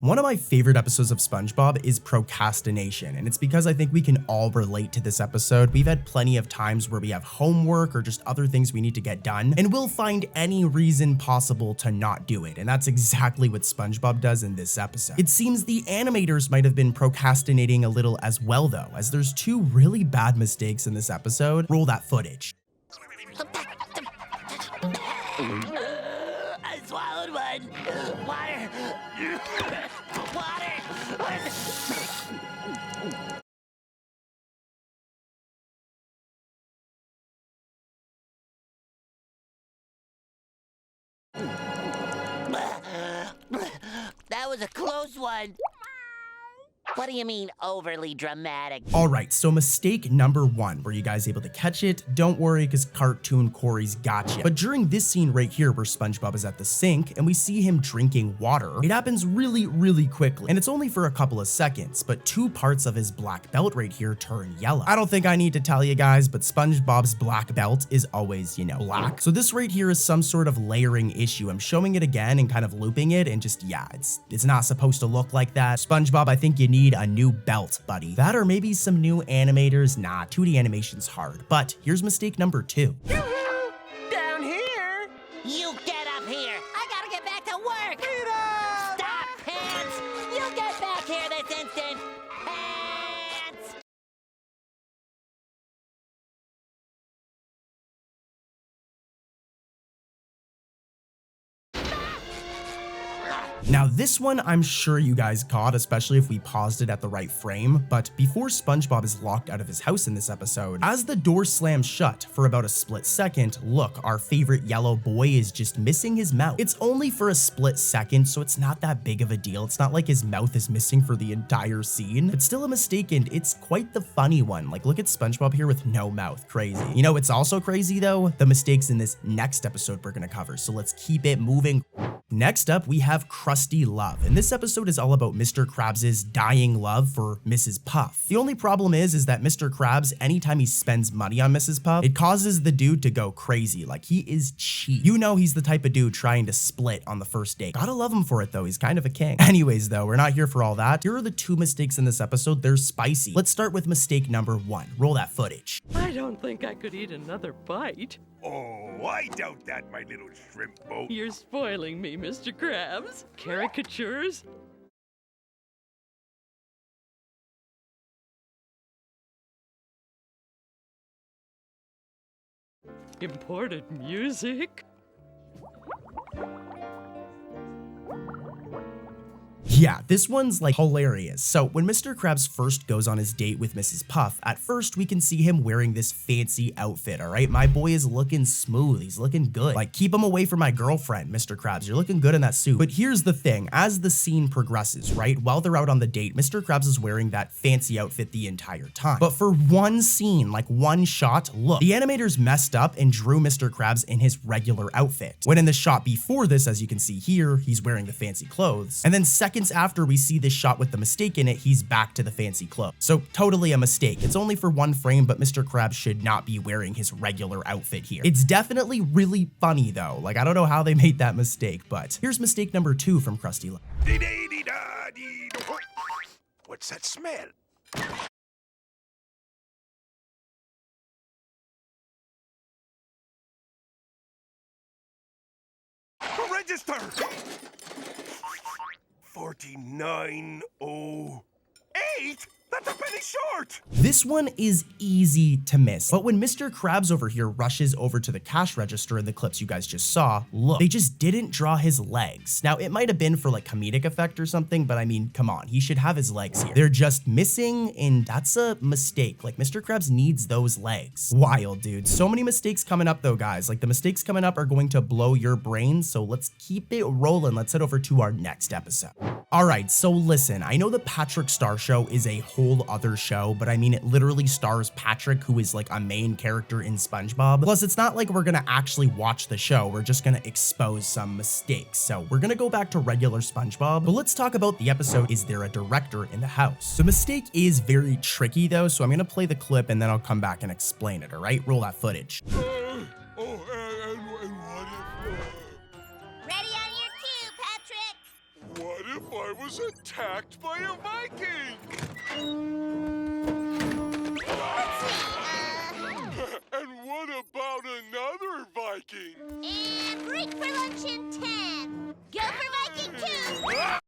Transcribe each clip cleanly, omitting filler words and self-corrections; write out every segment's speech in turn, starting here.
One of my favorite episodes of SpongeBob is Procrastination, and it's because I think we can all relate to this episode. We've had plenty of times where we have homework or just other things we need to get done, and we'll find any reason possible to not do it, and that's exactly what SpongeBob does in this episode. It seems the animators might have been procrastinating a little as well though, as there's two really bad mistakes in this episode. Roll that footage. I swallowed one. Water. Water. That was a close one. What do you mean overly dramatic? Alright, so mistake number one. Were you guys able to catch it? Don't worry, because Cartoon Corey's got you. But during this scene right here where SpongeBob is at the sink and we see him drinking water, it happens really quickly. And it's only for a couple of seconds, but two parts of his black belt right here turn yellow. I don't think I need to tell you guys, but SpongeBob's black belt is always, black. So this right here is some sort of layering issue. I'm showing it again and kind of looping it and just, yeah, it's not supposed to look like that. SpongeBob, I think you need a new belt, buddy. That or maybe some new animators. Nah, 2D animation's hard. But here's mistake number two. Down here. You get up here. I gotta get back to work. Stop, Pants. You get back here this instant. Pants. Now this one I'm sure you guys caught, especially if we paused it at the right frame, but before SpongeBob is locked out of his house in this episode, as the door slams shut for about a split second, look, our favorite yellow boy is just missing his mouth. It's only for a split second, so it's not that big of a deal. It's not like his mouth is missing for the entire scene. It's still a mistake, and it's quite the funny one. Like, look at SpongeBob here with no mouth. Crazy. You know what's also crazy though? The mistakes in this next episode we're gonna cover, so let's keep it moving. Next up, we have Crusty Love, and this episode is all about Mr. Krabs' dying love for Mrs. Puff. The only problem is that Mr. Krabs, anytime he spends money on Mrs. Puff, it causes the dude to go crazy, like he is cheap. You know he's the type of dude trying to split on the first date. Gotta love him for it though, he's kind of a king. Anyways though, we're not here for all that. Here are the two mistakes in this episode, they're spicy. Let's start with mistake number one. Roll that footage. I don't think I could eat another bite. Oh, I doubt that, my little shrimp boat. You're spoiling me, Mr. Krabs. Caricatures? Imported music? Yeah, this one's like hilarious. So when Mr. Krabs first goes on his date with Mrs. Puff, at first we can see him wearing this fancy outfit, all right? My boy is looking smooth, he's looking good. Like, keep him away from my girlfriend, Mr. Krabs, you're looking good in that suit. But here's the thing, as the scene progresses, right? While they're out on the date, Mr. Krabs is wearing that fancy outfit the entire time. But for one scene, like one shot, look, the animators messed up and drew Mr. Krabs in his regular outfit. When in the shot before this, as you can see here, he's wearing the fancy clothes. And then seconds after we see this shot with the mistake in it, he's back to the fancy clothes. So totally a mistake. It's only for one frame, but Mr. Krabs should not be wearing his regular outfit here. It's definitely really funny though. Like, I don't know how they made that mistake, but here's mistake number two from Crusty Love. What's that smell? Register! 4908? That's a penny short! This one is easy to miss, but when Mr. Krabs over here rushes over to the cash register in the clips you guys just saw, look, they just didn't draw his legs. Now, it might have been for like comedic effect or something, but I mean, come on, he should have his legs here. They're just missing, and that's a mistake. Like, Mr. Krabs needs those legs. Wild, dude. So many mistakes coming up though, guys. Like, the mistakes coming up are going to blow your brain, so let's keep it rolling. Let's head over to our next episode. All right, so listen, I know the Patrick Star Show is a whole other show, but I mean, it literally stars Patrick, who is like a main character in SpongeBob. Plus, it's not like we're gonna actually watch the show, we're just gonna expose some mistakes. So we're gonna go back to regular SpongeBob, but let's talk about the episode, Is There a Director in the House? The mistake is very tricky though, so I'm gonna play the clip and then I'll come back and explain it, all right? Roll that footage. And what if... Ready on your cue, Patrick. What if I was was attacked by a Viking! And what about another Viking? And break for lunch in 10. Go for Viking 2.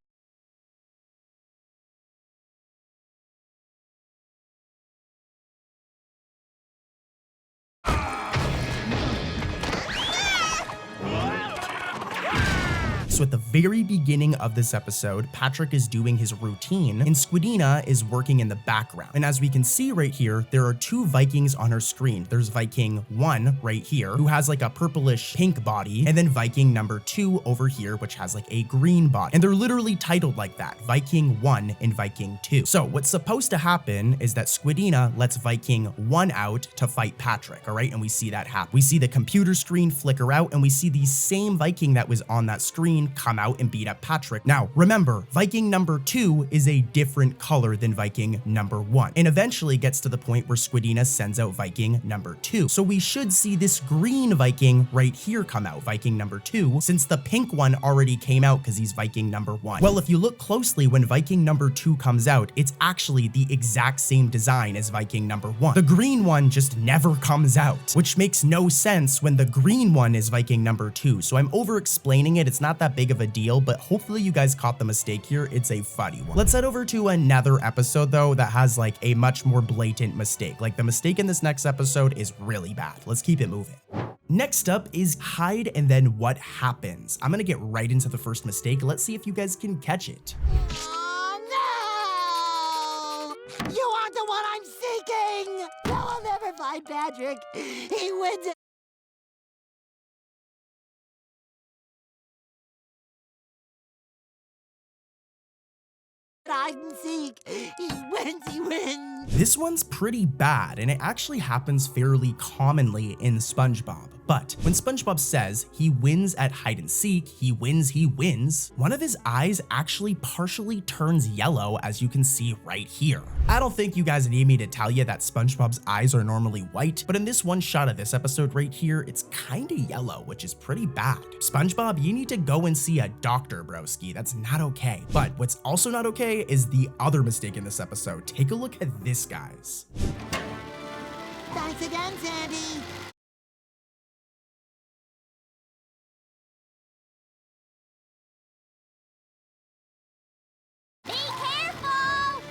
So at the very beginning of this episode, Patrick is doing his routine and Squidina is working in the background. And as we can see right here, there are two Vikings on her screen. There's Viking 1 right here, who has like a purplish pink body, and then Viking number 2 over here, which has like a green body. And they're literally titled like that, Viking 1 and Viking 2. So what's supposed to happen is that Squidina lets Viking 1 out to fight Patrick, all right? And we see that happen. We see the computer screen flicker out and we see the same Viking that was on that screen come out and beat up Patrick. Now, remember, Viking number 2 is a different color than Viking number 1, and eventually gets to the point where Squidina sends out Viking number 2. So we should see this green Viking right here come out, Viking number 2, since the pink one already came out because he's Viking number 1. Well, if you look closely, when Viking number 2 comes out, it's actually the exact same design as Viking number 1. The green one just never comes out, which makes no sense when the green one is Viking number 2. So I'm over explaining it. It's not that big of a deal, but hopefully you guys caught the mistake here. It's a funny one. Let's head over to another episode though that has like a much more blatant mistake. Like the mistake in this next episode is really bad. Let's keep it moving. Next up is Hide and Then What Happens. I'm gonna get right into the first mistake. Let's see if you guys can catch it. Oh, no! You aren't the one I'm seeking! No, I'll never find Patrick. He wins it. Hide and seek. He wins, he wins. This one's pretty bad, and it actually happens fairly commonly in SpongeBob. But when SpongeBob says he wins at hide and seek, he wins, one of his eyes actually partially turns yellow, as you can see right here. I don't think you guys need me to tell you that SpongeBob's eyes are normally white, but in this one shot of this episode right here, it's kinda yellow, which is pretty bad. SpongeBob, you need to go and see a doctor, broski. That's not okay. But what's also not okay is the other mistake in this episode. Take a look at this, guys. Thanks again, Sandy. Be careful!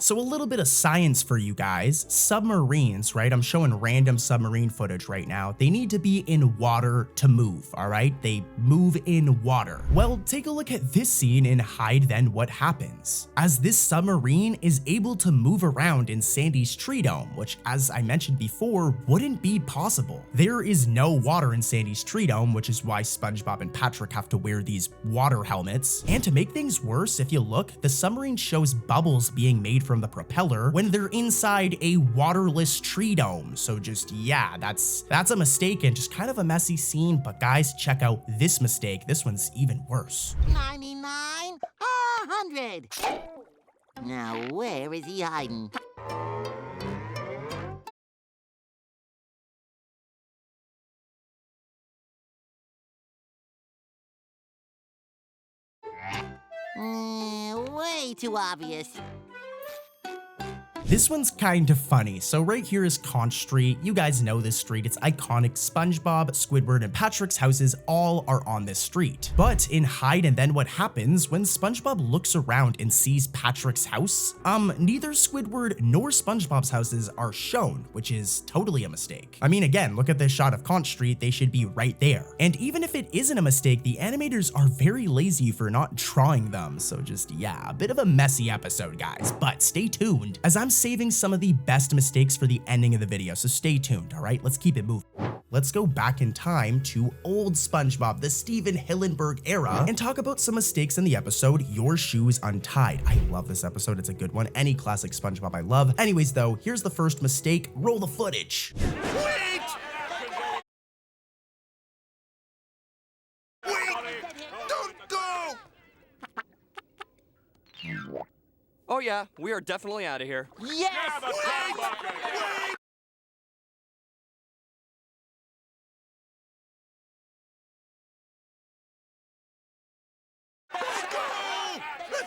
So a little bit of science for you guys. Submarines, right? I'm showing random submarine footage right now. They need to be in water to move, all right? They move in water. Well, take a look at this scene in Hide Then What Happens. As this submarine is able to move around in Sandy's tree dome, which as I mentioned before, wouldn't be possible. There is no water in Sandy's tree dome, which is why SpongeBob and Patrick have to wear these water helmets. And to make things worse, if you look, the submarine shows bubbles being made from the propeller when they're inside a waterless tree dome. So just, yeah, that's a mistake and just kind of a messy scene. But guys, check out this mistake. This one's even worse. 99, 100. Now, where is he hiding? Way too obvious. This one's kind of funny. So right here is Conch Street. You guys know this street. It's iconic. SpongeBob, Squidward, and Patrick's houses all are on this street. But in Hide and Then What Happens, when SpongeBob looks around and sees Patrick's house, neither Squidward nor SpongeBob's houses are shown, which is totally a mistake. I mean, again, look at this shot of Conch Street. They should be right there. And even if it isn't a mistake, the animators are very lazy for not drawing them. So just, yeah, a bit of a messy episode, guys. But stay tuned, as I'm saving some of the best mistakes for the ending of the video, so stay tuned, all right? Let's keep it moving. Let's go back in time to old SpongeBob, the Steven Hillenburg era, and talk about some mistakes in the episode Your Shoes Untied. I love this episode. It's a good one. Any classic SpongeBob I love. Anyways, though, here's the first mistake. Roll the footage. Wait! Don't go! Oh yeah, we are definitely out of here. Yes!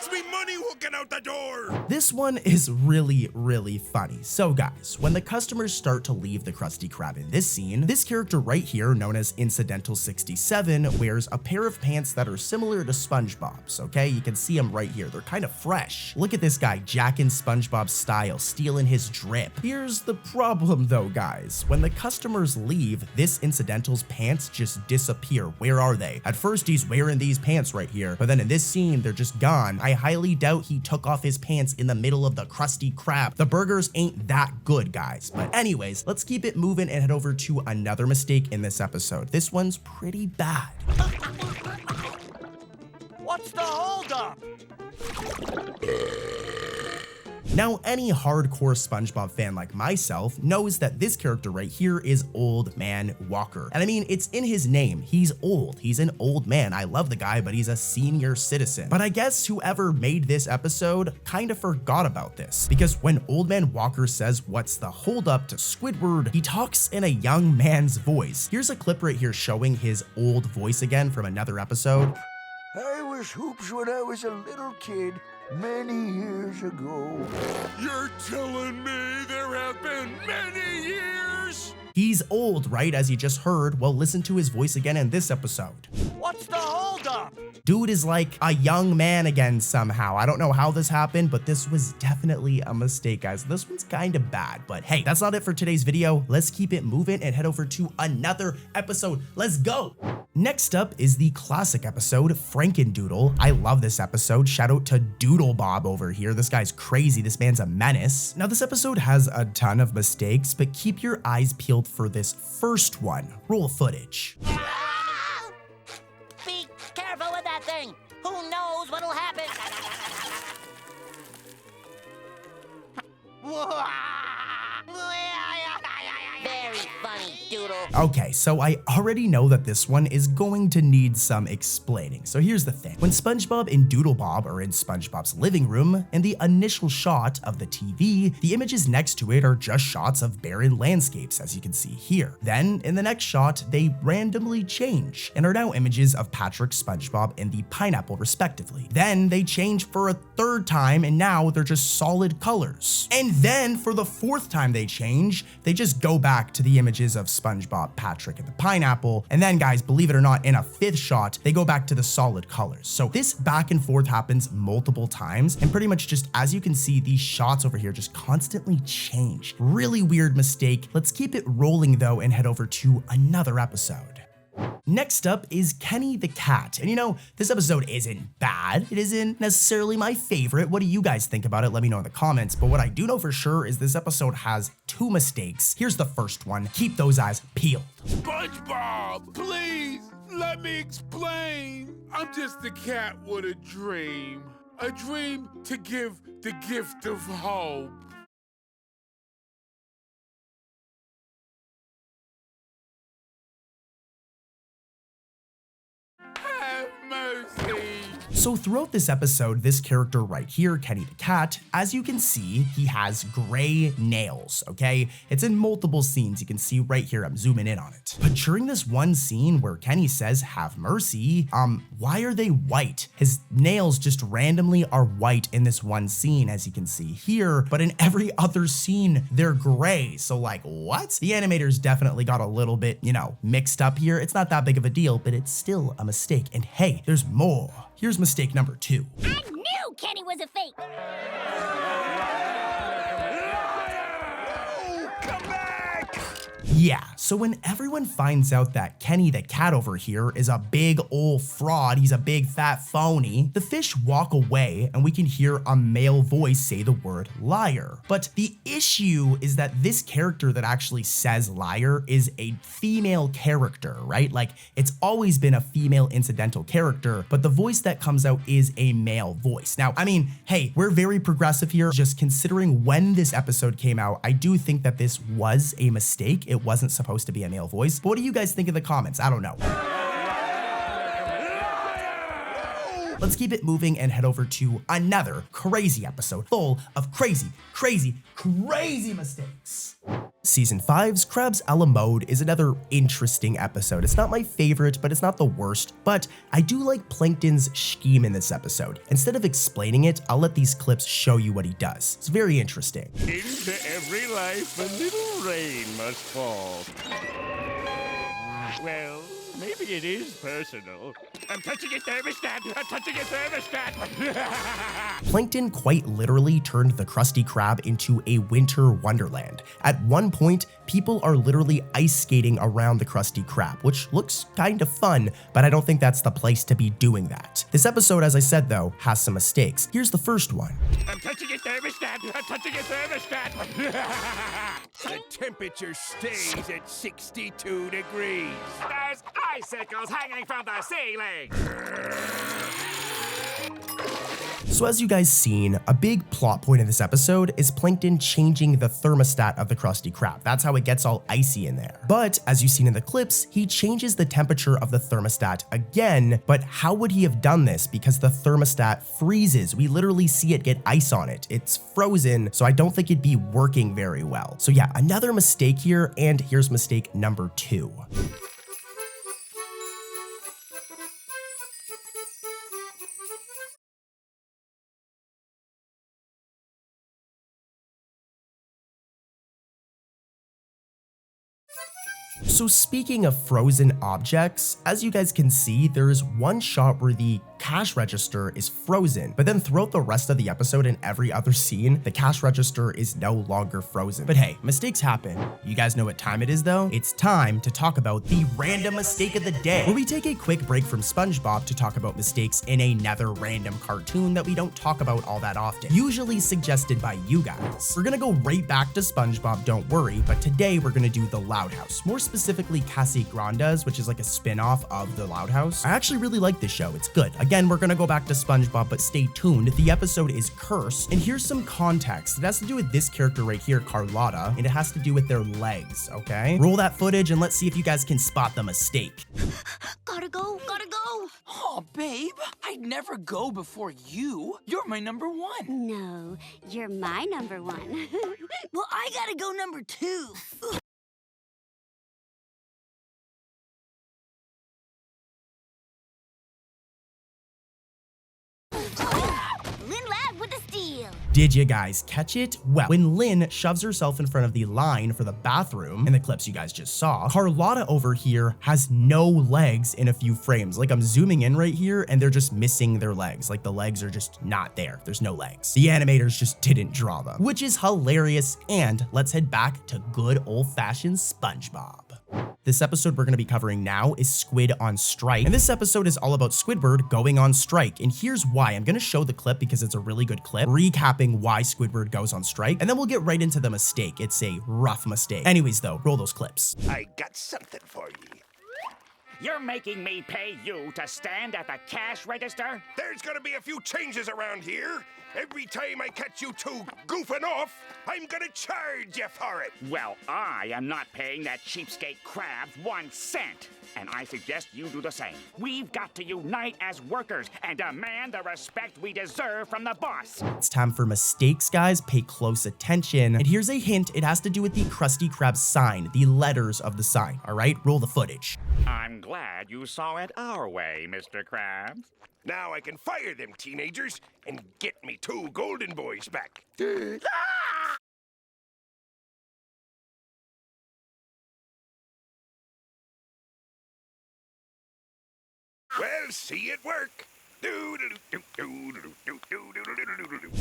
That's me money hooking out the door. This one is really funny. So guys, when the customers start to leave the Krusty Krab in this scene, this character right here, known as Incidental 67, wears a pair of pants that are similar to SpongeBob's, okay? You can see them right here. They're kind of fresh. Look at this guy, jacking SpongeBob's style, stealing his drip. Here's the problem though, guys. When the customers leave, this Incidental's pants just disappear. Where are they? At first, he's wearing these pants right here, but then in this scene, they're just gone. I highly doubt he took off his pants in the middle of the Krusty Krab. The burgers ain't that good, guys. But anyways, let's keep it moving and head over to another mistake in this episode. This one's pretty bad. What's the holdup? Now, any hardcore SpongeBob fan like myself knows that this character right here is Old Man Walker. And I mean, it's in his name. He's old. He's an old man. I love the guy, but he's a senior citizen. But I guess whoever made this episode kind of forgot about this, because when Old Man Walker says what's the holdup to Squidward, he talks in a young man's voice. Here's a clip right here showing his old voice again from another episode. I was hoops when I was a little kid, many years ago. You're telling me there have been many years? He's old, right? As you just heard. Well, listen to his voice again in this episode. What's the holdup? Dude is like a young man again somehow. I don't know how this happened, but this was definitely a mistake, guys. This one's kind of bad, but hey, that's not it for today's video. Let's keep it moving and head over to another episode. Let's go. Next up is the classic episode, Frankendoodle. I love this episode. Shout out to Doodle Bob over here. This guy's crazy. This man's a menace. Now, this episode has a ton of mistakes, but keep your eyes peeled for this first one. Roll footage. Be careful with that thing. Who knows what'll happen? Very funny, Doodle. Okay, so I already know that this one is going to need some explaining. So here's the thing. When SpongeBob and Doodle Bob are in SpongeBob's living room, in the initial shot of the TV, the images next to it are just shots of barren landscapes, as you can see here. Then, in the next shot, they randomly change and are now images of Patrick, SpongeBob, and the pineapple, respectively. Then they change for a third time, and now they're just solid colors. And then, for the fourth time they change, they just go back to the images of SpongeBob, Patrick, and the pineapple. And then, guys, believe it or not, in a fifth shot, they go back to the solid colors. So this back and forth happens multiple times, and pretty much just, as you can see, these shots over here just constantly change. Really weird mistake. Let's keep it rolling though and head over to another episode. Next up is Kenny the Cat. And you know, this episode isn't bad. It isn't necessarily my favorite. What do you guys think about it? Let me know in the comments. But what I do know for sure is this episode has two mistakes. Here's the first one. Keep those eyes peeled. SpongeBob, please let me explain. I'm just a cat with a dream. A dream to give the gift of hope. Have mercy. So throughout this episode, this character right here, Kenny the Cat, as you can see, he has gray nails, okay? It's in multiple scenes. You can see right here, I'm zooming in on it. But during this one scene where Kenny says, have mercy, why are they white? His nails just randomly are white in this one scene, as you can see here, but in every other scene, they're gray. So like, what? The animators definitely got a little bit, you know, mixed up here. It's not that big of a deal, but it's still a mistake. And hey, there's more. Here's mistake number 2. I knew Kenny was a fake. Yeah, so when everyone finds out that Kenny the Cat over here is a big old fraud, he's a big fat phony, the fish walk away and we can hear a male voice say the word liar. But the issue is that this character that actually says liar is a female character, right? Like, it's always been a female incidental character, but the voice that comes out is a male voice. Now, I mean, hey, we're very progressive here. Just considering when this episode came out, I do think that this was a mistake. It wasn't supposed to be a male voice. But what do you guys think in the comments? I don't know. Let's keep it moving and head over to another crazy episode full of crazy mistakes. Season 5's Krabs a la mode is another interesting episode. It's not my favorite, but it's not the worst. But I do like Plankton's scheme in this episode. Instead of explaining it, I'll let these clips show you what he does. It's very interesting. Into every life a little rain must fall. Well, maybe it is personal. I'm touching a thermostat! I'm touching a thermostat! Plankton quite literally turned the Krusty Krab into a winter wonderland. At one point, people are literally ice skating around the Krusty Krab, which looks kind of fun, but I don't think that's the place to be doing that. This episode, as I said though, has some mistakes. Here's the first one. I'm touching a thermostat! I'm touching a thermostat! The temperature stays at 62 degrees. There's icicles hanging from the ceiling! So as you guys seen, a big plot point in this episode is Plankton changing the thermostat of the Krusty Krab. That's how it gets all icy in there. But as you've seen in the clips, he changes the temperature of the thermostat again, but how would he have done this? Because the thermostat freezes. We literally see it get ice on it. It's frozen, so I don't think it'd be working very well. So yeah, another mistake here, and here's mistake number 2. So speaking of frozen objects, as you guys can see, there is one shot where the cash register is frozen, but then throughout the rest of the episode and every other scene, the cash register is no longer frozen. But hey, mistakes happen. You guys know what time it is though? It's time to talk about the random mistake of the day, where we take a quick break from SpongeBob to talk about mistakes in another random cartoon that we don't talk about all that often, usually suggested by you guys. We're gonna go right back to SpongeBob, don't worry, but today we're gonna do the Loud House, more specifically Casa Grandes, which is like a spin-off of the Loud House. I actually really like this show, it's good. Again, we're gonna go back to SpongeBob, but stay tuned. The episode is cursed, and here's some context. It has to do with this character right here, Carlotta, and it has to do with their legs, okay? Roll that footage and let's see if you guys can spot the mistake. Gotta go, gotta go. Oh, babe, I'd never go before you. You're my number 1. No, you're my number 1. Well, I gotta go number 2. Lynn Loud with the steal. Did you guys catch it? Well, when Lynn shoves herself in front of the line for the bathroom in the clips you guys just saw, Carlotta over here has no legs in a few frames. Like, I'm zooming in right here and they're just missing their legs. Like, the legs are just not there. There's no legs. The animators just didn't draw them, which is hilarious. And let's head back to good old-fashioned SpongeBob. This episode we're going to be covering now is Squid on Strike, and this episode is all about Squidward going on strike, and here's why. I'm going to show the clip because it's a really good clip, recapping why Squidward goes on strike, and then we'll get right into the mistake. It's a rough mistake. Anyways though, roll those clips. I got something for you. You're making me pay you to stand at the cash register? There's gonna be a few changes around here. Every time I catch you two goofing off, I'm gonna charge you for it. Well, I am not paying that cheapskate Krabs 1 cent. And I suggest you do the same. We've got to unite as workers and demand the respect we deserve from the boss. It's time for mistakes, guys. Pay close attention. And here's a hint. It has to do with the Krusty Krab sign, the letters of the sign. All right, roll the footage. I'm glad you saw it our way, Mr. Krabs. Now I can fire them teenagers and get me 2 golden boys back. Well, see it work.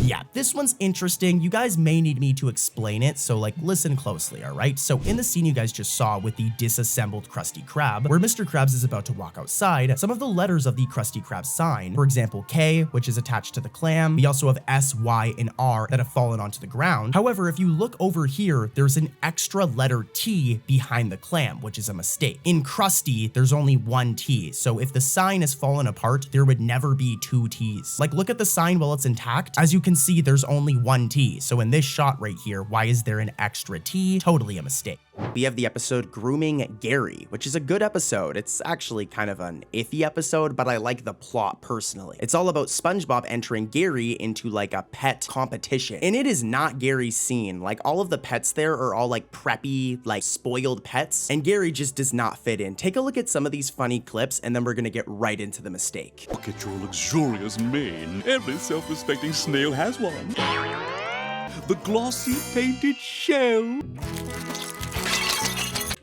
Yeah, this one's interesting. You guys may need me to explain it, so like listen closely, all right? So in the scene you guys just saw with the disassembled Krusty Krab, where Mr. Krabs is about to walk outside, some of the letters of the Krusty Krab sign, for example, K, which is attached to the clam, we also have S, Y, and R that have fallen onto the ground. However, if you look over here, there's an extra letter T behind the clam, which is a mistake. In Krusty, there's only 1 T, so if the sign has fallen apart, there would never be 2 T's. Like, look at the sign while it's intact. As you can can see there's only one T, so in this shot right here, why is there an extra T? Totally a mistake. We have the episode Grooming Gary, which is a good episode. It's actually kind of an iffy episode, but I like the plot personally. It's all about SpongeBob entering Gary into like a pet competition, and it is not Gary's scene. Like all of the pets there are all like preppy, like spoiled pets, and Gary just does not fit in. Take a look at some of these funny clips, and then we're gonna get right into the mistake. Look at your luxurious mane. Every self-respecting snail has one. The glossy painted shell.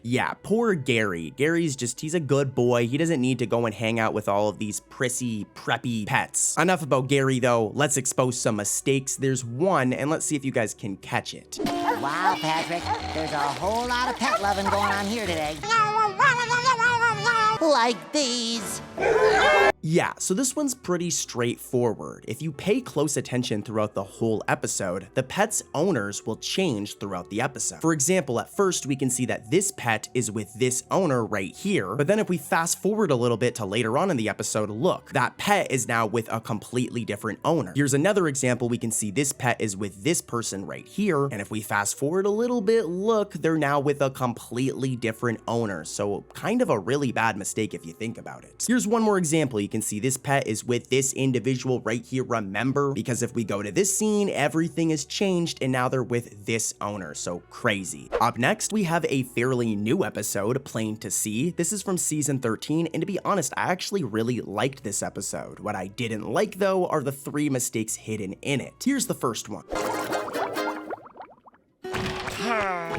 Yeah, poor Gary. Gary's just, he's a good boy. He doesn't need to go and hang out with all of these prissy, preppy pets. Enough about Gary though, let's expose some mistakes. There's one, and let's see if you guys can catch it. Wow, Patrick, there's a whole lot of pet loving going on here today. Like these. Yeah, so this one's pretty straightforward. If you pay close attention throughout the whole episode, the pet's owners will change throughout the episode. For example, at first we can see that this pet is with this owner right here, but then if we fast forward a little bit to later on in the episode, look, that pet is now with a completely different owner. Here's another example. We can see this pet is with this person right here, and if we fast forward a little bit, look, they're now with a completely different owner. So kind of a really bad mistake if you think about it. Here's one more example. You can see this pet is with this individual right here, remember? Because if we go to this scene, everything is changed and now they're with this owner, so crazy. Up next, we have a fairly new episode, Plain to See. This is from season 13, and to be honest, I actually really liked this episode. What I didn't like though are the 3 mistakes hidden in it. Here's the first one.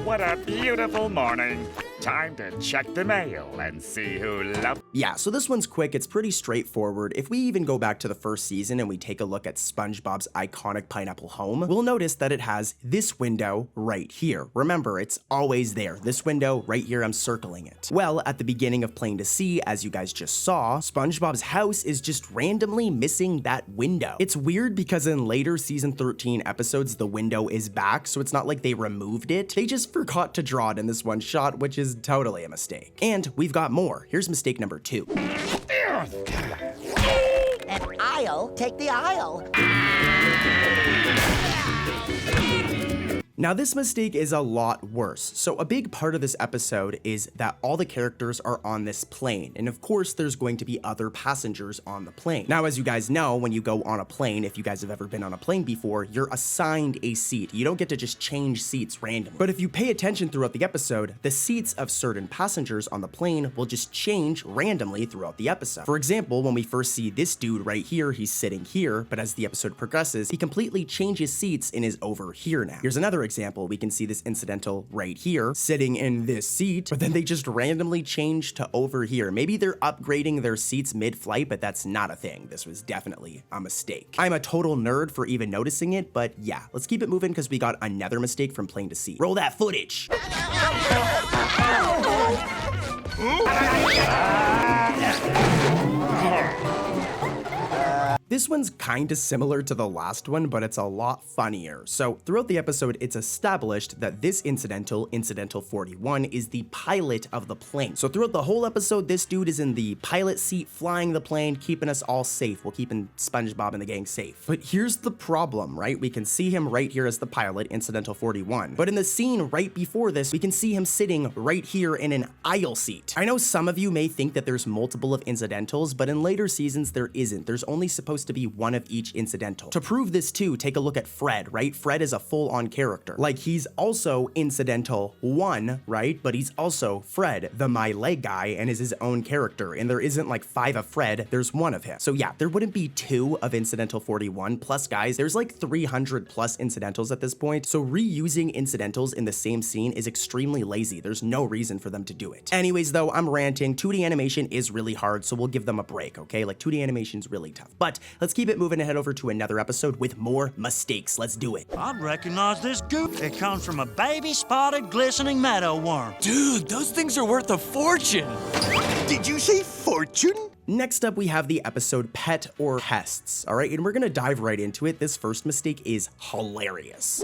What a beautiful morning. Time to check the mail and see who loves. Yeah, so this one's quick. It's pretty straightforward. If we even go back to the first season and we take a look at SpongeBob's iconic pineapple home, we'll notice that it has this window right here. Remember, it's always there. This window right here, I'm circling it. Well, at the beginning of Plain to See, as you guys just saw, SpongeBob's house is just randomly missing that window. It's weird because in later season 13 episodes, the window is back, so it's not like they removed it. They just forgot to draw it in this one shot, which is totally a mistake. And we've got more. Here's mistake number 2. An aisle, take the aisle. Now this mistake is a lot worse. So a big part of this episode is that all the characters are on this plane, and of course there's going to be other passengers on the plane. Now as you guys know, when you go on a plane, if you guys have ever been on a plane before, you're assigned a seat. You don't get to just change seats randomly. But if you pay attention throughout the episode, the seats of certain passengers on the plane will just change randomly throughout the episode. For example, when we first see this dude right here, he's sitting here, but as the episode progresses, he completely changes seats and is over here now. Here's another example. We can see this incidental right here sitting in this seat, but then they just randomly change to over here. Maybe they're upgrading their seats mid-flight, but that's not a thing. This was definitely a mistake. I'm a total nerd for even noticing it, but yeah, let's keep it moving because we got another mistake from Plain to See. Roll that footage. This one's kinda similar to the last one, but it's a lot funnier. So throughout the episode, it's established that this incidental 41, is the pilot of the plane. So throughout the whole episode, this dude is in the pilot seat, flying the plane, keeping us all safe. Well, keeping SpongeBob and the gang safe. But here's the problem, right? We can see him right here as the pilot, incidental 41. But in the scene right before this, we can see him sitting right here in an aisle seat. I know some of you may think that there's multiple of incidentals, but in later seasons, there isn't. There's only supposed to be one of each incidental. To prove this too, take a look at Fred, right? Fred is a full-on character. Like, he's also incidental 1, right? But he's also Fred, the my leg guy, and is his own character. And there isn't like 5 of Fred, there's 1 of him. So yeah, there wouldn't be 2 of incidental 41. Plus guys, there's like 300 plus incidentals at this point. So reusing incidentals in the same scene is extremely lazy. There's no reason for them to do it. Anyways though, I'm ranting. 2D animation is really hard, so we'll give them a break, okay? Like 2D animation's really tough. But let's keep it moving and head over to another episode with more mistakes. Let's do it. I'd recognize this goop. It comes from a baby spotted glistening meadow worm. Dude, those things are worth a fortune. Did you say fortune? Next up, we have the episode Pet or Pests, all right? And we're gonna dive right into it. This first mistake is hilarious.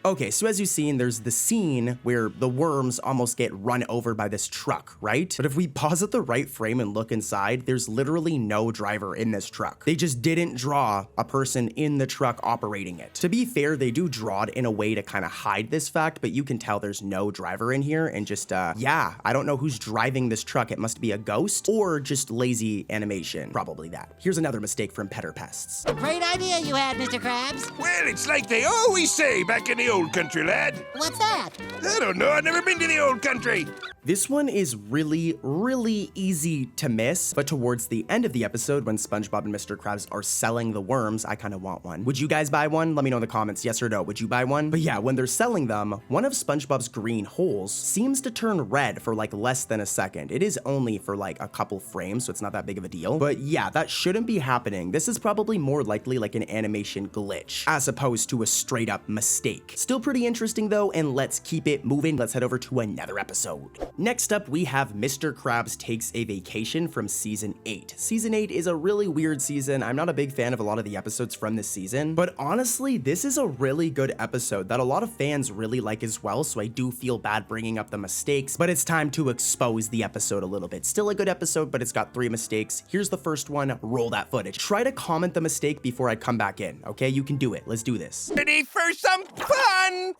Okay, so as you've seen, there's the scene where the worms almost get run over by this truck, right? But if we pause at the right frame and look inside, there's literally no driver in this truck. They just didn't draw a person in the truck operating it. To be fair, they do draw it in a way to kind of hide this fact, but you can tell there's no driver in here, and just, yeah, I don't know who's driving this truck. It must be a ghost or just lazy animation. Probably that. Here's another mistake from Pests. Great idea you had, Mr. Krabs. Well, it's like they always say back in the old country, lad. What's that? I don't know. I've never been to the old country. This one is really easy to miss, but towards the end of the episode when SpongeBob and Mr. Krabs are selling the worms, I kind of want one. Would you guys buy one? Let me know in the comments, yes or no. Would you buy one? But yeah, when they're selling them, one of SpongeBob's green holes seems to turn red for like less than a second. It is only for like a couple frames, so it's not that big of a deal. But yeah, that shouldn't be happening. This is probably more likely like an animation glitch as opposed to a straight up mistake. Still pretty interesting though, and let's keep it moving. Let's head over to another episode. Next up, we have Mr. Krabs Takes a Vacation from Season 8. Season 8 is a really weird season. I'm not a big fan of a lot of the episodes from this season, but honestly, this is a really good episode that a lot of fans really like as well, so I do feel bad bringing up the mistakes, but it's time to expose the episode a little bit. Still a good episode, but it's got 3 mistakes. Here's the first one. Roll that footage. Try to comment the mistake before I come back in, okay? You can do it. Let's do this. Ready for some fun?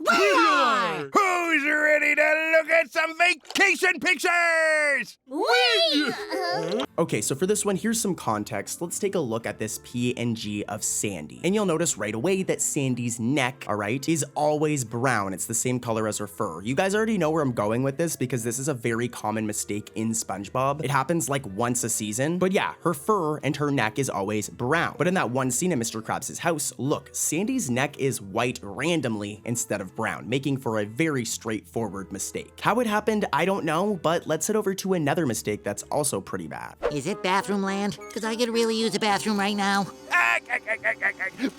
Who's ready to look at some vacation pictures? Okay, so for this one, here's some context. Let's take a look at this PNG of Sandy. And you'll notice right away that Sandy's neck, all right, is always brown. It's the same color as her fur. You guys already know where I'm going with this because this is a very common mistake in SpongeBob. It happens like once a season, but yeah, her fur and her neck is always brown. But in that one scene in Mr. Krabs' house, look, Sandy's neck is white randomly instead of brown, making for a very straightforward mistake. How it happened, I don't know, but let's head over to another mistake that's also pretty bad. Is it bathroom land? Because I could really use a bathroom right now.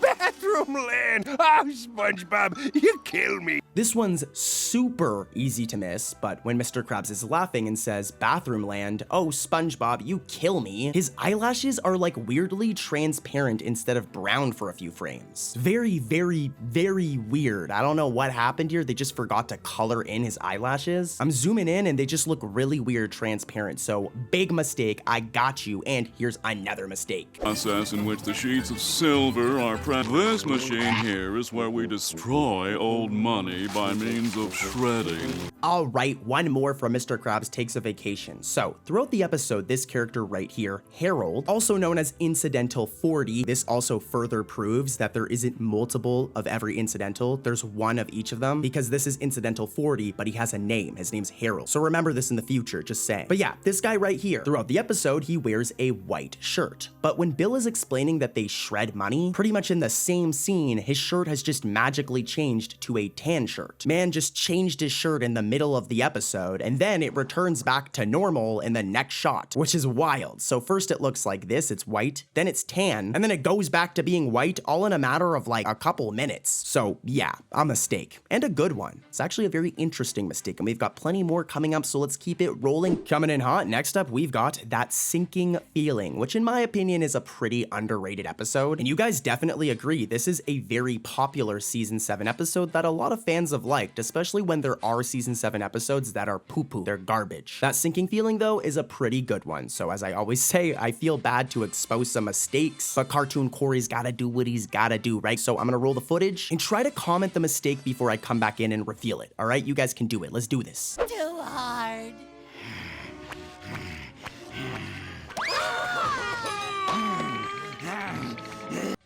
Bathroom land! Oh, SpongeBob, you kill me. This one's super easy to miss, but when Mr. Krabs is laughing and says, bathroom land, oh, SpongeBob, you kill me, his eyelashes are like weirdly transparent instead of brown for a few frames. Very weird. I don't know what happened here. They just forgot to color in his eyelashes. I'm zooming in and they just look really weird transparent. So big mistake. I got you. And here's another mistake. Process in which the sheets of silver are pressed. This machine here is where we destroy old money by means of shredding. All right, one more from Mr. Krabs Takes a Vacation. So throughout the episode, this character right here, Harold, also known as Incidental 40, this also further proves that there isn't multiple of every incidental. There's one of each of them because this is Incidental 40, but he has a name. His name's Harold. So remember this in the future, just saying. But yeah, this guy right here, throughout the episode, he wears a white shirt. But when Bill is explaining that they shred money, pretty much in the same scene, his shirt has just magically changed to a tan shirt. Man just changed his shirt in the middle of the episode, and then it returns back to normal in the next shot, which is wild. So first it looks like this, it's white, then it's tan, and then it goes back to being white all in a matter of like a couple minutes. So yeah, a mistake, and a good one. It's actually a very interesting mistake, and we've got plenty more coming up, so let's keep it rolling. Coming in hot, next up, we've got That Sinking Feeling, which in my opinion is a pretty underrated episode, and you guys definitely agree, this is a very popular Season 7 episode that a lot of fans have liked, especially when there are Season 7 episodes that are poo-poo, they're garbage. That Sinking Feeling though is a pretty good one, so as I always say, I feel bad to expose some mistakes, but Cartoon Corey's gotta do what he's gotta do, right? So I'm gonna roll the footage and try to comment the mistake before I come back in and reveal it, all right? You guys can do it, let's do this. Too hard.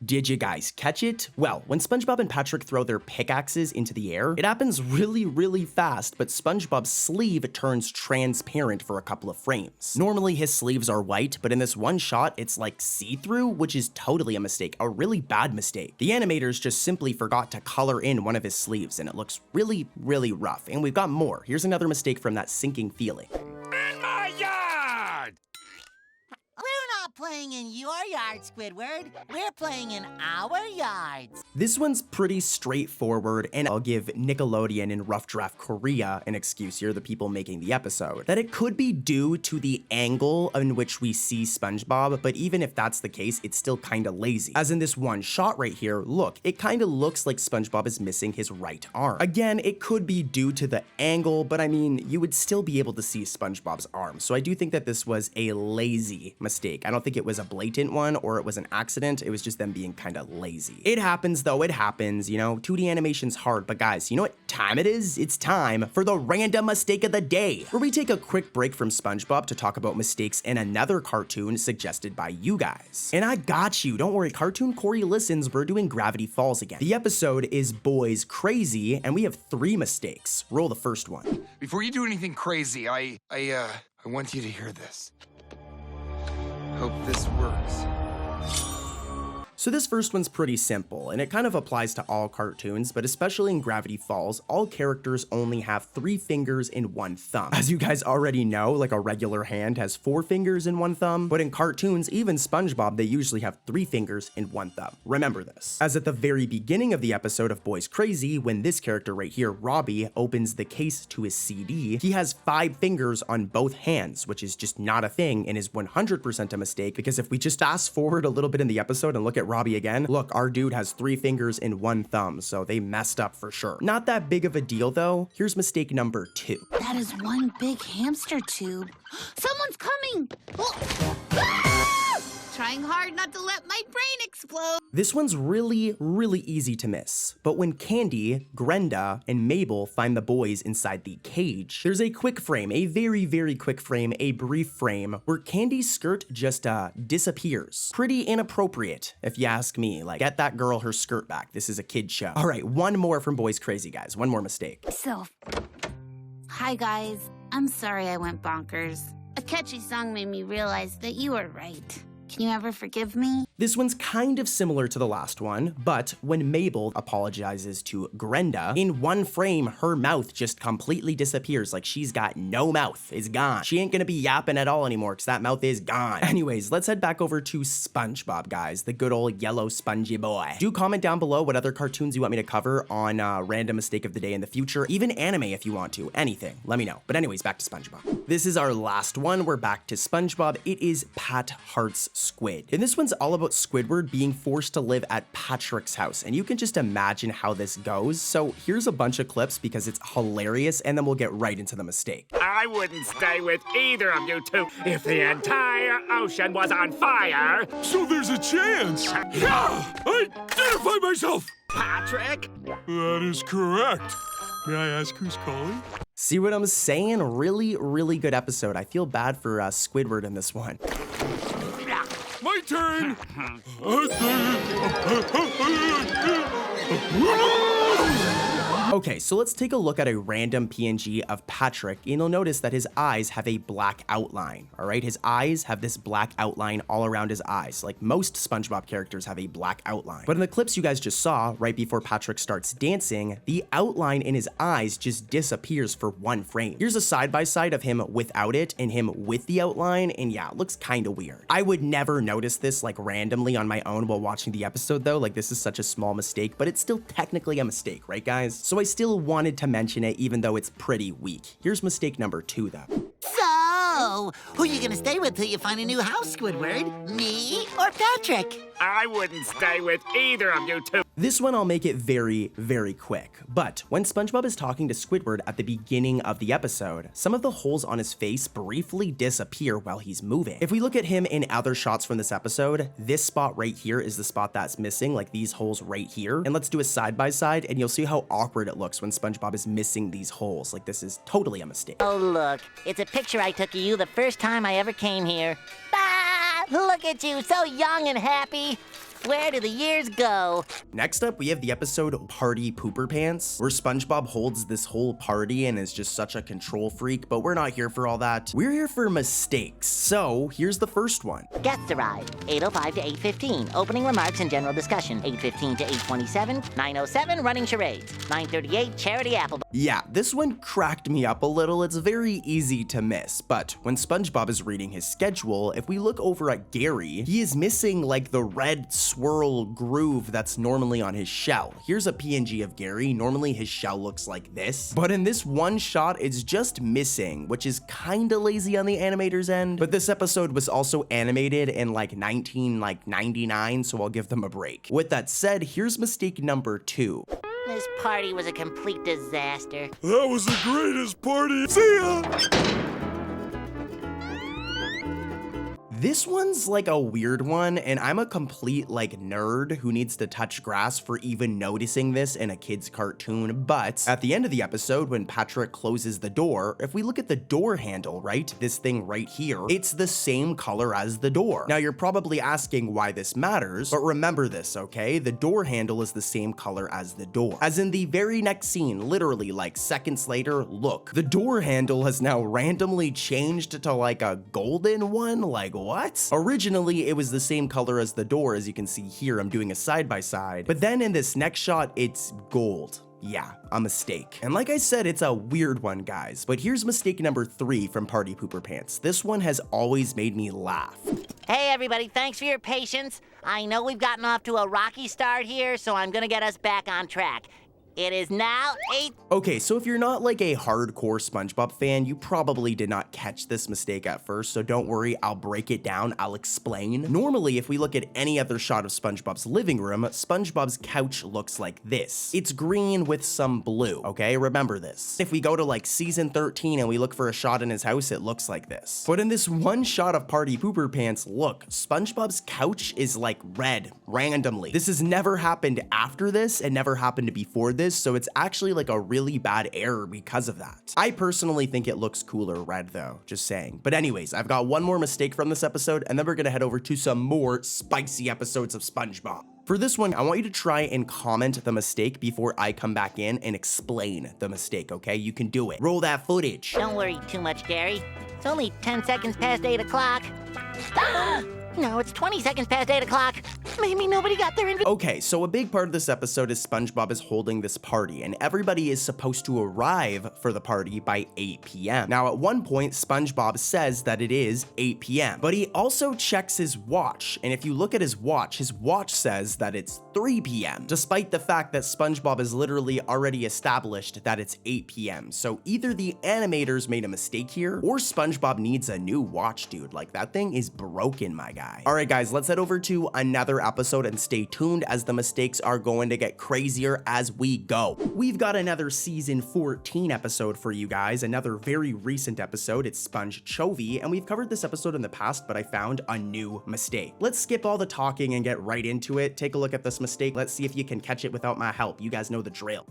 Did you guys catch it? Well, when SpongeBob and Patrick throw their pickaxes into the air, it happens really fast, but SpongeBob's sleeve turns transparent for a couple of frames. Normally his sleeves are white, but in this one shot, it's like see-through, which is totally a mistake, a really bad mistake. The animators just simply forgot to color in one of his sleeves, and it looks really rough. And we've got more. Here's another mistake from That Sinking Feeling. In my yard! We're not playing in your yard, Squidward. We're playing in our yards. This one's pretty straightforward, and I'll give Nickelodeon and Rough Draft Korea an excuse here, the people making the episode, that it could be due to the angle in which we see SpongeBob, but even if that's the case, it's still kinda lazy. As in this one shot right here, look, it kinda looks like SpongeBob is missing his right arm. Again, it could be due to the angle, but I mean, you would still be able to see SpongeBob's arm, so I do think that this was a lazy mistake. I don't think it was a blatant one or it was an accident, it was just them being kinda lazy. It happens though, it happens, you know, 2D animation's hard, but guys, you know what time it is? It's time for the random mistake of the day, where we take a quick break from SpongeBob to talk about mistakes in another cartoon suggested by you guys. And I got you, don't worry, Cartoon Corey listens, we're doing Gravity Falls again. The episode is Boys Crazy, and we have 3 mistakes. Roll the first one. Before you do anything crazy, I want you to hear this. Hope this works. So this first one's pretty simple, and it kind of applies to all cartoons, but especially in Gravity Falls, all characters only have 3 fingers and 1 thumb. As you guys already know, like a regular hand has 4 fingers and 1 thumb, but in cartoons, even SpongeBob, they usually have 3 fingers and 1 thumb. Remember this. As at the very beginning of the episode of Boys Crazy, when this character right here, Robbie, opens the case to his CD, he has 5 fingers on both hands, which is just not a thing and is 100% a mistake, because if we just fast forward a little bit in the episode and look at Robbie again, look, our dude has 3 fingers and 1 thumb, so they messed up for sure. Not that big of a deal though. Here's mistake number 2. That is one big hamster tube. Someone's coming! Oh. Ah! Trying hard not to let my brain explode. This one's really easy to miss, but when Candy, Grenda, and Mabel find the boys inside the cage, there's a quick frame, a very quick frame, a brief frame, where Candy's skirt just disappears. Pretty inappropriate, if you ask me. Like, get that girl her skirt back. This is a kid show. All right, one more from Boys Crazy, guys. One more mistake. Hi guys. I'm sorry I went bonkers. A catchy song made me realize that you were right. Can you ever forgive me? This one's kind of similar to the last one, but when Mabel apologizes to Grenda, in one frame, her mouth just completely disappears, like she's got no mouth, it's gone. She ain't gonna be yapping at all anymore, because that mouth is gone. Anyways, let's head back over to SpongeBob, guys, the good old yellow spongy boy. Do comment down below what other cartoons you want me to cover on Random Mistake of the Day in the future, even anime if you want to, anything, let me know. But anyways, back to SpongeBob. This is our last one, we're back to SpongeBob. It is Pat Hearts Squid. And this one's all about Squidward being forced to live at Patrick's house, and you can just imagine how this goes. So here's a bunch of clips because it's hilarious, and then we'll get right into the mistake. I wouldn't stay with either of you two if the entire ocean was on fire. So there's a chance. Yeah, I identify myself. Patrick? That is correct. May I ask who's calling? See what I'm saying? Really good episode. I feel bad for Squidward in this one. My turn! Okay, so let's take a look at a random PNG of Patrick, and you'll notice that his eyes have a black outline, all right? His eyes have this black outline all around his eyes, like most SpongeBob characters have a black outline. But in the clips you guys just saw, right before Patrick starts dancing, the outline in his eyes just disappears for one frame. Here's a side-by-side of him without it and him with the outline, and yeah, it looks kind of weird. I would never notice this like randomly on my own while watching the episode though, like this is such a small mistake, but it's still technically a mistake, right guys? So I still wanted to mention it even though it's pretty weak. Here's mistake number 2 though. So, who you gonna stay with till you find a new house, Squidward? Me or Patrick? I wouldn't stay with either of you two. This one I'll make it very quick, but when SpongeBob is talking to Squidward at the beginning of the episode, some of the holes on his face briefly disappear while he's moving. If we look at him in other shots from this episode, this spot right here is the spot that's missing, like these holes right here. And let's do a side-by-side and you'll see how awkward it looks when SpongeBob is missing these holes. Like this is totally a mistake. Oh look, it's a picture I took of you the first time I ever came here. Ah, look at you, so young and happy. Where do the years go? Next up, we have the episode Party Pooper Pants, where SpongeBob holds this whole party and is just such a control freak, but we're not here for all that. We're here for mistakes. So here's the first one. Guests arrive, 8:05 to 8:15. Opening remarks and general discussion, 8:15 to 8:27. 9:07, running charades. 9:38, charity apple. Yeah, this one cracked me up a little. It's very easy to miss, but when SpongeBob is reading his schedule, if we look over at Gary, he is missing like the red swirl groove that's normally on his shell. Here's a PNG of Gary. Normally his shell looks like this, but in this one shot, it's just missing, which is kinda lazy on the animator's end. But this episode was also animated in like 1999, so I'll give them a break. With that said, here's mistake number 2. This party was a complete disaster. That was the greatest party. See ya! This one's like a weird one, and I'm a complete like nerd who needs to touch grass for even noticing this in a kid's cartoon. But at the end of the episode, when Patrick closes the door, if we look at the door handle, right, this thing right here, it's the same color as the door. Now you're probably asking why this matters, but remember this, okay? The door handle is the same color as the door. As in the very next scene, literally like seconds later, look, the door handle has now randomly changed to like a golden one. Like, what? Originally, it was the same color as the door, as you can see here. I'm doing a side-by-side. But then in this next shot, it's gold. Yeah, a mistake. And like I said, it's a weird one, guys. But here's mistake number 3 from Party Pooper Pants. This one has always made me laugh. Hey everybody, thanks for your patience. I know we've gotten off to a rocky start here, so I'm gonna get us back on track. It is now 8. Okay, so if you're not like a hardcore SpongeBob fan, you probably did not catch this mistake at first, so don't worry, I'll break it down, I'll explain. Normally, if we look at any other shot of SpongeBob's living room, SpongeBob's couch looks like this. It's green with some blue, okay? Remember this. If we go to like season 13 and we look for a shot in his house, it looks like this. But in this one shot of Party Pooper Pants, look, SpongeBob's couch is like red, randomly. This has never happened after this and never happened before this, so it's actually like a really bad error because of that. I personally think it looks cooler red though, just saying. But anyways, I've got one more mistake from this episode, and then we're gonna head over to some more spicy episodes of SpongeBob. For this one, I want you to try and comment the mistake before I come back in and explain the mistake, okay? You can do it. Roll that footage. Don't worry too much, Gary. It's only 10 seconds past 8 o'clock. No, it's 20 seconds past 8 o'clock. Maybe nobody got their invitation. Okay, so a big part of this episode is SpongeBob is holding this party, and everybody is supposed to arrive for the party by 8 p.m. Now, at one point, SpongeBob says that it is 8 p.m., but he also checks his watch, and if you look at his watch says that it's 3 p.m., despite the fact that SpongeBob has literally already established that it's 8 p.m. So either the animators made a mistake here, or SpongeBob needs a new watch, dude. Like, that thing is broken, my guy. All right, guys, let's head over to another episode and stay tuned as the mistakes are going to get crazier as we go. We've got another season 14 episode for you guys, another very recent episode. It's Sponge Chovy, and we've covered this episode in the past, but I found a new mistake. Let's skip all the talking and get right into it. Take a look at this mistake. Let's see if you can catch it without my help. You guys know the drill.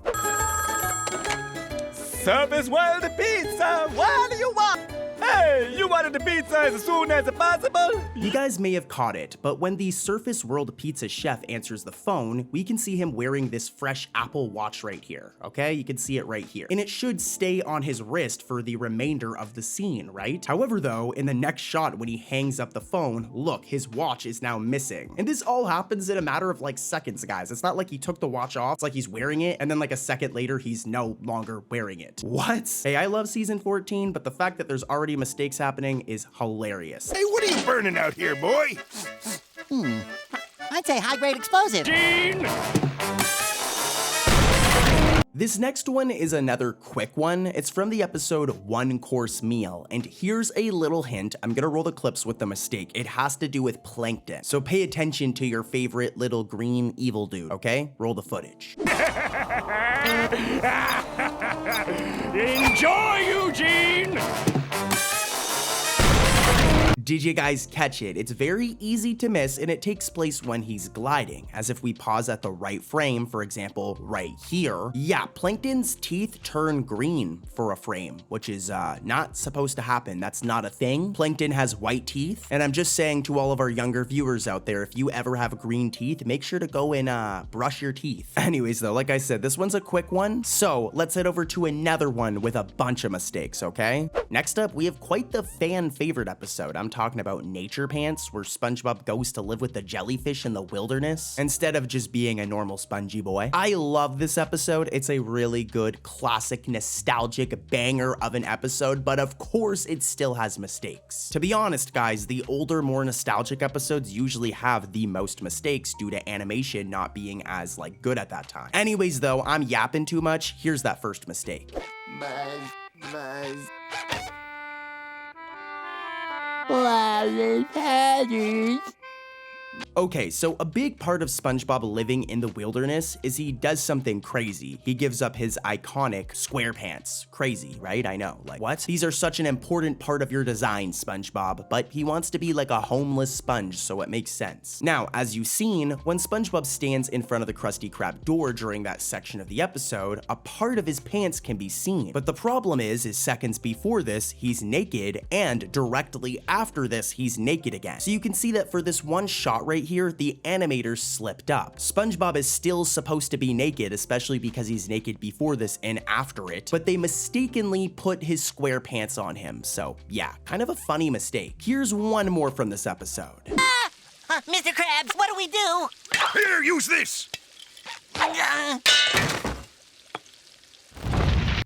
Surface world pizza, what do you want? Hey, you wanted the pizza as soon as possible? You guys may have caught it, but when the Surface World Pizza chef answers the phone, we can see him wearing this fresh Apple Watch right here, okay? You can see it right here. And it should stay on his wrist for the remainder of the scene, right? However, though, in the next shot when he hangs up the phone, look, his watch is now missing. And this all happens in a matter of like seconds, guys. It's not like he took the watch off, it's like he's wearing it, and then like a second later, he's no longer wearing it. What? Hey, I love season 14, but the fact that there's already mistakes happening is hilarious. Hey, what are you burning out here, boy? I'd say high-grade explosive. Gene! This next one is another quick one. It's from the episode One Course Meal, and here's a little hint. I'm gonna roll the clips with the mistake. It has to do with plankton, so pay attention to your favorite little green evil dude, okay? Roll the footage. Enjoy, Eugene! Did you guys catch it? It's very easy to miss, and it takes place when he's gliding, as if we pause at the right frame, for example, right here. Yeah, Plankton's teeth turn green for a frame, which is not supposed to happen. That's not a thing. Plankton has white teeth, and I'm just saying to all of our younger viewers out there, if you ever have green teeth, make sure to go and brush your teeth. Anyways, though, like I said, this one's a quick one, so let's head over to another one with a bunch of mistakes, okay? Next up, we have quite the fan favorite episode. I'm talking about Nature Pants, where SpongeBob goes to live with the jellyfish in the wilderness instead of just being a normal spongy boy. I love this episode. It's a really good, classic, nostalgic banger of an episode, but of course it still has mistakes. To be honest, guys, the older, more nostalgic episodes usually have the most mistakes due to animation not being as good at that time. Anyways though, I'm yapping too much. Here's that first mistake. Buzz. Flowers, patties. Okay, so a big part of SpongeBob living in the wilderness is he does something crazy. He gives up his iconic SquarePants. Crazy, right? I know. What? These are such an important part of your design, SpongeBob, but he wants to be like a homeless sponge, so it makes sense. Now, as you've seen, when SpongeBob stands in front of the Krusty Krab door during that section of the episode, a part of his pants can be seen. But the problem is seconds before this, he's naked, and directly after this, he's naked again. So you can see that for this one shot right here, the animators slipped up. SpongeBob is still supposed to be naked, especially because he's naked before this and after it, but they mistakenly put his square pants on him. So yeah, kind of a funny mistake. Here's one more from this episode. Mr. Krabs, what do we do? Here, use this!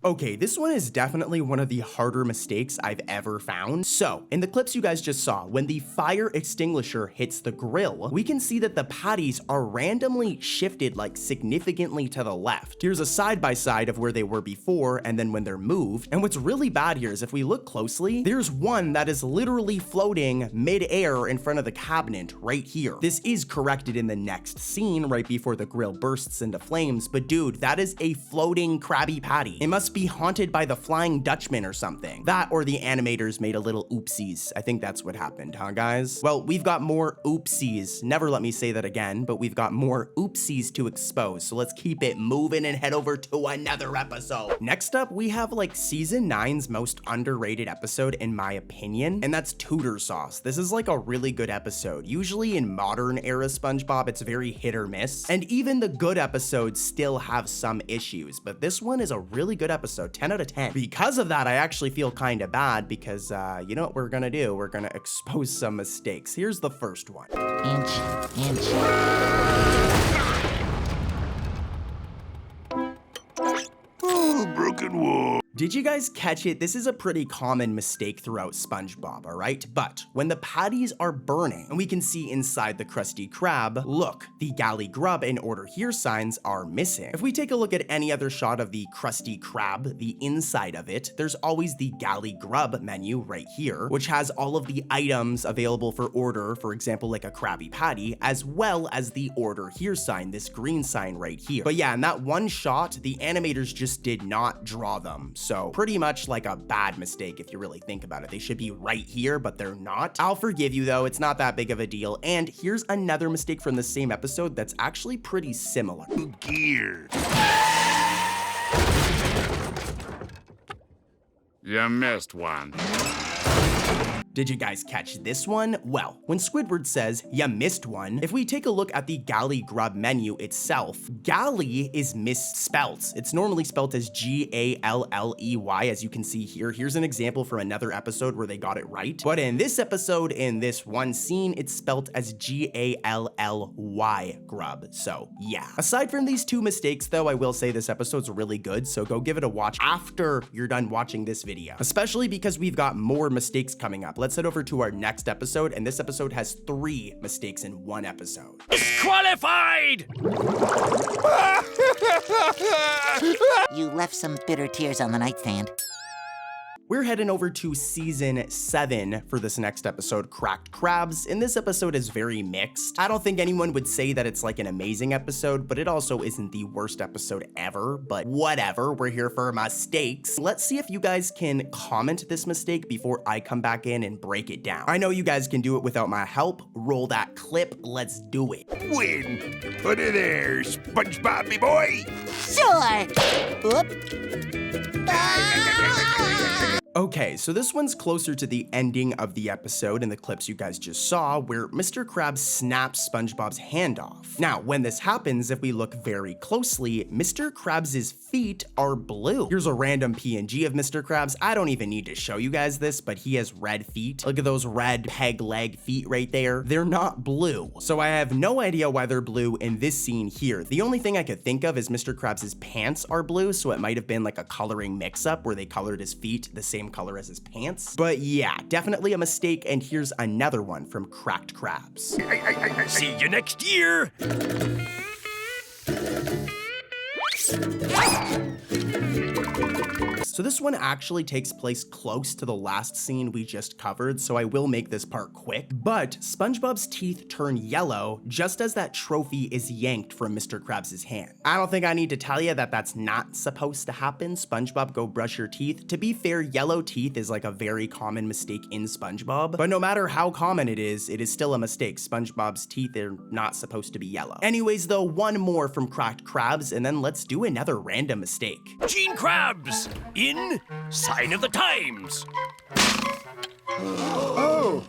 Okay, this one is definitely one of the harder mistakes I've ever found. So, in the clips you guys just saw, when the fire extinguisher hits the grill, we can see that the patties are randomly shifted significantly to the left. Here's a side-by-side of where they were before and then when they're moved. And what's really bad here is if we look closely, there's one that is literally floating mid-air in front of the cabinet right here. This is corrected in the next scene right before the grill bursts into flames, but dude, that is a floating Krabby Patty. It must be haunted by the Flying Dutchman or something. That or the animators made a little oopsies. I think that's what happened, huh guys? Well, we've got more oopsies. Never let me say that again, but we've got more oopsies to expose. So let's keep it moving and head over to another episode. Next up, we have season 9's most underrated episode in my opinion, and that's Tutor Sauce. This is a really good episode. Usually in modern era SpongeBob, it's very hit or miss, and even the good episodes still have some issues, but this one is a really good episode, 10 out of 10. Because of that, I actually feel kind of bad because you know what we're gonna do? We're gonna expose some mistakes. Here's the first one. Inch. Oh, broken wall. Did you guys catch it? This is a pretty common mistake throughout SpongeBob, alright? But when the patties are burning, and we can see inside the Krusty Krab, look, the galley grub and order here signs are missing. If we take a look at any other shot of the Krusty Krab, the inside of it, there's always the galley grub menu right here, which has all of the items available for order, for example, like a Krabby Patty, as well as the order here sign, this green sign right here. But yeah, in that one shot, the animators just did not draw them. So pretty much a bad mistake if you really think about it. They should be right here, but they're not. I'll forgive you though, it's not that big of a deal. And here's another mistake from the same episode that's actually pretty similar. Gear. You missed one. Did you guys catch this one? Well, when Squidward says, "Ya missed one," if we take a look at the galley grub menu itself, galley is misspelt. It's normally spelt as G-A-L-L-E-Y, as you can see here. Here's an example from another episode where they got it right. But in this episode, in this one scene, it's spelt as G-A-L-L-Y grub. So yeah. Aside from these two mistakes though, I will say this episode's really good, so go give it a watch after you're done watching this video. Especially because we've got more mistakes coming up. Let's head over to our next episode, and this episode has 3 mistakes in one episode. Disqualified! You left some bitter tears on the nightstand. We're heading over to season 7 for this next episode, Cracked Crabs, and this episode is very mixed. I don't think anyone would say that it's an amazing episode, but it also isn't the worst episode ever, but whatever, we're here for mistakes. Let's see if you guys can comment this mistake before I come back in and break it down. I know you guys can do it without my help. Roll that clip, let's do it. Win! Put it there, SpongeBob, me boy! Sure! Whoop. Okay, so this one's closer to the ending of the episode in the clips you guys just saw, where Mr. Krabs snaps SpongeBob's hand off. Now, when this happens, if we look very closely, Mr. Krabs' feet are blue. Here's a random PNG of Mr. Krabs. I don't even need to show you guys this, but he has red feet. Look at those red peg leg feet right there. They're not blue. So I have no idea why they're blue in this scene here. The only thing I could think of is Mr. Krabs' pants are blue, so it might have been like a coloring mix-up where they colored his feet the same color as his pants. But yeah, definitely a mistake, and here's another one from Cracked Krabs. See you next year! So this one actually takes place close to the last scene we just covered, so I will make this part quick. But SpongeBob's teeth turn yellow just as that trophy is yanked from Mr. Krabs' hand. I don't think I need to tell you that that's not supposed to happen. SpongeBob, go brush your teeth. To be fair, yellow teeth is like a very common mistake in SpongeBob, but no matter how common it is still a mistake. SpongeBob's teeth are not supposed to be yellow. Anyways though, one more from Cracked Krabs, and then let's do another random mistake. Gene Krabs! In Sign of the Times! Oh!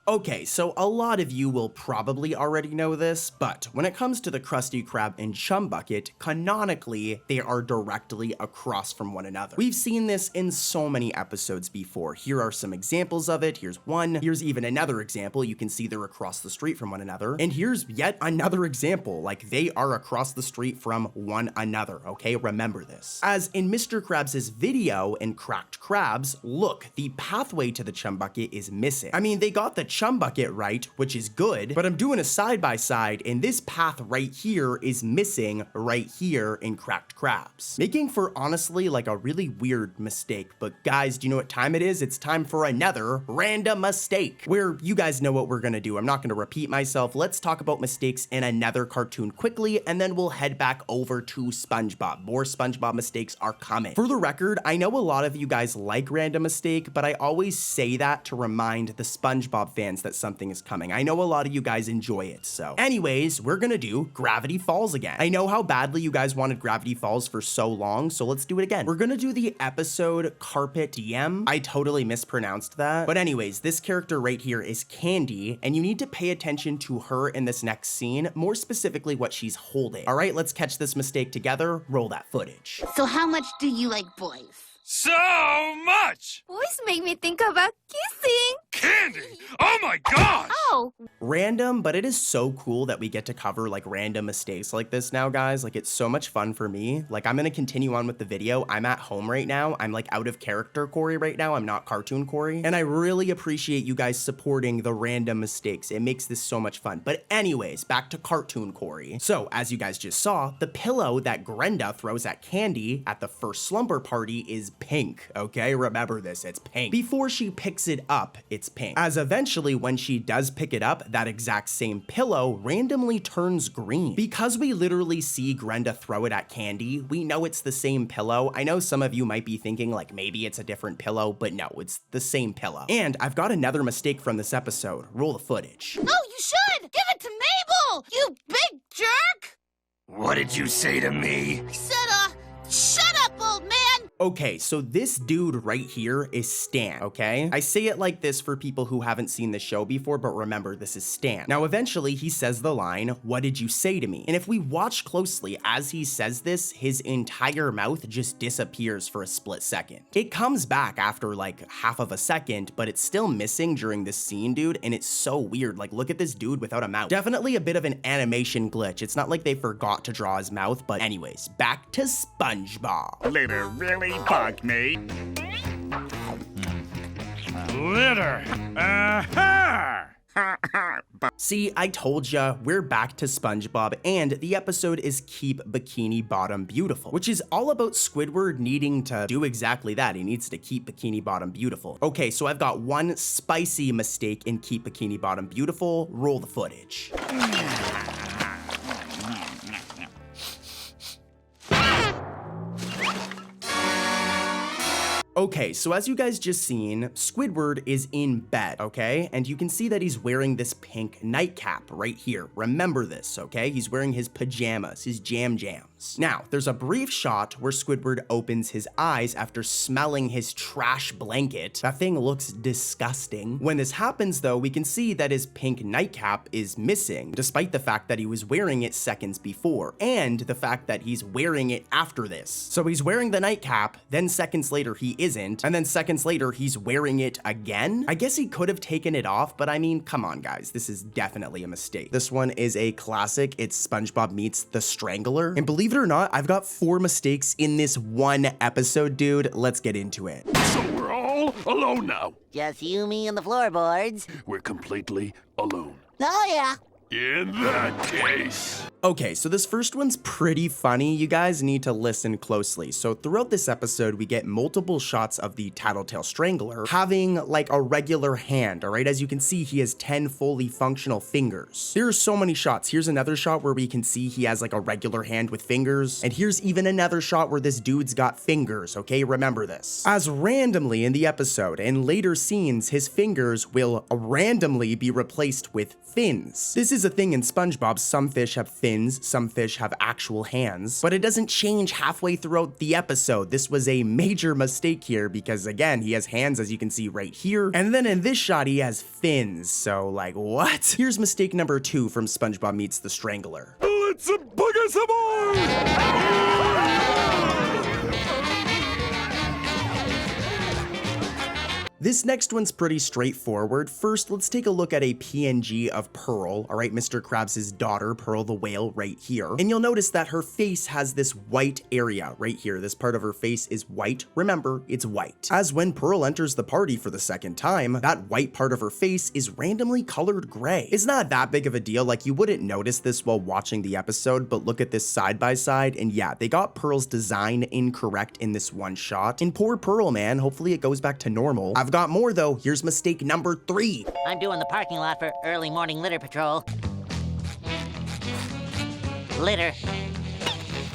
Okay, so a lot of you will probably already know this, but when it comes to the Krusty Krab and Chum Bucket, canonically, they are directly across from one another. We've seen this in so many episodes before. Here are some examples of it. Here's one. Here's even another example. You can see they're across the street from one another. And here's yet another example, like they are across the street from one another, okay? Remember this. As in Mr. Krabs' video in Cracked Krabs, look, the pathway to the Chum Bucket is missing. I mean, they got the Chum Bucket right, which is good, but I'm doing a side-by-side, and this path right here is missing right here in Cracked Krabs, making for honestly like a really weird mistake. But guys, do you know what time it is? It's time for another random mistake, where you guys know what we're gonna do. I'm not gonna repeat myself. Let's talk about mistakes in another cartoon quickly, and then we'll head back over to SpongeBob. More SpongeBob mistakes are coming. For the record, I know a lot of you guys like random mistake, but I always say that to remind the SpongeBob fans that something is coming. I know a lot of you guys enjoy it, so. Anyways, we're gonna do Gravity Falls again. I know how badly you guys wanted Gravity Falls for so long, so let's do it again. We're gonna do the episode Carpet Diem. I totally mispronounced that. But anyways, this character right here is Candy, and you need to pay attention to her in this next scene, more specifically what she's holding. All right, let's catch this mistake together. Roll that footage. So how much do you like boys? So much! Boys make me think about kissing. Candy! Oh my gosh! Oh! Random, but it is so cool that we get to cover like random mistakes like this now, guys. Like, it's so much fun for me. Like, I'm gonna continue on with the video. I'm at home right now. I'm like out of character Corey right now. I'm not cartoon Corey. And I really appreciate you guys supporting the random mistakes. It makes this so much fun. But anyways, back to cartoon Corey. So, as you guys just saw, the pillow that Grenda throws at Candy at the first slumber party is pink, okay? Remember this, it's pink. Before she picks it up, it's pink. As eventually, when she does pick it up, that exact same pillow randomly turns green. Because we literally see Grenda throw it at Candy, we know it's the same pillow. I know some of you might be thinking like maybe it's a different pillow, but no, it's the same pillow. And I've got another mistake from this episode. Roll the footage. No, you should! Give it to Mabel! You big jerk! What did you say to me? I said, shut up, old man! Okay, so this dude right here is Stan, okay? I say it like this for people who haven't seen the show before, but remember, this is Stan. Now, eventually, he says the line, "What did you say to me?" And if we watch closely, as he says this, his entire mouth just disappears for a split second. It comes back after like half of a second, but it's still missing during this scene, dude, and it's so weird. Like, look at this dude without a mouth. Definitely a bit of an animation glitch. It's not like they forgot to draw his mouth, but anyways, back to SpongeBob. Litter really bugged me. Litter! Uh-huh! See, I told ya, we're back to SpongeBob, and the episode is Keep Bikini Bottom Beautiful, which is all about Squidward needing to do exactly that. He needs to keep Bikini Bottom beautiful. Okay, so I've got one spicy mistake in Keep Bikini Bottom Beautiful. Roll the footage. Okay, so as you guys just seen, Squidward is in bed, okay? And you can see that he's wearing this pink nightcap right here. Remember this, okay? He's wearing his pajamas, his jams. Now, there's a brief shot where Squidward opens his eyes after smelling his trash blanket. That thing looks disgusting. When this happens though, we can see that his pink nightcap is missing, despite the fact that he was wearing it seconds before, and the fact that he's wearing it after this. So he's wearing the nightcap, then seconds later he isn't, and then seconds later he's wearing it again? I guess he could have taken it off, but I mean, come on guys, this is definitely a mistake. This one is a classic. It's SpongeBob Meets the Strangler, and believe it or not, I've got 4 mistakes in this one episode, dude. Let's get into it. So we're all alone now. Just you, me, and the floorboards. We're completely alone. Oh, yeah. In that case. Okay, so this first one's pretty funny. You guys need to listen closely. So throughout this episode, we get multiple shots of the Tattletale Strangler having like a regular hand, all right? As you can see, he has 10 fully functional fingers. There are so many shots. Here's another shot where we can see he has like a regular hand with fingers. And here's even another shot where this dude's got fingers, okay? Remember this. As randomly in the episode, in later scenes, his fingers will randomly be replaced with fins. This is a thing in SpongeBob. Some fish have fins, some fish have actual hands, but it doesn't change halfway throughout the episode. This was a major mistake here because again, he has hands as you can see right here, and then in this shot he has fins. So like, what? Here's mistake number 2 from SpongeBob Meets the Strangler. Let's booger some more! This next one's pretty straightforward. First, let's take a look at a PNG of Pearl, all right, Mr. Krabs' daughter, Pearl the whale, right here. And you'll notice that her face has this white area right here. This part of her face is white. Remember, it's white. As when Pearl enters the party for the second time, that white part of her face is randomly colored gray. It's not that big of a deal, like you wouldn't notice this while watching the episode, but look at this side by side, and yeah, they got Pearl's design incorrect in this one shot. And poor Pearl, man, hopefully it goes back to normal. I've got more though. Here's mistake number 3. I'm doing the parking lot for early morning litter patrol. Litter.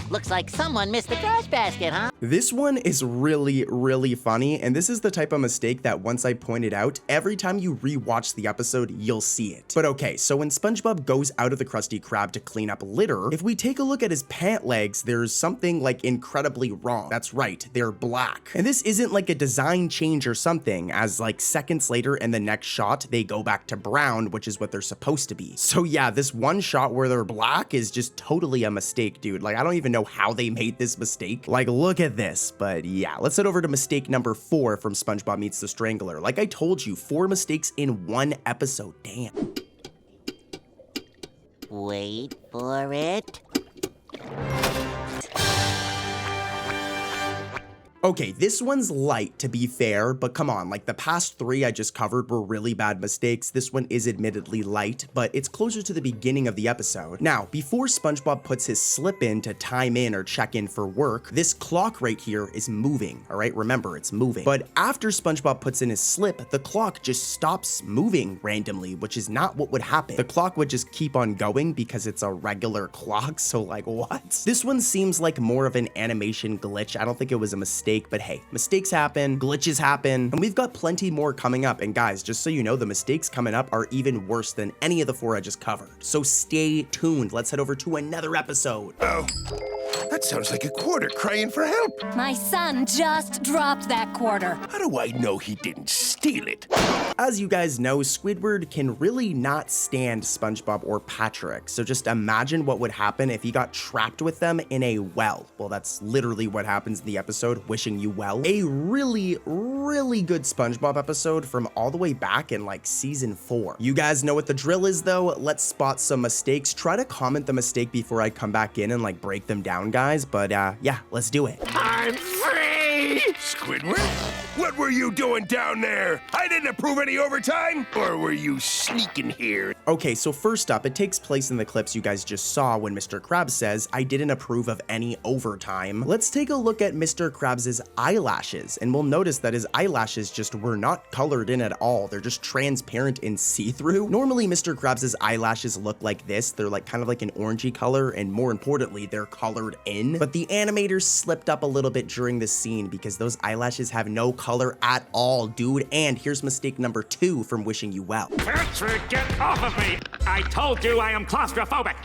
Looks like someone missed the trash basket, huh? This one is really funny, and this is the type of mistake that once I point it out, every time you rewatch the episode, you'll see it. But okay, so when SpongeBob goes out of the Krusty Krab to clean up litter, if we take a look at his pant legs, there's something like incredibly wrong. That's right, they're black. And this isn't like a design change or something, as like seconds later in the next shot, they go back to brown, which is what they're supposed to be. So yeah, this one shot where they're black is just totally a mistake, dude. Like, I don't even know how they made this mistake. Like, look at this. But yeah, let's head over to mistake number 4 from SpongeBob Meets the Strangler. Like I told you, 4 mistakes in one episode. Damn. Wait for it. Okay, this one's light to be fair, but come on, like the past 3 I just covered were really bad mistakes. This one is admittedly light, but it's closer to the beginning of the episode. Now, before SpongeBob puts his slip in to time in or check in for work, this clock right here is moving, all right? Remember, it's moving. But after SpongeBob puts in his slip, the clock just stops moving randomly, which is not what would happen. The clock would just keep on going because it's a regular clock, so like, what? This one seems like more of an animation glitch. I don't think it was a mistake, but hey, mistakes happen, glitches happen, and we've got plenty more coming up. And guys, just so you know, the mistakes coming up are even worse than any of the 4 I just covered. So stay tuned. Let's head over to another episode. Oh, that sounds like a quarter crying for help. My son just dropped that quarter. How do I know he didn't steal it? As you guys know, Squidward can really not stand SpongeBob or Patrick, so just imagine what would happen if he got trapped with them in a well. Well, that's literally what happens in the episode, Wishing You Well. A really good SpongeBob episode from all the way back in like season 4. You guys know what the drill is though. Let's spot some mistakes. Try to comment the mistake before I come back in and like break them down, guys, but yeah, let's do it. I'm free! Squidward? What were you doing down there? I didn't approve any overtime? Or were you sneaking here? Okay, so first up, it takes place in the clips you guys just saw when Mr. Krabs says, I didn't approve of any overtime. Let's take a look at Mr. Krabs' eyelashes, and we'll notice that his eyelashes just were not colored in at all. They're just transparent and see-through. Normally, Mr. Krabs' eyelashes look like this. They're like kind of like an orangey color, and more importantly, they're colored in. But the animators slipped up a little bit during this scene because those eyelashes have no color at all, dude. And here's mistake number 2 from wishing you well. Patrick, get off of me! I told you I am claustrophobic!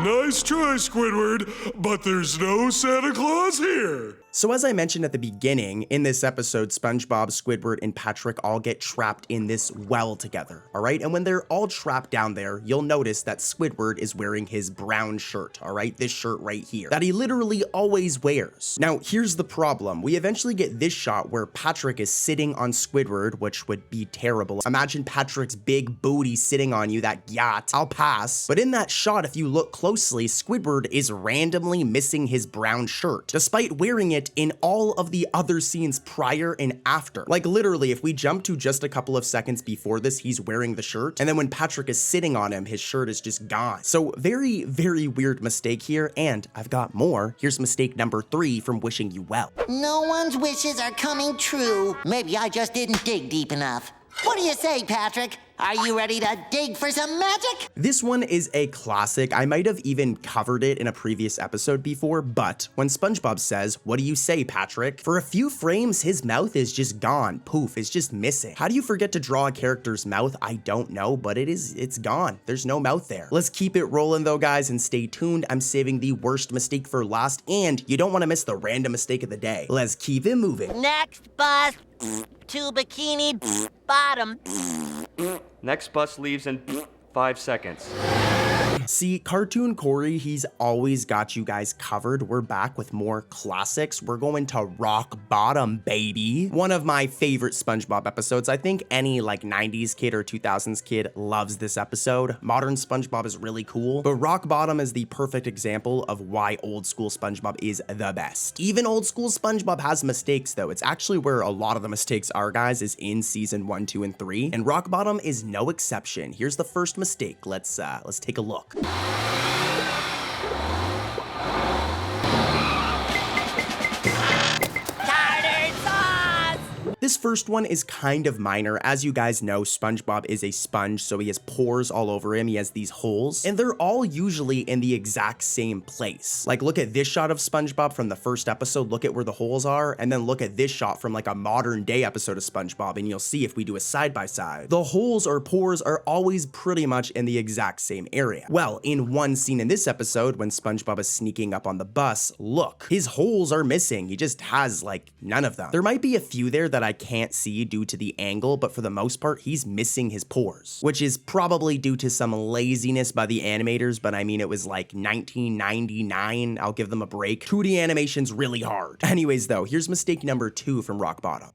Nice try, Squidward, but there's no Santa Claus here. So as I mentioned at the beginning, in this episode, SpongeBob, Squidward, and Patrick all get trapped in this well together, all right? And when they're all trapped down there, you'll notice that Squidward is wearing his brown shirt, all right? This shirt right here, that he literally always wears. Now, here's the problem. We eventually get this shot where Patrick is sitting on Squidward, which would be terrible. Imagine Patrick's big booty sitting on you, that yacht. I'll pass. But in that shot, if you look closely, Squidward is randomly missing his brown shirt, despite wearing it in all of the other scenes prior and after. Like literally, if we jump to just a couple of seconds before this, he's wearing the shirt, and then when Patrick is sitting on him, his shirt is just gone. So very, very weird mistake here, and I've got more. Here's mistake number 3 from wishing you well. No one's wishes are coming true. Maybe I just didn't dig deep enough. What do you say, Patrick? Are you ready to dig for some magic? This one is a classic. I might have even covered it in a previous episode before, but when SpongeBob says, "What do you say, Patrick?" for a few frames, his mouth is just gone. Poof, it's just missing. How do you forget to draw a character's mouth? I don't know, but it's gone. There's no mouth there. Let's keep it rolling though, guys, and stay tuned. I'm saving the worst mistake for last, and you don't want to miss the random mistake of the day. Let's keep it moving. Next bus to Bikini Bottom. Next bus leaves in 5 seconds. See, Cartoon Corey, he's always got you guys covered. We're back with more classics. We're going to Rock Bottom, baby. One of my favorite SpongeBob episodes. I think any like 90s kid or 2000s kid loves this episode. Modern SpongeBob is really cool, but Rock Bottom is the perfect example of why old school SpongeBob is the best. Even old school SpongeBob has mistakes though. It's actually where a lot of the mistakes are, guys, is in season 1, 2, and 3, and Rock Bottom is no exception. Here's the first mistake. Let's take a look. This first one is kind of minor. As you guys know, SpongeBob is a sponge, so he has pores all over him. He has these holes, and they're all usually in the exact same place. Like, look at this shot of SpongeBob from the first episode. Look at where the holes are, and then look at this shot from like a modern day episode of SpongeBob, and you'll see if we do a side by side, the holes or pores are always pretty much in the exact same area. Well, in one scene in this episode, when SpongeBob is sneaking up on the bus, look, his holes are missing. He just has like none of them. There might be a few there that I can't see due to the angle, but for the most part, he's missing his pores, which is probably due to some laziness by the animators, but I mean, it was like 1999. I'll give them a break. 2D animation's really hard. Anyways, though, here's mistake number 2 from Rock Bottom.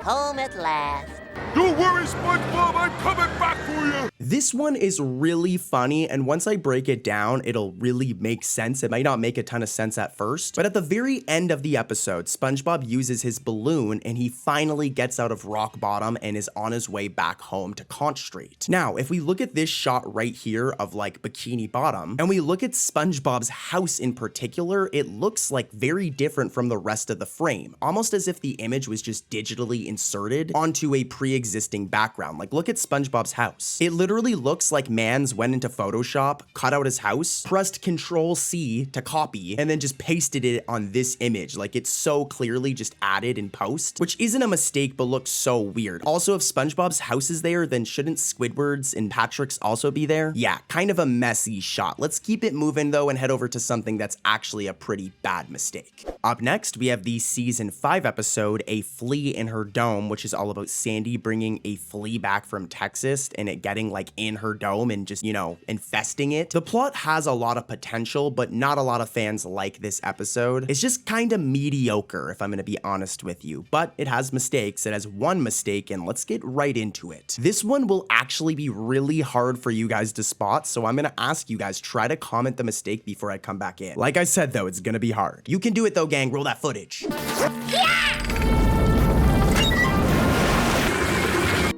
Home at last. Don't worry, SpongeBob, I'm coming back for you! This one is really funny, and once I break it down, it'll really make sense. It might not make a ton of sense at first, but at the very end of the episode, SpongeBob uses his balloon, and he finally gets out of Rock Bottom and is on his way back home to Conch Street. Now, if we look at this shot right here of like Bikini Bottom, and we look at SpongeBob's house in particular, it looks like very different from the rest of the frame, almost as if the image was just digitally inserted onto a pre-existing background. Like, look at SpongeBob's house. It literally looks like Mans went into Photoshop, cut out his house, pressed Control-C to copy, and then just pasted it on this image. Like, it's so clearly just added in post, which isn't a mistake, but looks so weird. Also, if SpongeBob's house is there, then shouldn't Squidward's and Patrick's also be there? Yeah, kind of a messy shot. Let's keep it moving though and head over to something that's actually a pretty bad mistake. Up next, we have the season 5 episode, A Flea in Her Dome, which is all about Sandy bringing a flea back from Texas and it getting like in her dome and just, you know, infesting it. The plot has a lot of potential, but not a lot of fans like this episode. It's just kind of mediocre, if I'm gonna be honest with you, but it has mistakes. It has one mistake, and let's get right into it. This one will actually be really hard for you guys to spot, so I'm gonna ask you guys, try to comment the mistake before I come back in. Like I said though, it's gonna be hard. You can do it though, gang. Roll that footage.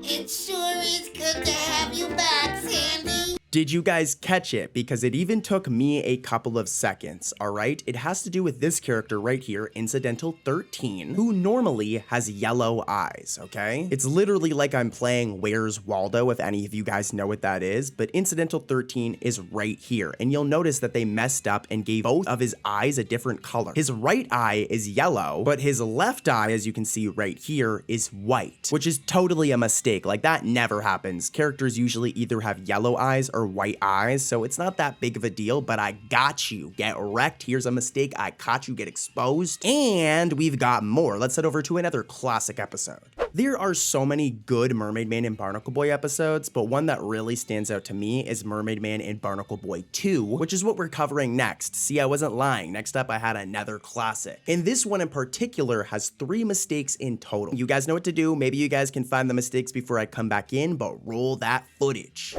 It sure is good to have you back, Sandy. Did you guys catch it? Because it even took me a couple of seconds, alright? It has to do with this character right here, Incidental 13, who normally has yellow eyes, okay? It's literally like I'm playing Where's Waldo, if any of you guys know what that is, but Incidental 13 is right here, and you'll notice that they messed up and gave both of his eyes a different color. His right eye is yellow, but his left eye, as you can see right here, is white, which is totally a mistake. Like, that never happens. Characters usually either have yellow eyes or white eyes, so it's not that big of a deal, but I got you. Get wrecked. Here's a mistake. I caught you. Get exposed. And we've got more. Let's head over to another classic episode. There are so many good Mermaid Man and Barnacle Boy episodes, but one that really stands out to me is Mermaid Man and Barnacle Boy 2, which is what we're covering next. See, I wasn't lying. Next up, I had another classic. And this one in particular has 3 mistakes in total. You guys know what to do. Maybe you guys can find the mistakes before I come back in, but roll that footage.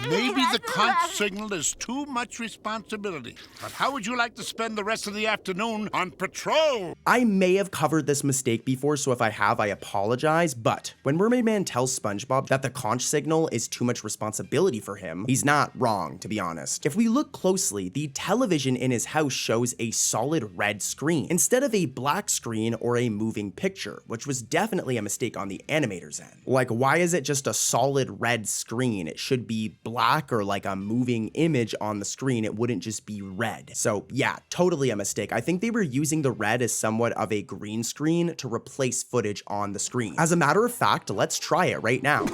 Maybe the conch signal is too much responsibility, but how would you like to spend the rest of the afternoon on patrol? I may have covered this mistake before, so if I have, I apologize, but when Mermaid Man tells SpongeBob that the conch signal is too much responsibility for him, he's not wrong, to be honest. If we look closely, the television in his house shows a solid red screen, instead of a black screen or a moving picture, which was definitely a mistake on the animator's end. Like, why is it just a solid red screen? It should be black or like a moving image on the screen. It wouldn't just be red. So yeah, totally a mistake. I think they were using the red as somewhat of a green screen to replace footage on the screen. As a matter of fact, let's try it right now.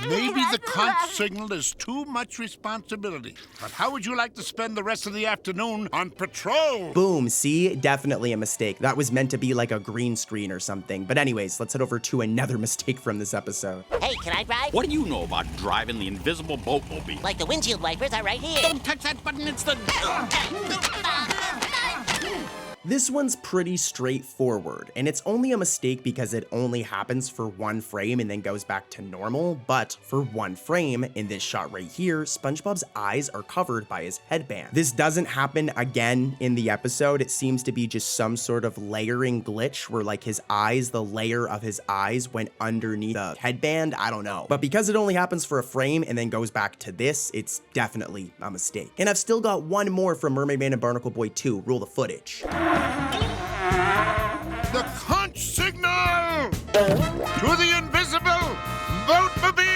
Maybe the conch signal is too much responsibility, but how would you like to spend the rest of the afternoon on patrol? Boom, see? Definitely a mistake. That was meant to be like a green screen or something. But anyways, let's head over to another mistake from this episode. Hey, can I drive? What do you know about driving the invisible boatmobile? Like the windshield wipers are right here. Don't touch that button, it's the... This one's pretty straightforward, and it's only a mistake because it only happens for one frame and then goes back to normal, but for one frame, in this shot right here, SpongeBob's eyes are covered by his headband. This doesn't happen again in the episode. It seems to be just some sort of layering glitch where like his eyes, the layer of his eyes went underneath the headband, I don't know. But because it only happens for a frame and then goes back to this, it's definitely a mistake. And I've still got one more from Mermaid Man and Barnacle Boy 2, roll the footage. The conch signal! To the invisible boatmobile!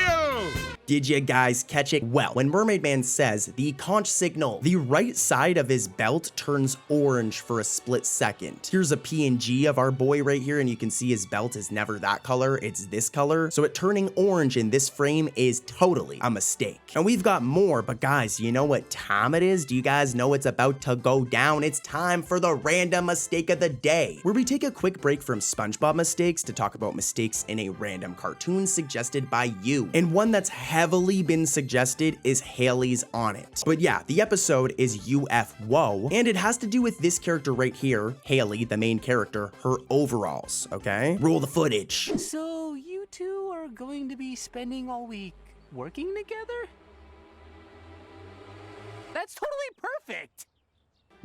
Did you guys catch it? Well, when Mermaid Man says the conch signal, the right side of his belt turns orange for a split second. Here's a PNG of our boy right here, and you can see his belt is never that color, it's this color. So it turning orange in this frame is totally a mistake. And we've got more, but guys, you know what time it is? Do you guys know it's about to go down? It's time for the random mistake of the day, where we take a quick break from SpongeBob mistakes to talk about mistakes in a random cartoon suggested by you. And one that's heavily been suggested is Haley's on it. But yeah, the episode is UFWO, and it has to do with this character right here, Haley, the main character, her overalls, okay? Roll the footage. So you two are going to be spending all week working together? That's totally perfect!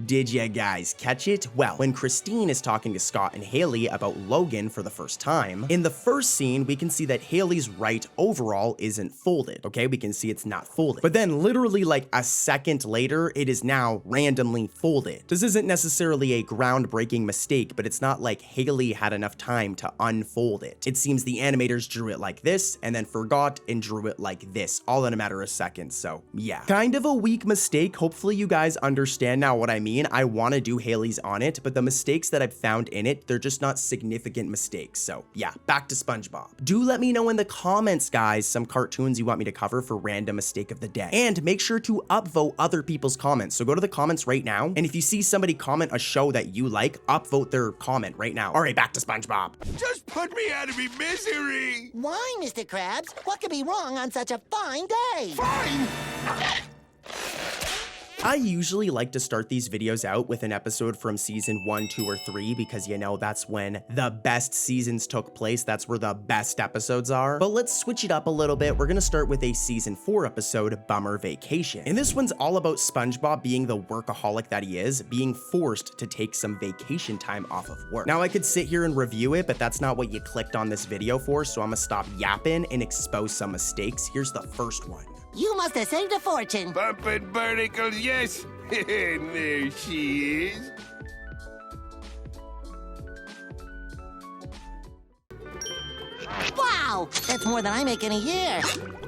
Did you guys catch it? Well, when Christine is talking to Scott and Haley about Logan for the first time, in the first scene, we can see that Haley's right overall isn't folded, okay? We can see it's not folded. But then literally like a second later, it is now randomly folded. This isn't necessarily a groundbreaking mistake, but it's not like Haley had enough time to unfold it. It seems the animators drew it like this and then forgot and drew it like this, all in a matter of seconds, so yeah. Kind of a weak mistake. Hopefully you guys understand now what I mean. I want to do Haley's on it, but the mistakes that I've found in it, they're just not significant mistakes. So yeah, back to SpongeBob. Do let me know in the comments, guys, some cartoons you want me to cover for random mistake of the day. And make sure to upvote other people's comments. So go to the comments right now, and if you see somebody comment a show that you like, upvote their comment right now. All right, back to SpongeBob. Just put me out of me misery! Why, Mr. Krabs? What could be wrong on such a fine day? Fine! I usually like to start these videos out with an episode from season 1, 2, or 3 because you know that's when the best seasons took place, that's where the best episodes are. But let's switch it up a little bit. We're gonna start with a season 4 episode, Bummer Vacation. And this one's all about SpongeBob being the workaholic that he is, being forced to take some vacation time off of work. Now I could sit here and review it, but that's not what you clicked on this video for, so I'm gonna stop yapping and expose some mistakes. Here's the first one. You must have saved a fortune. Bumpin' Barnacle, yes. There she is. Wow, that's more than I make in a year.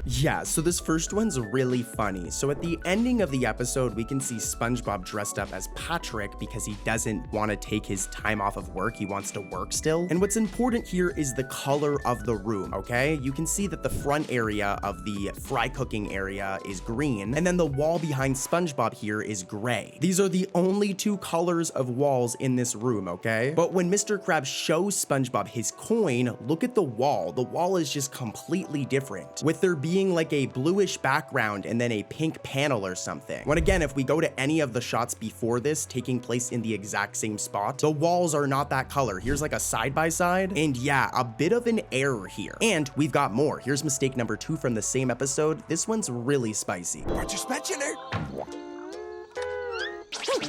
Yeah, so this first one's really funny. So at the ending of the episode, we can see SpongeBob dressed up as Patrick because he doesn't want to take his time off of work. He wants to work still. And what's important here is the color of the room, okay? You can see that the front area of the fry cooking area is green, and then the wall behind SpongeBob here is gray. These are the only two colors of walls in this room, okay? But when Mr. Krabs shows SpongeBob his coin, look at the wall. The wall is just completely different, with there being like a bluish background and then a pink panel or something. When again, if we go to any of the shots before this taking place in the exact same spot, the walls are not that color. Here's like a side-by-side, and yeah, a bit of an error here. And we've got more. Here's mistake number 2 from the same episode. This one's really spicy. What's your spatula? Come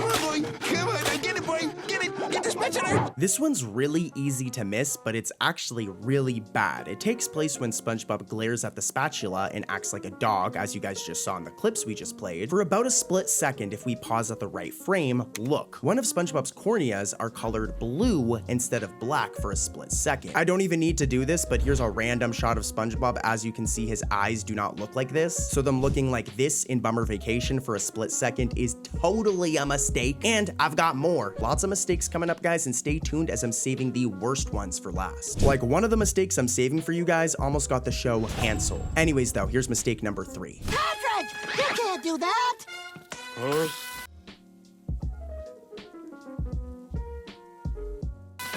on, boy. Come on. I get it, boy. Get it. Get the spatula. This one's really easy to miss, but it's actually really bad. It takes place when SpongeBob glares at the spatula and acts like a dog, as you guys just saw in the clips we just played. For about a split second, if we pause at the right frame, look. One of SpongeBob's corneas are colored blue instead of black for a split second. I don't even need to do this, but here's a random shot of SpongeBob. As you can see, his eyes do not look like this. So them looking like this in Bummer Vacation for a split second is totally a mistake. And I've got more. Lots of mistakes coming up, guys, and stay tuned as I'm saving the worst ones for last. Like one of the mistakes I'm saving for you guys almost got the show canceled. Anyways though, here's mistake number 3. Patrick, you can't do that. Huh?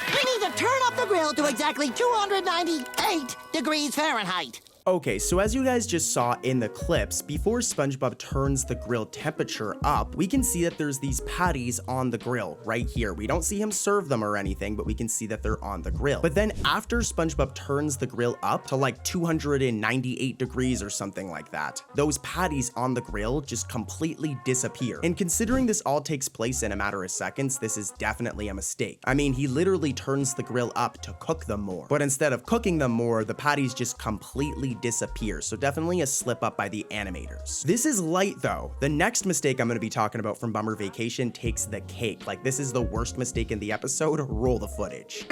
We need to turn up the grill to exactly 298 degrees Fahrenheit. Okay, so as you guys just saw in the clips, before SpongeBob turns the grill temperature up, we can see that there's these patties on the grill right here. We don't see him serve them or anything, but we can see that they're on the grill. But then after SpongeBob turns the grill up to like 298 degrees or something like that, those patties on the grill just completely disappear. And considering this all takes place in a matter of seconds, this is definitely a mistake. I mean, he literally turns the grill up to cook them more, but instead of cooking them more, the patties just completely disappear. So definitely a slip up by the animators. This is light though. The next mistake I'm going to be talking about from Bummer Vacation takes the cake. Like this is the worst mistake in the episode. Roll the footage.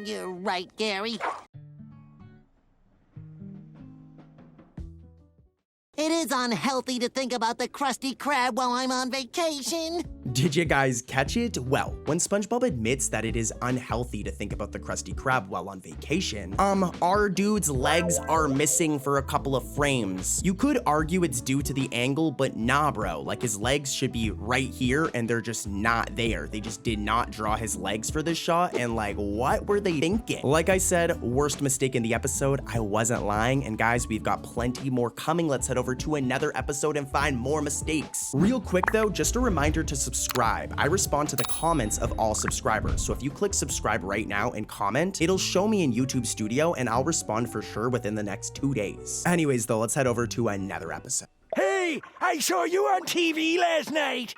You're right, Gary. It is unhealthy to think about the Krusty Krab while I'm on vacation. Did you guys catch it? Well, when SpongeBob admits that it is unhealthy to think about the Krusty Krab while on vacation, our dude's legs are missing for a couple of frames. You could argue it's due to the angle, but nah, bro. Like his legs should be right here and they're just not there. They just did not draw his legs for this shot, and like, what were they thinking? Like I said, worst mistake in the episode. I wasn't lying, and guys, we've got plenty more coming. Let's head over to another episode and find more mistakes. Real quick though, just a reminder to subscribe. I respond to the comments of all subscribers, so if you click subscribe right now and comment, it'll show me in YouTube Studio and I'll respond for sure within the next 2 days. Anyways though, let's head over to another episode. Hey, I saw you on TV last night.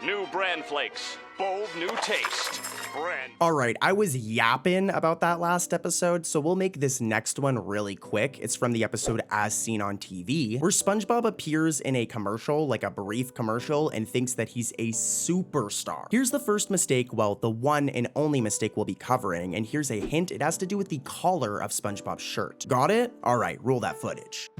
New bran flakes. Bold new taste. Bran. Alright, I was yapping about that last episode, so we'll make this next one really quick. It's from the episode As Seen on TV, where SpongeBob appears in a commercial, like a brief commercial, and thinks that he's a superstar. Here's the first mistake, well, the one and only mistake we'll be covering, and here's a hint. It has to do with the collar of SpongeBob's shirt. Got it? Alright, roll that footage.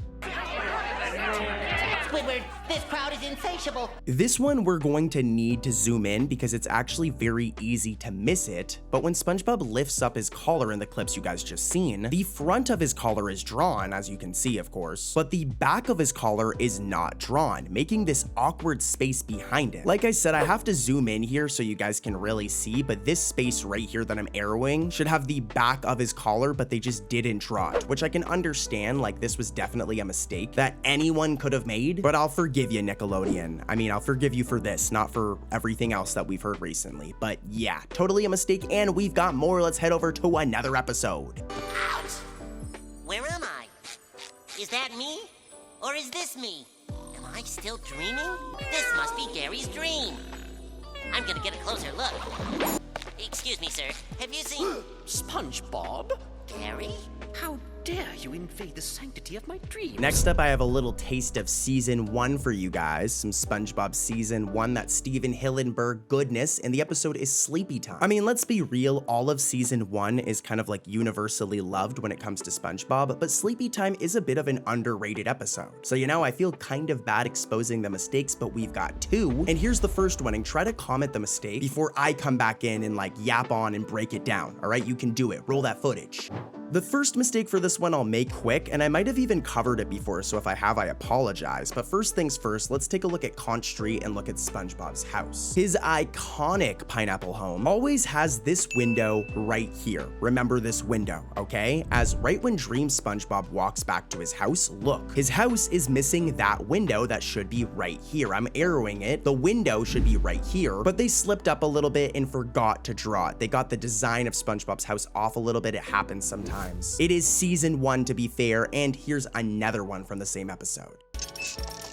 Squidward, this crowd is insatiable. This one we're going to need to zoom in because it's actually very easy to miss it, but when SpongeBob lifts up his collar in the clips you guys just seen, the front of his collar is drawn, as you can see of course, but the back of his collar is not drawn, making this awkward space behind it. Like I said, I have to zoom in here so you guys can really see, but this space right here that I'm arrowing should have the back of his collar, but they just didn't draw it, which I can understand, like this was definitely a mistake that anyone could have made, but I'll forgive you, Nickelodeon. I mean, I'll forgive you for this, not for everything else that we've heard recently, but yeah, totally a mistake, and we've got more. Let's head over to another episode. Ouch! Where am I? Is that me? Or is this me? Am I still dreaming? This must be Gary's dream. I'm gonna get a closer look. Excuse me, sir. Have you seen... SpongeBob? Gary? How dare you invade the sanctity of my dreams? Next up, I have a little taste of Season 1 for you guys. Some SpongeBob Season 1, that Steven Hillenburg goodness, and the episode is Sleepy Time. I mean, let's be real, all of Season 1 is kind of like universally loved when it comes to SpongeBob, but Sleepy Time is a bit of an underrated episode. So, you know, I feel kind of bad exposing the mistakes, but we've got two, and here's the first one, and try to comment the mistake before I come back in and like yap on and break it down, all right? You can do it. Roll that footage. The first mistake for this one I'll make quick, and I might have even covered it before, so if I have, I apologize. But first things first, let's take a look at Conch Street and look at SpongeBob's house. His iconic pineapple home always has this window right here. Remember this window, okay? As right when Dream SpongeBob walks back to his house, look, his house is missing that window that should be right here. I'm arrowing it. The window should be right here, but they slipped up a little bit and forgot to draw it. They got the design of SpongeBob's house off a little bit. It happens sometimes. It is Season 1 to be fair, and here's another one from the same episode.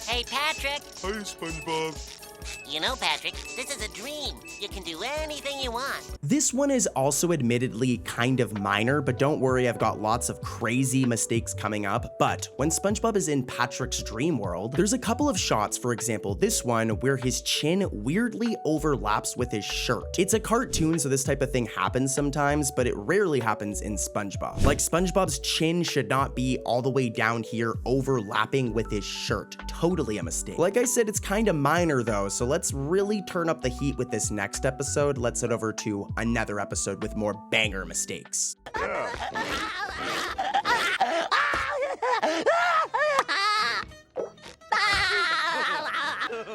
Hey, Patrick. Hi, SpongeBob. You know, Patrick, this is a dream. You can do anything you want. This one is also admittedly kind of minor, but don't worry, I've got lots of crazy mistakes coming up. But when SpongeBob is in Patrick's dream world, there's a couple of shots, for example, this one where his chin weirdly overlaps with his shirt. It's a cartoon, so this type of thing happens sometimes, but it rarely happens in SpongeBob. Like, SpongeBob's chin should not be all the way down here overlapping with his shirt. Totally a mistake. Like I said, it's kind of minor though, so let's really turn up the heat with this next episode. Let's head over to another episode with more banger mistakes.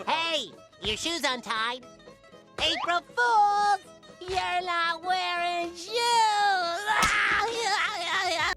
Hey, your shoes untied. April Fools! You're not wearing shoes!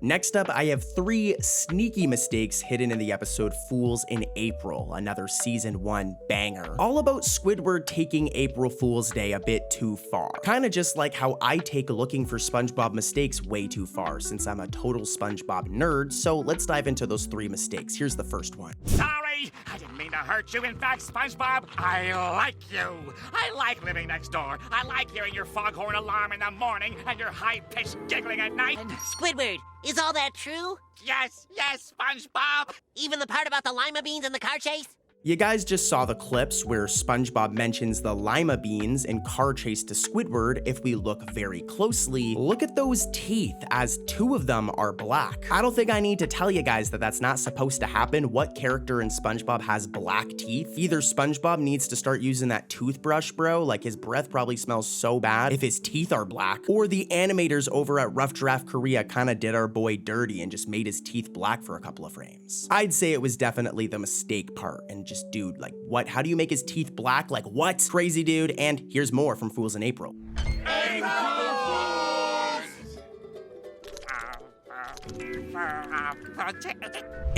Next up, I have 3 sneaky mistakes hidden in the episode Fools in April, another Season 1 banger. All about Squidward taking April Fool's Day a bit too far. Kinda just like how I take looking for SpongeBob mistakes way too far, since I'm a total SpongeBob nerd, so let's dive into those 3 mistakes. Here's the first one. Sorry, I didn't mean to hurt you. In fact, SpongeBob, I like you. I like living next door. I like hearing your foghorn alarm in the morning and your high-pitched giggling at night. Squidward, is all that true? Yes, SpongeBob. Even the part about the lima beans and the car chase? You guys just saw the clips where SpongeBob mentions the lima beans and car chase to Squidward. If we look very closely, look at those teeth, as 2 of them are black. I don't think I need to tell you guys that that's not supposed to happen. What character in SpongeBob has black teeth? Either SpongeBob needs to start using that toothbrush, bro, like his breath probably smells so bad if his teeth are black, or the animators over at Rough Draft Korea kinda did our boy dirty and just made his teeth black for a couple of frames. I'd say it was definitely the mistake part, and just, dude, like, what? How do you make his teeth black? Like, what? Crazy, dude. And here's more from Fools in April.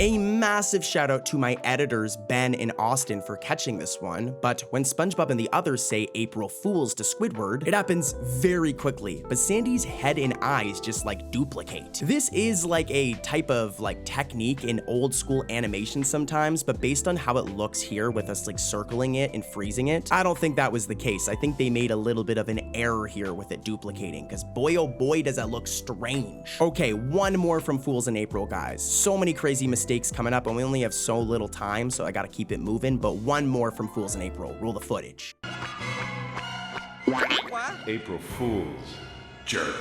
A massive shout out to my editors Ben and Austin for catching this one, but when SpongeBob and the others say April Fools to Squidward, it happens very quickly, but Sandy's head and eyes just like duplicate. This is like a type of like technique in old school animation sometimes, but based on how it looks here with us like circling it and freezing it, I don't think that was the case. I think they made a little bit of an error here with it duplicating, because boy oh boy does that look strange. Okay, one more from Fools in April, guys. So many crazy mistakes coming up, and we only have so little time, so I gotta keep it moving, but one more from Fools in April. Roll the footage. April Fools, jerk.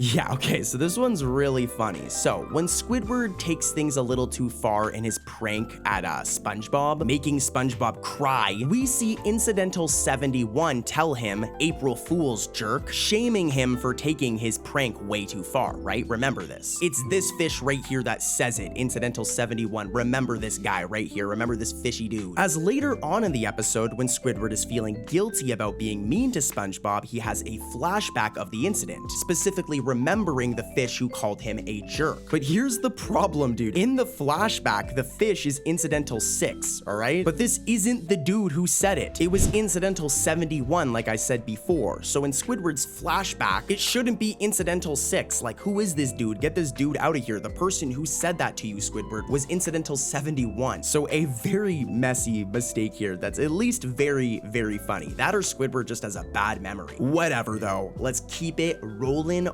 Yeah, okay, so this one's really funny. So, when Squidward takes things a little too far in his prank at SpongeBob, making SpongeBob cry, we see Incidental 71 tell him, April Fool's jerk, shaming him for taking his prank way too far, right? Remember this. It's this fish right here that says it, Incidental 71. Remember this guy right here. Remember this fishy dude. As later on in the episode, when Squidward is feeling guilty about being mean to SpongeBob, he has a flashback of the incident, specifically remembering the fish who called him a jerk. But here's the problem, dude. In the flashback, the fish is Incidental 6, alright? But this isn't the dude who said it. It was Incidental 71, like I said before. So in Squidward's flashback, it shouldn't be Incidental 6. Like, who is this dude? Get this dude out of here. The person who said that to you, Squidward, was Incidental 71. So a very messy mistake here that's at least very, very funny. That or Squidward just has a bad memory. Whatever though, let's keep it rolling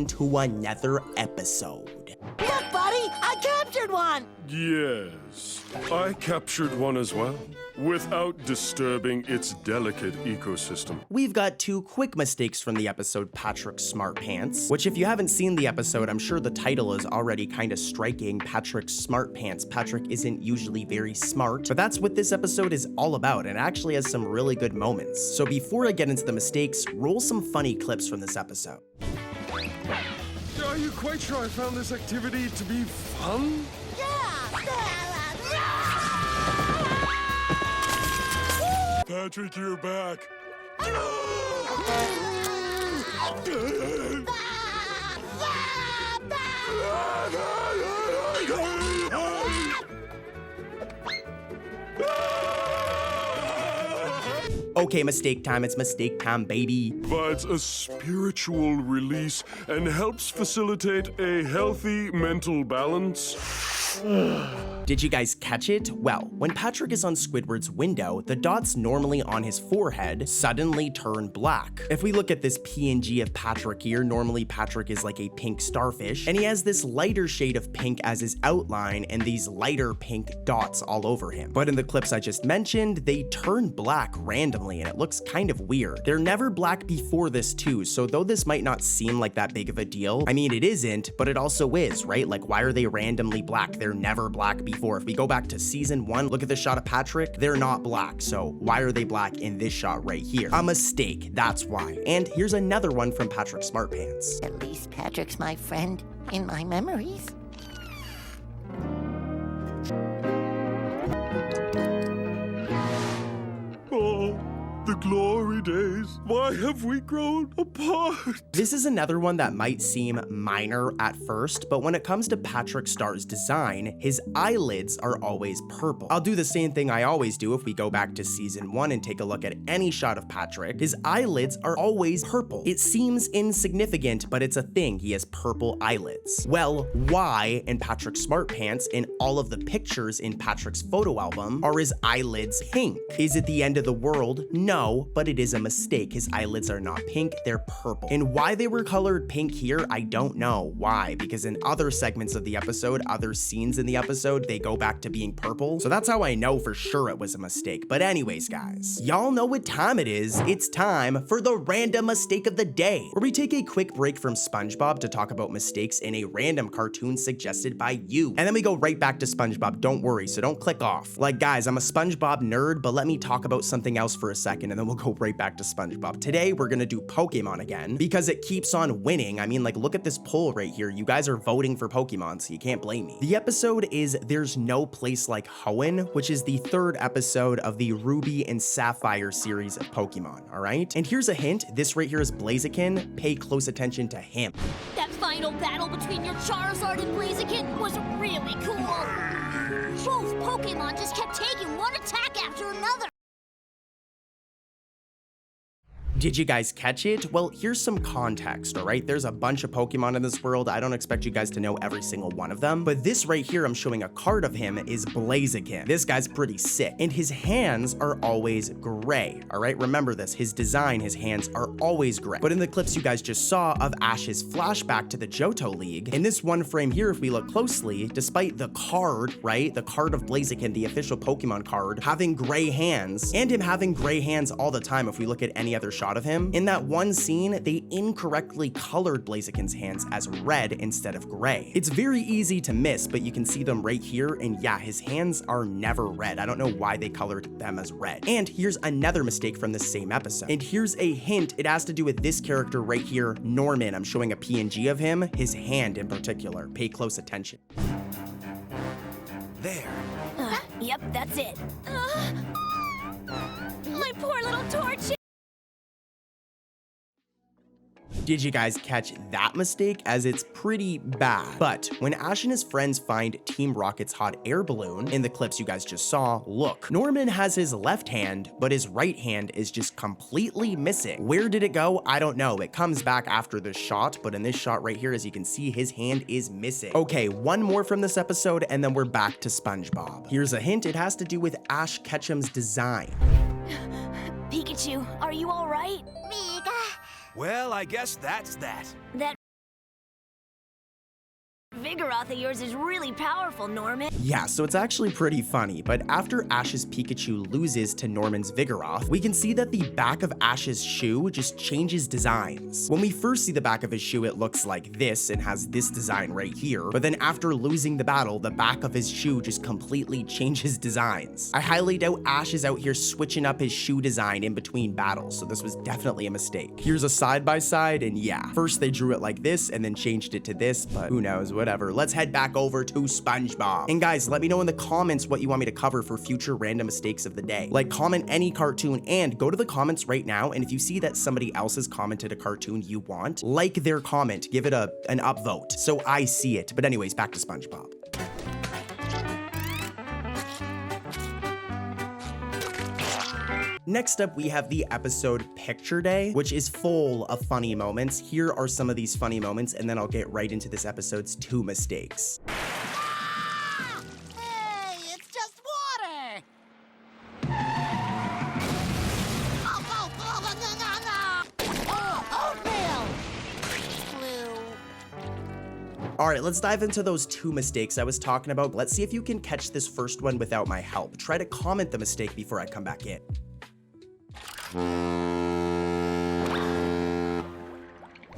to another episode. Look, buddy, I captured one! Yes, I captured one as well, without disturbing its delicate ecosystem. We've got two quick mistakes from the episode Patrick's Smart Pants, which if you haven't seen the episode, I'm sure the title is already kind of striking, Patrick's Smart Pants. Patrick isn't usually very smart, but that's what this episode is all about, and it actually has some really good moments. So before I get into the mistakes, roll some funny clips from this episode. Are you quite sure I found this activity to be fun? Patrick, you're back. Okay, mistake time. It's mistake time, baby. Provides a spiritual release and helps facilitate a healthy mental balance. Did you guys catch it? Well, when Patrick is on Squidward's window, the dots normally on his forehead suddenly turn black. If we look at this PNG of Patrick here, normally Patrick is like a pink starfish, and he has this lighter shade of pink as his outline and these lighter pink dots all over him. But in the clips I just mentioned, they turn black randomly, and it looks kind of weird. They're never black before this too, so though this might not seem like that big of a deal, I mean, it isn't, but it also is, right? Like, why are they randomly black? They're never black before. If we go back to season 1, look at the shot of Patrick, they're not black, so why are they black in this shot right here? A mistake, that's why. And here's another one from Patrick's Smart Pants. At least Patrick's my friend in my memories. Oh, the glory days. Why have we grown apart? This is another one that might seem minor at first, but when it comes to Patrick Star's design, his eyelids are always purple. I'll do the same thing I always do if we go back to season 1 and take a look at any shot of Patrick. His eyelids are always purple. It seems insignificant, but it's a thing. He has purple eyelids. Well, why in Patrick's Smart Pants, in all of the pictures in Patrick's photo album, are his eyelids pink? Is it the end of the world? No, but it is a mistake. His eyelids are not pink, they're purple. And why they were colored pink here, I don't know. Why? Because in other segments of the episode, other scenes in the episode, they go back to being purple. So that's how I know for sure it was a mistake. But anyways, guys, y'all know what time it is. It's time for the random mistake of the day, where we take a quick break from SpongeBob to talk about mistakes in a random cartoon suggested by you. And then we go right back to SpongeBob, don't worry, so don't click off. Like, guys, I'm a SpongeBob nerd, but let me talk about something else for a second, and then we'll go right back to SpongeBob. Today, we're gonna do Pokemon again, because it keeps on winning. I mean, like, look at this poll right here. You guys are voting for Pokemon, so you can't blame me. The episode is There's No Place Like Hoenn, which is the third episode of the Ruby and Sapphire series of Pokemon, all right? And here's a hint, this right here is Blaziken. Pay close attention to him. That final battle between your Charizard and Blaziken was really cool. Both Pokemon just kept taking one attack after another. Did you guys catch it? Well, here's some context, all right? There's a bunch of Pokemon in this world. I don't expect you guys to know every single one of them, but this right here I'm showing a card of him is Blaziken. This guy's pretty sick, and his hands are always gray, all right? Remember this, his design, his hands are always gray. But in the clips you guys just saw of Ash's flashback to the Johto League, in this one frame here, if we look closely, despite the card, right? The card of Blaziken, the official Pokemon card, having gray hands, and him having gray hands all the time if we look at any other shot shot of him. In that one scene, they incorrectly colored Blaziken's hands as red instead of gray. It's very easy to miss, but you can see them right here, and yeah, his hands are never red. I don't know why they colored them as red. And here's another mistake from the same episode. And here's a hint, it has to do with this character right here, Norman. I'm showing a PNG of him, his hand in particular. Pay close attention. There. Yep, that's it. My poor little torch. Did you guys catch that mistake? As it's pretty bad. But when Ash and his friends find Team Rocket's hot air balloon in the clips you guys just saw, look, Norman has his left hand, but his right hand is just completely missing. Where did it go? I don't know. It comes back after the shot, but in this shot right here, as you can see, his hand is missing. Okay, one more from this episode, and then we're back to SpongeBob. Here's a hint. It has to do with Ash Ketchum's design. Pikachu, are you all right? Well, I guess that's that. That Vigoroth of yours is really powerful, Norman. Yeah, so it's actually pretty funny, but after Ash's Pikachu loses to Norman's Vigoroth, we can see that the back of Ash's shoe just changes designs. When we first see the back of his shoe, it looks like this and has this design right here, but then after losing the battle, the back of his shoe just completely changes designs. I highly doubt Ash is out here switching up his shoe design in between battles, so this was definitely a mistake. Here's a side-by-side, and yeah, first they drew it like this and then changed it to this, but who knows, whatever. Let's head back over to SpongeBob. And guys, let me know in the comments what you want me to cover for future random mistakes of the day. Like, comment any cartoon and go to the comments right now, and if you see that somebody else has commented a cartoon you want, like their comment, give it an upvote so I see it. But anyways, back to SpongeBob. Next up, we have the episode Picture Day, which is full of funny moments. Here are some of these funny moments, and then I'll get right into this episode's 2 mistakes. Hey, it's just water! Oatmeal! All right, let's dive into those 2 mistakes I was talking about. Let's see if you can catch this first one without my help. Try to comment the mistake before I come back in.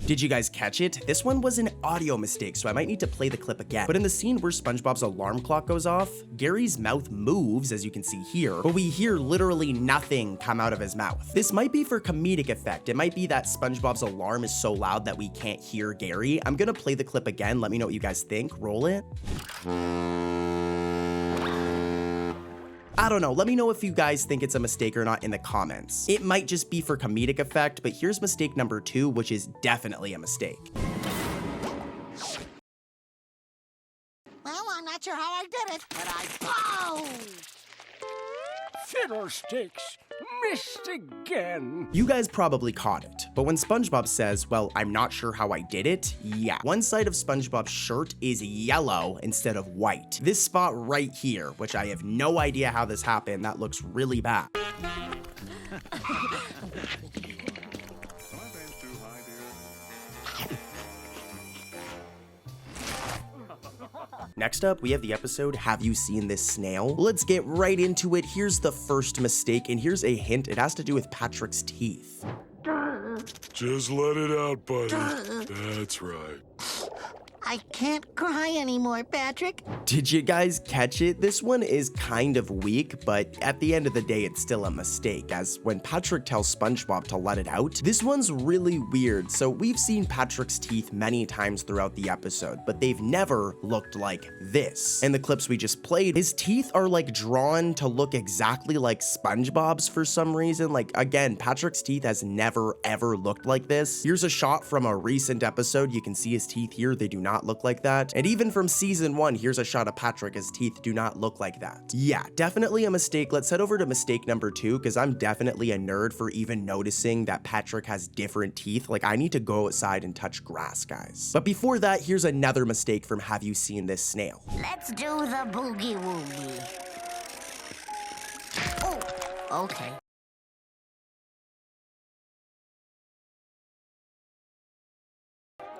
Did you guys catch it? This one was an audio mistake, so I might need to play the clip again. But in the scene where SpongeBob's alarm clock goes off, Gary's mouth moves, as you can see here, but we hear literally nothing come out of his mouth. This might be for comedic effect. It might be that SpongeBob's alarm is so loud that we can't hear Gary. I'm gonna play the clip again. Let me know what you guys think. Roll it. I don't know, let me know if you guys think it's a mistake or not in the comments. It might just be for comedic effect, but here's mistake number 2, which is definitely a mistake. Well, I'm not sure how I did it, but I... Fiddlesticks! Missed again! You guys probably caught it, but when SpongeBob says, well, I'm not sure how I did it, yeah. One side of SpongeBob's shirt is yellow instead of white. This spot right here, which I have no idea how this happened, that looks really bad. Next up, we have the episode, Have You Seen This Snail? Let's get right into it. Here's the first mistake, and here's a hint. It has to do with Patrick's teeth. Just let it out, buddy. That's right. I can't cry anymore, Patrick. Did you guys catch it? This one is kind of weak, but at the end of the day, it's still a mistake, as when Patrick tells SpongeBob to let it out, this one's really weird. So we've seen Patrick's teeth many times throughout the episode, but they've never looked like this. In the clips we just played, his teeth are like drawn to look exactly like SpongeBob's for some reason. Like, again, Patrick's teeth has never ever looked like this. Here's a shot from a recent episode. You can see his teeth here. They do not look like that. And even from season 1, here's a shot of Patrick. His teeth do not look like that. Yeah, definitely a mistake. Let's head over to mistake number 2, because I'm definitely a nerd for even noticing that Patrick has different teeth. Like, I need to go outside and touch grass, guys. But before that, here's another mistake from Have You Seen This Snail? Let's do the boogie woogie. Oh, okay.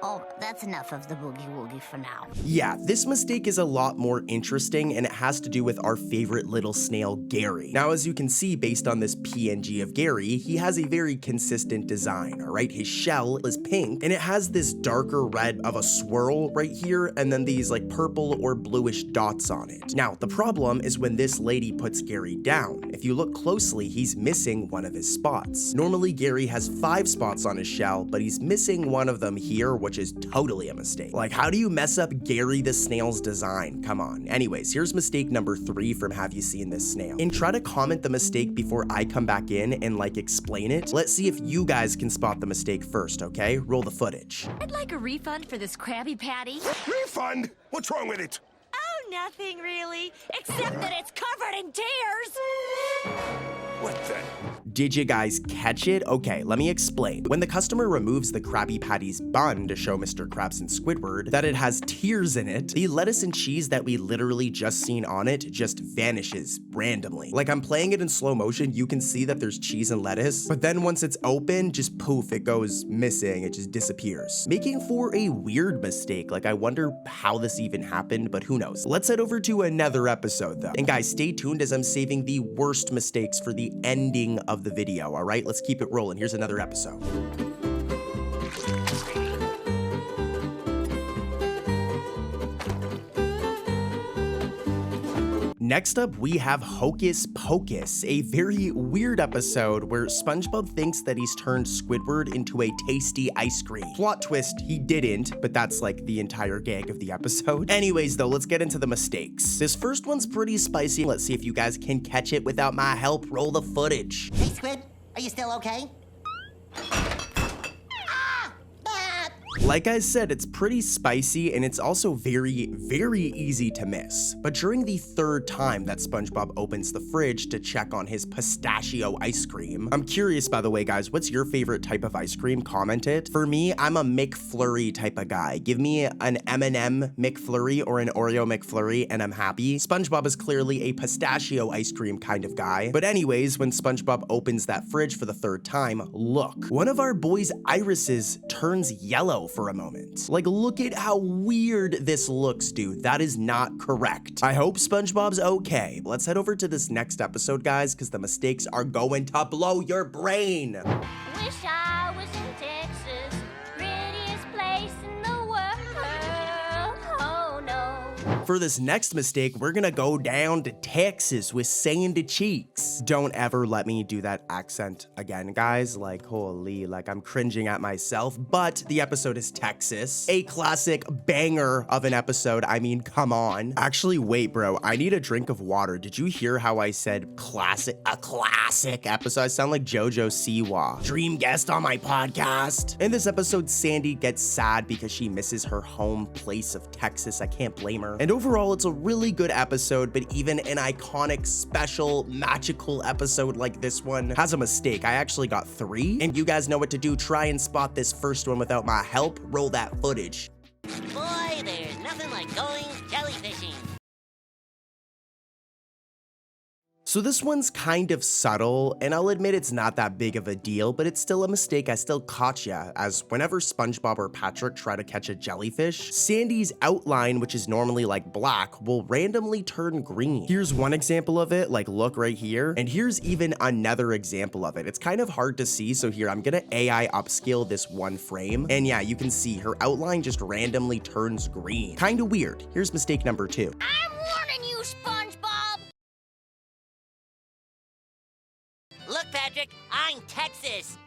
Oh, that's enough of the boogie woogie for now. Yeah, this mistake is a lot more interesting, and it has to do with our favorite little snail, Gary. Now, as you can see, based on this PNG of Gary, he has a very consistent design, alright? His shell is pink, and it has this darker red of a swirl right here, and then these like purple or bluish dots on it. Now, the problem is when this lady puts Gary down. If you look closely, he's missing one of his spots. Normally, Gary has 5 spots on his shell, but he's missing one of them here, which is totally a mistake. Like, how do you mess up Gary the snail's design? Come on. Anyways, here's mistake number 3 from Have You Seen This Snail? And try to comment the mistake before I come back in and like explain it. Let's see if you guys can spot the mistake first, okay? Roll the footage. I'd like a refund for this Krabby Patty. Refund? What's wrong with it? Oh, nothing really, except that it's covered in tears. What the? Did you guys catch it? Okay, let me explain. When the customer removes the Krabby Patty's bun to show Mr. Krabs and Squidward that it has tears in it, the lettuce and cheese that we literally just seen on it just vanishes randomly. Like, I'm playing it in slow motion, you can see that there's cheese and lettuce, but then once it's open, just poof, it goes missing, it just disappears. Making for a weird mistake. Like, I wonder how this even happened, but who knows. Let's head over to another episode though. And guys, stay tuned as I'm saving the worst mistakes for the ending of the video, all right? Let's keep it rolling. Here's another episode. Next up, we have Hocus Pocus, a very weird episode where SpongeBob thinks that he's turned Squidward into a tasty ice cream. Plot twist, he didn't, but that's like the entire gag of the episode. Anyways though, let's get into the mistakes. This first one's pretty spicy. Let's see if you guys can catch it without my help. Roll the footage. Hey, Squid, are you still okay? Like I said, it's pretty spicy and it's also very, very easy to miss. But during the 3rd time that SpongeBob opens the fridge to check on his pistachio ice cream, I'm curious, by the way, guys, what's your favorite type of ice cream? Comment it. For me, I'm a McFlurry type of guy. Give me an M&M McFlurry or an Oreo McFlurry and I'm happy. SpongeBob is clearly a pistachio ice cream kind of guy. But anyways, when SpongeBob opens that fridge for the 3rd time, look, one of our boys' irises turns yellow for a moment. Like, look at how weird this looks, dude. That is not correct. I hope SpongeBob's okay. Let's head over to this next episode, guys, because the mistakes are going to blow your brain. Wish I was in Texas, prettiest place in the world. Oh no. For this next mistake, we're gonna go down to Texas with sandy cheeks. Don't ever let me do that accent again, guys. Like, holy, like I'm cringing at myself, but the episode is Texas. A classic banger of an episode. I mean, come on. Actually, wait, bro, I need a drink of water. Did you hear how I said classic? A classic episode? I sound like JoJo Siwa, dream guest on my podcast. In this episode, Sandy gets sad because she misses her home place of Texas. I can't blame her. And overall, it's a really good episode, but even an iconic, special, magical episode like this one has a mistake. I actually got 3, and you guys know what to do. Try and spot this first one without my help. Roll that footage. Boy, there's nothing like going jellyfishing. So this one's kind of subtle, and I'll admit it's not that big of a deal, but it's still a mistake. I still caught ya, as whenever SpongeBob or Patrick try to catch a jellyfish, Sandy's outline, which is normally like black, will randomly turn green. Here's one example of it, like look right here, and here's even another example of it. It's kind of hard to see, so here, I'm gonna AI upscale this one frame, and yeah, you can see her outline just randomly turns green. Kinda weird. Here's mistake number 2. I'm warning you, SpongeBob. Look, Patrick, I'm Texas.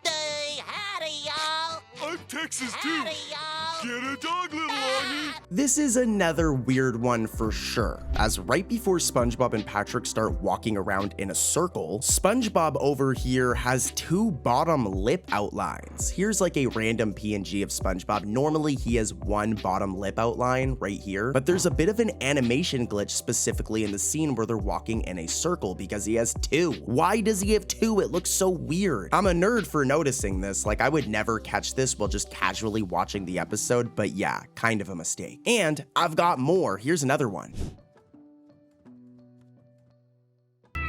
Howdy, y'all. I'm Texas too. Howdy, y'all. Get a dog, little Arnie. This is another weird one for sure, as right before SpongeBob and Patrick start walking around in a circle, SpongeBob over here has 2 bottom lip outlines. Here's like a random PNG of SpongeBob. Normally he has 1 bottom lip outline right here, but there's a bit of an animation glitch specifically in the scene where they're walking in a circle because he has 2. Why does he have 2? It looks so weird. I'm a nerd for noticing this. Like, I would never catch this while just casually watching the episode, but yeah, kind of a mistake. And I've got more. Here's another one.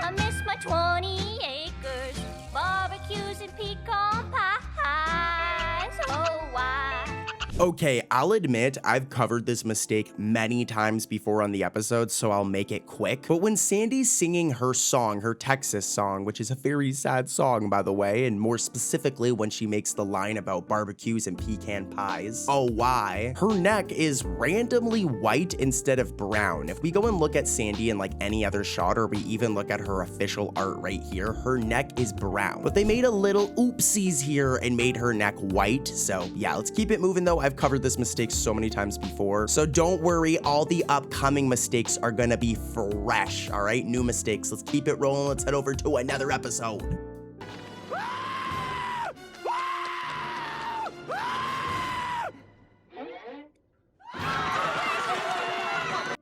I miss my 20 acres, barbecues and pecan pies. Oh, why? Okay, I'll admit I've covered this mistake many times before on the episode, so I'll make it quick. But when Sandy's singing her song, her Texas song, which is a very sad song, by the way, and more specifically when she makes the line about barbecues and pecan pies, oh why, her neck is randomly white instead of brown. If we go and look at Sandy in like any other shot, or we even look at her official art right here, her neck is brown. But they made a little oopsies here and made her neck white. So yeah, let's keep it moving though. I've covered this mistake so many times before, so don't worry, all the upcoming mistakes are gonna be fresh, all right? New mistakes. Let's keep it rolling. Let's head over to another episode.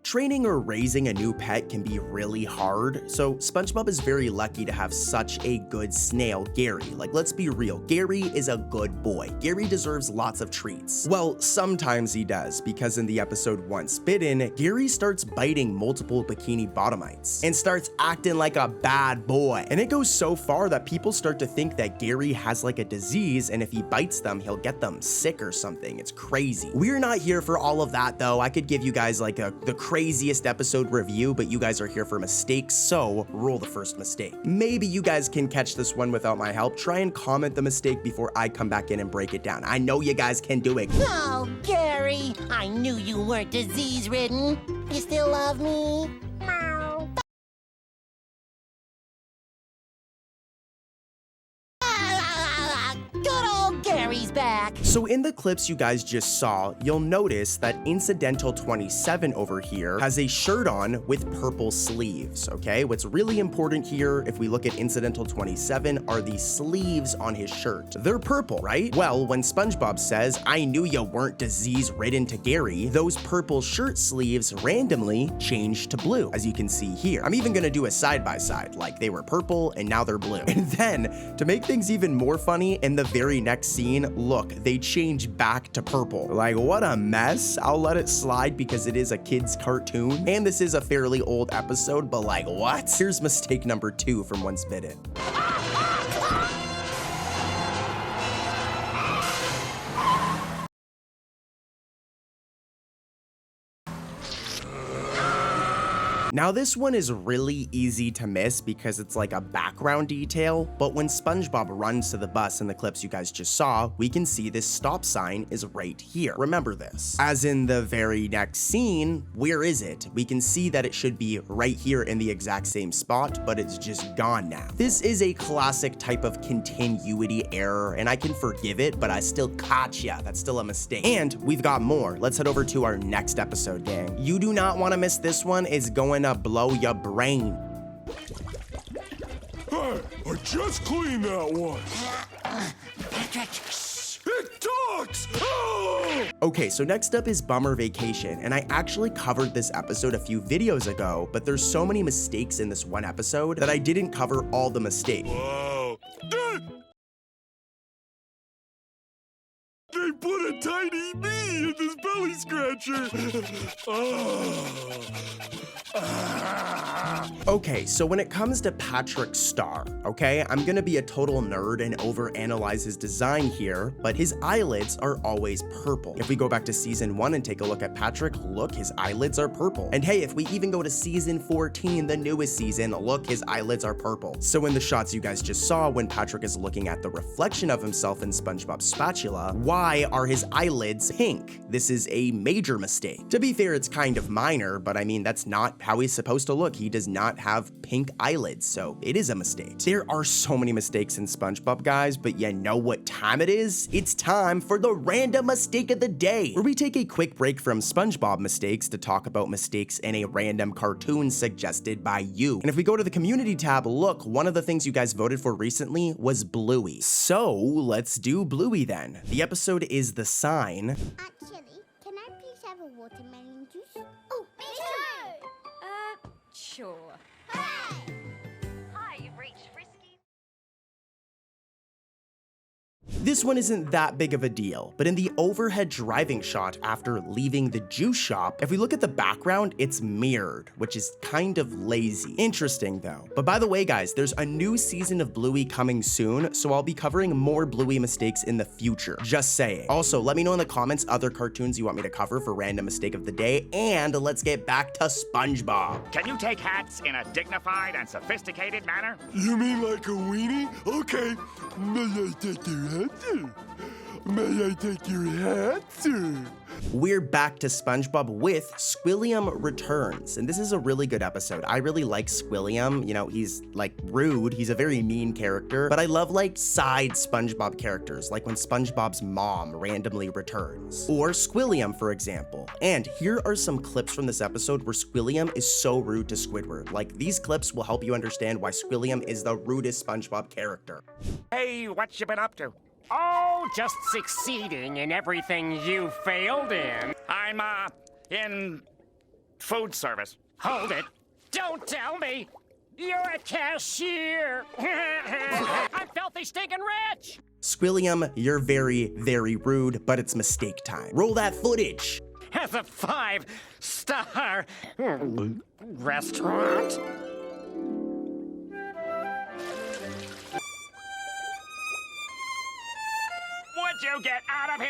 Training or raising a new pet can be really hard, so SpongeBob is very lucky to have such a good snail, Gary. Like, let's be real, Gary is a good boy. Gary deserves lots of treats. Well, sometimes he does, because in the episode Once Bitten, Gary starts biting multiple Bikini Bottomites and starts acting like a bad boy. And it goes so far that people start to think that Gary has like a disease, and if he bites them, he'll get them sick or something. It's crazy. We're not here for all of that though. I could give you guys like the craziest episode review, but you guys are here for mistakes, so roll the first mistake. Maybe you guys can catch this one without my help. Try and comment the mistake before I come back in and break it down. I know you guys can do it. Oh, Gary, I knew you weren't disease-ridden. You still love me? Meow. Good old Gary's back. So in the clips you guys just saw, you'll notice that Incidental 27 over here has a shirt on with purple sleeves, okay? What's really important here, if we look at Incidental 27, are the sleeves on his shirt. They're purple, right? Well, when SpongeBob says, I knew you weren't disease-ridden to Gary, those purple shirt sleeves randomly changed to blue, as you can see here. I'm even gonna do a side-by-side, like they were purple and now they're blue. And then, to make things even more funny, in the very next scene, look, they change back to purple. Like, what a mess. I'll let it slide because it is a kid's cartoon, and this is a fairly old episode, but like, what? Here's mistake number 2 from Once Bitten. Now this one is really easy to miss because it's like a background detail, but when SpongeBob runs to the bus in the clips you guys just saw, we can see this stop sign is right here. Remember this. As in the very next scene, where is it? We can see that it should be right here in the exact same spot, but it's just gone now. This is a classic type of continuity error, and I can forgive it, but I still caught ya. That's still a mistake. And we've got more. Let's head over to our next episode, gang. You do not want to miss this one. It's going to blow your brain. Hey, I just cleaned that one. Patrick. It talks! Oh! Okay, so next up is Bummer Vacation, and I actually covered this episode a few videos ago, but there's so many mistakes in this one episode that I didn't cover all the mistakes. Whoa. They put a tiny bee in this belly scratcher. Okay, so when it comes to Patrick Star, okay, I'm gonna be a total nerd and overanalyze his design here, but his eyelids are always purple. If we go back to season 1 and take a look at Patrick, look, his eyelids are purple. And hey, if we even go to season 14, the newest season, look, his eyelids are purple. So in the shots you guys just saw, when Patrick is looking at the reflection of himself in SpongeBob's spatula, why are his eyelids pink? This is a major mistake. To be fair, it's kind of minor, but I mean, that's not how he's supposed to look. He does not have pink eyelids, so it is a mistake. There are so many mistakes in SpongeBob, guys, but you know what time it is? It's time for the random mistake of the day, where we take a quick break from SpongeBob mistakes to talk about mistakes in a random cartoon suggested by you. And if we go to the community tab, look, one of the things you guys voted for recently was Bluey. So let's do Bluey then. The episode is The Sign. Actually, can I please have a watermelon juice? Oh, me too! Sure. Hi, you've reached Frisky. This one isn't that big of a deal, but in the overhead driving shot after leaving the juice shop, if we look at the background, it's mirrored, which is kind of lazy. Interesting though. But by the way guys, there's a new season of Bluey coming soon, so I'll be covering more Bluey mistakes in the future. Just saying. Also, let me know in the comments other cartoons you want me to cover for random mistake of the day, and let's get back to SpongeBob. Can you take hats in a dignified and sophisticated manner? You mean like a weenie? Okay. May I take your hat, sir? May I take your hat, sir? We're back to SpongeBob with Squilliam Returns, and this is a really good episode. I really like Squilliam. You know, he's like rude, he's a very mean character, but I love like side SpongeBob characters, like when SpongeBob's mom randomly returns, or Squilliam, for example. And here are some clips from this episode where Squilliam is so rude to Squidward. Like, these clips will help you understand why Squilliam is the rudest SpongeBob character. Hey, what you been up to? Oh, just succeeding in everything you failed in. I'm, in food service. Hold it. Don't tell me. You're a cashier. I'm filthy stinking rich. Squilliam, you're very, very rude, but it's mistake time. Roll that footage. As a 5-star restaurant. Would you get out of here?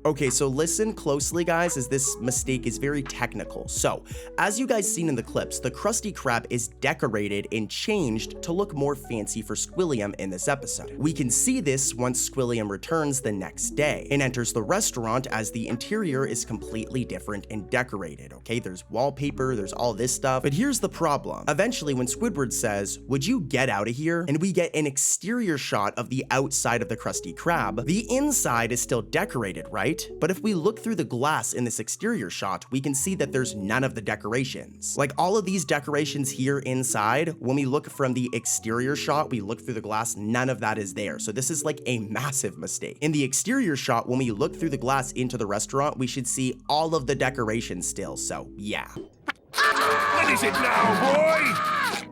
Okay, so listen closely, guys, as this mistake is very technical. So, as you guys seen in the clips, the Krusty Krab is decorated and changed to look more fancy for Squilliam in this episode. We can see this once Squilliam returns the next day and enters the restaurant, as the interior is completely different and decorated, okay? There's wallpaper, there's all this stuff, but here's the problem. Eventually, when Squidward says, "Would you get out of here?" and we get an exterior shot of the outside of the Krusty Krab, the inside is still decorated, right? But if we look through the glass in this exterior shot, we can see that there's none of the decorations. Like, all of these decorations here inside, when we look from the exterior shot, we look through the glass, none of that is there. So this is like a massive mistake. In the exterior shot, when we look through the glass into the restaurant, we should see all of the decorations still, so yeah. What is it now, boy?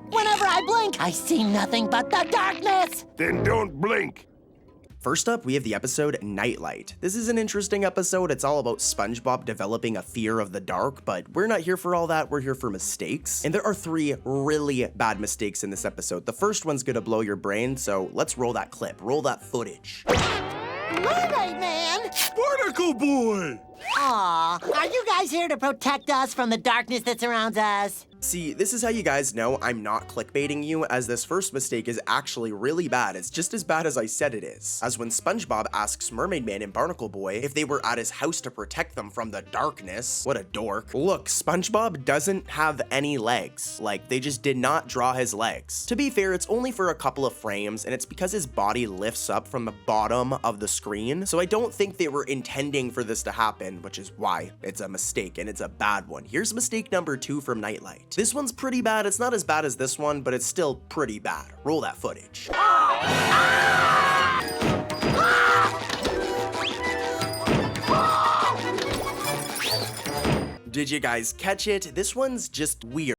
Whenever I blink, I see nothing but the darkness. Then don't blink. First up, we have the episode Nightlight. This is an interesting episode. It's all about SpongeBob developing a fear of the dark, but we're not here for all that. We're here for mistakes. And there are 3 really bad mistakes in this episode. The first one's gonna blow your brain, so let's roll that clip. Roll that footage. Mermaid Man! Barnacle boy! Aw, are you guys here to protect us from the darkness that surrounds us? See, this is how you guys know I'm not clickbaiting you, as this first mistake is actually really bad. It's just as bad as I said it is. As when SpongeBob asks Mermaid Man and Barnacle Boy if they were at his house to protect them from the darkness. What a dork. Look, SpongeBob doesn't have any legs. Like, they just did not draw his legs. To be fair, it's only for a couple of frames, and it's because his body lifts up from the bottom of the screen, so I don't think they were intending for this to happen, which is why it's a mistake, and it's a bad one. Here's mistake number 2 from Nightlight. This one's pretty bad. It's not as bad as this one, but it's still pretty bad. Roll that footage. Did you guys catch it? This one's just weird.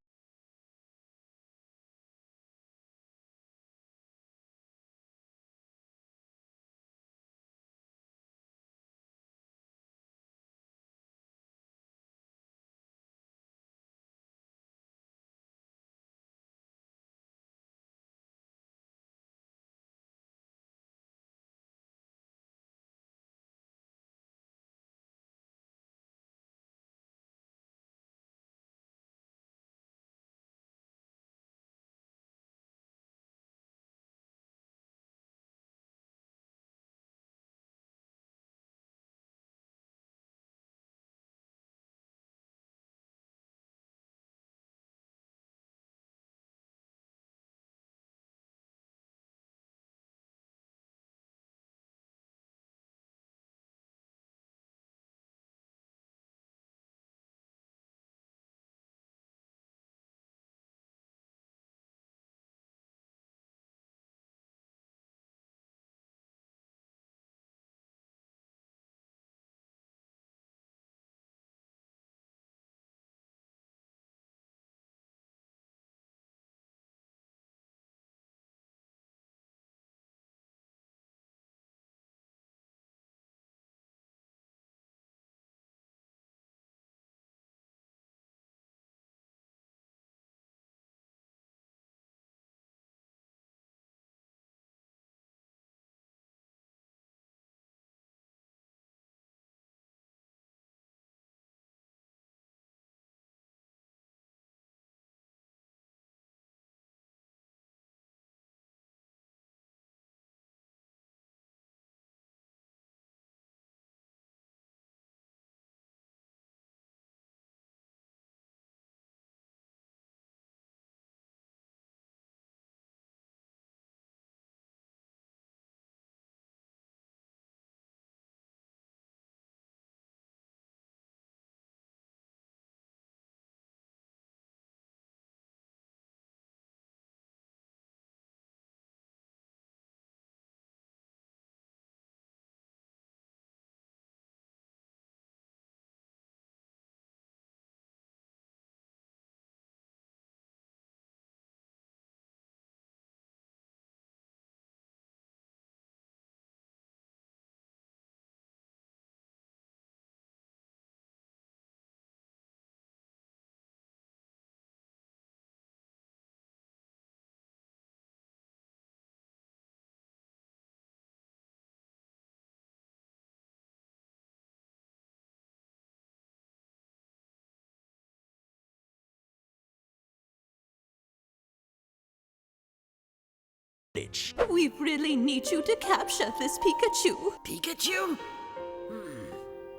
We really need you to capture this Pikachu. Pikachu?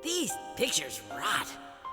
These pictures rot.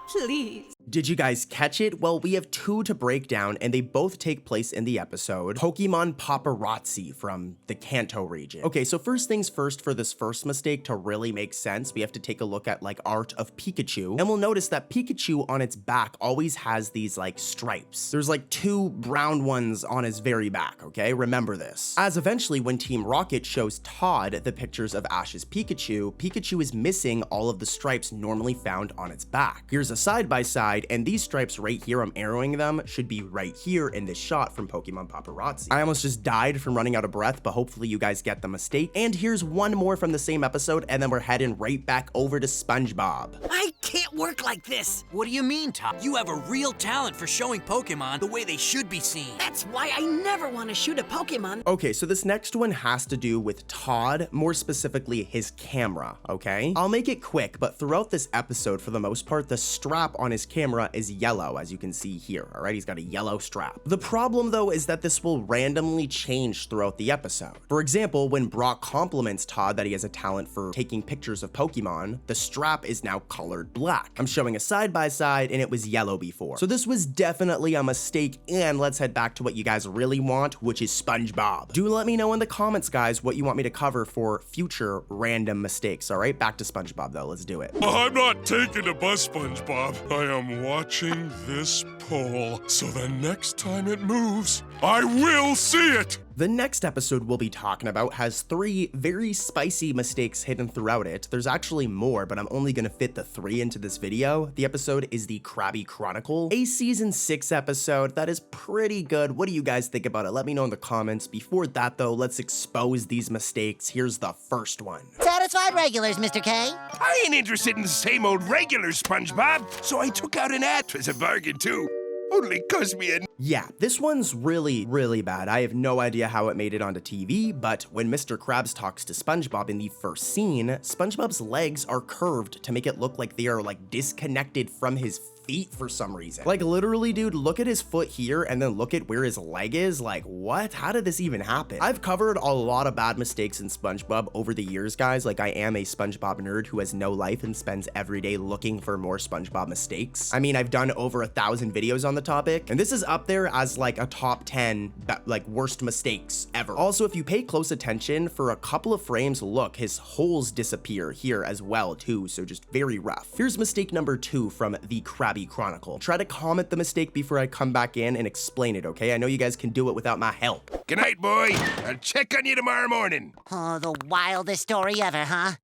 Please. Did you guys catch it? Well, we have two to break down, and they both take place in the episode Pokémon Paparazzi from the Kanto region. Okay, so first things first, for this first mistake to really make sense, we have to take a look at like art of Pikachu, and we'll notice that Pikachu on its back always has these like stripes. There's like two brown ones on his very back, okay? Remember this. As eventually when Team Rocket shows Todd the pictures of Ash's Pikachu, Pikachu is missing all of the stripes normally found on its back. Here's a side-by-side, and these stripes right here, I'm arrowing them, should be right here in this shot from Pokémon Paparazzi. I almost just died from running out of breath, but hopefully you guys get the mistake. And here's one more from the same episode, and then we're heading right back over to SpongeBob. I can't work like this. What do you mean, Tom? You have a real talent for showing Pokemon the way they should be seen. That's why I never want to shoot a Pokemon. Okay, so this next one has to do with Todd, more specifically his camera, okay? I'll make it quick, but throughout this episode, for the most part, the strap on his camera is yellow, as you can see here, all right? He's got a yellow strap. The problem, though, is that this will randomly change throughout the episode. For example, when Brock compliments Todd that he has a talent for taking pictures of Pokemon, the strap is now colored black. I'm showing a side-by-side, and it was yellow before. So this was definitely a mistake, and let's head back to what you guys really want, which is SpongeBob. Do let me know in the comments, guys, what you want me to cover for future random mistakes, all right? Back to SpongeBob, though. Let's do it. I'm not taking a bus, SpongeBob. I am watching this pole, so the next time it moves, I will see it! The next episode we'll be talking about has 3 very spicy mistakes hidden throughout it. There's actually more, but I'm only gonna fit the 3 into this video. The episode is the Krabby Chronicle, a season 6 episode that is pretty good. What do you guys think about it? Let me know in the comments. Before that though, let's expose these mistakes. Here's the first one. Satisfied regulars, Mr. K? I ain't interested in the same old regulars, SpongeBob, so I took out an ad. 'Twas a bargain too. Only cost me a... Yeah, this one's really, really bad. I have no idea how it made it onto TV, but when Mr. Krabs talks to SpongeBob in the first scene, SpongeBob's legs are curved to make it look like they are like disconnected from his feet for some reason. Like literally, dude, look at his foot here and then look at where his leg is. Like, what? How did this even happen? I've covered a lot of bad mistakes in SpongeBob over the years, guys. Like, I am a SpongeBob nerd who has no life and spends every day looking for more SpongeBob mistakes. I mean, I've done over 1,000 videos on the topic, and this is up there as like a top 10 like worst mistakes ever. Also, if you pay close attention for a couple of frames, look, his holes disappear here as well too, so just very rough. Here's mistake number 2 from the Krabby Chronicle. Try to comment the mistake before I come back in and explain it, okay? I know you guys can do it without my help. Good night, boy. I'll check on you tomorrow morning. Oh, the wildest story ever, huh?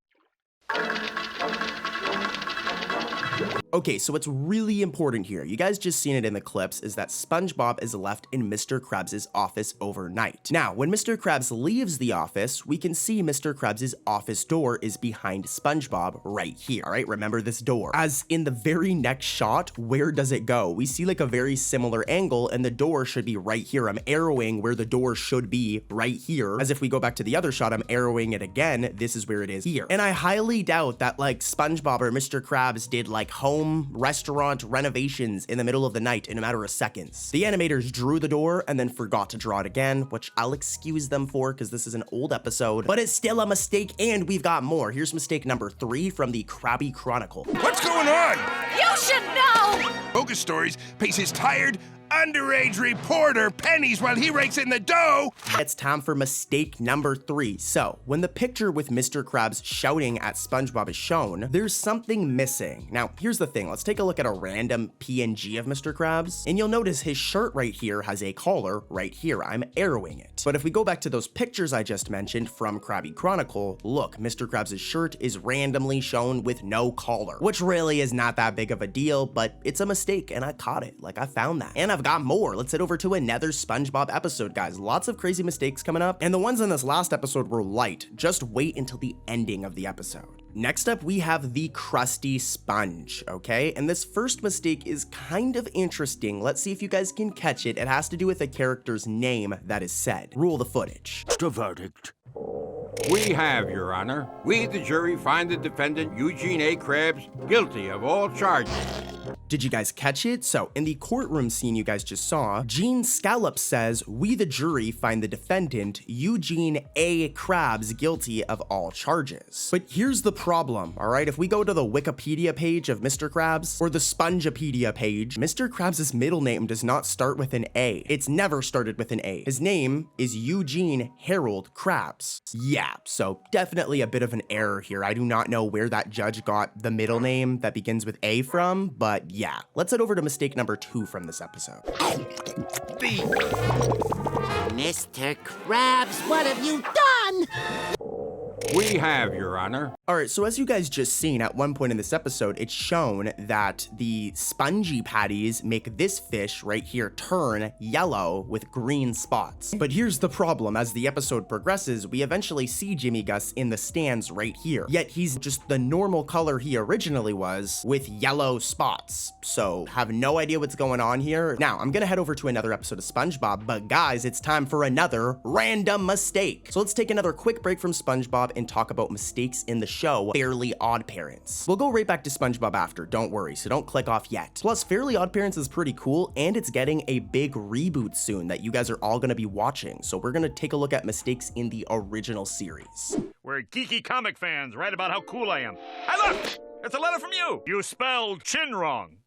Okay, so what's really important here, you guys just seen it in the clips, is that SpongeBob is left in Mr. Krabs' office overnight. Now, when Mr. Krabs leaves the office, we can see Mr. Krabs' office door is behind SpongeBob right here, all right? Remember this door. As in the very next shot, where does it go? We see like a very similar angle, and the door should be right here. I'm arrowing where the door should be right here. As if we go back to the other shot, I'm arrowing it again. This is where it is here. And I highly doubt that like SpongeBob or Mr. Krabs did like home restaurant renovations in the middle of the night in a matter of seconds. The animators drew the door and then forgot to draw it again, which I'll excuse them for because this is an old episode, but it's still a mistake, and we've got more. Here's mistake number 3 from the Krabby Chronicle. What's going on? You should know! Focus Stories pays his tired, underage reporter pennies while he rakes in the dough. It's time for mistake number 3. So, when the picture with Mr. Krabs shouting at SpongeBob is shown, there's something missing. Now, here's the thing. Let's take a look at a random PNG of Mr. Krabs, and you'll notice his shirt right here has a collar right here. I'm arrowing it. But if we go back to those pictures I just mentioned from Krabby Chronicle, look, Mr. Krabs' shirt is randomly shown with no collar, which really is not that big of a deal, but it's a mistake, and I caught it. Like, I found that. And I've got more. Let's head over to another SpongeBob episode, guys. Lots of crazy mistakes coming up, and the ones in this last episode were light. Just wait until the ending of the episode. Next up, we have the Crusty Sponge, okay? And this first mistake is kind of interesting. Let's see if you guys can catch it. It has to do with a character's name that is said. Rule the footage. The verdict. We have, Your Honor. We, the jury, find the defendant, Eugene A. Krabs, guilty of all charges. Did you guys catch it? So in the courtroom scene you guys just saw, Gene Scallop says, "We the jury find the defendant, Eugene A. Krabs, guilty of all charges." But here's the problem, all right? If we go to the Wikipedia page of Mr. Krabs, or the Spongepedia page, Mr. Krabs' middle name does not start with an A. It's never started with an A. His name is Eugene Harold Krabs. Yeah, so definitely a bit of an error here. I do not know where that judge got the middle name that begins with A from, but yeah. Let's head over to mistake number 2 from this episode. Mr. Krabs, what have you done? We have, Your Honor. All right, so as you guys just seen, at one point in this episode, it's shown that the spongy patties make this fish right here turn yellow with green spots. But here's the problem. As the episode progresses, we eventually see Jimmy Gus in the stands right here. Yet he's just the normal color he originally was with yellow spots. So have no idea what's going on here. Now, I'm gonna head over to another episode of SpongeBob, but guys, it's time for another random mistake. So let's take another quick break from SpongeBob and talk about mistakes in the show Fairly OddParents. We'll go right back to SpongeBob after, don't worry, so don't click off yet. Plus, Fairly OddParents is pretty cool, and it's getting a big reboot soon that you guys are all gonna be watching, so we're gonna take a look at mistakes in the original series. We're geeky comic fans, right about how cool I am. Hey look! It's a letter from you! You spelled chin wrong.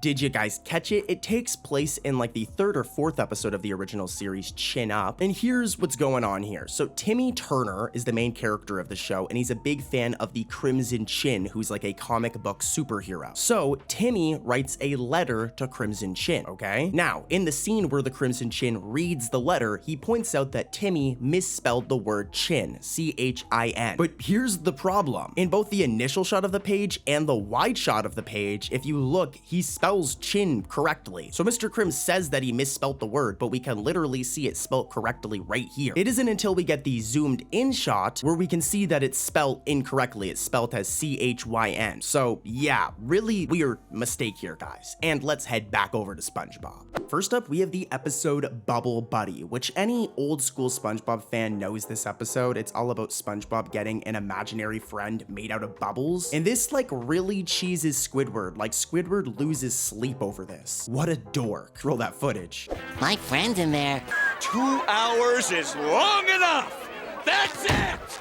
Did you guys catch it? It takes place in like the 3rd or 4th episode of the original series, Chin Up. And here's what's going on here. So Timmy Turner is the main character of the show, and he's a big fan of the Crimson Chin, who's like a comic book superhero. So Timmy writes a letter to Crimson Chin, okay? Now, in the scene where the Crimson Chin reads the letter, he points out that Timmy misspelled the word chin, C-H-I-N. But here's the problem. In both the initial shot of the page and the wide shot of the page, if you look, he spells chin correctly. So Mr. Krim says that he misspelt the word, but we can literally see it spelled correctly right here. It isn't until we get the zoomed in shot where we can see that it's spelled incorrectly. It's spelled as C-H-Y-N. So yeah, really weird mistake here, guys. And let's head back over to SpongeBob. First up, we have the episode Bubble Buddy, which any old school SpongeBob fan knows this episode. It's all about SpongeBob getting an imaginary friend made out of bubbles. And this like really cheeses Squidward. Like Squidward loses sleep over this. What a dork. Roll that footage. My friend's in there. 2 hours is long enough. That's it.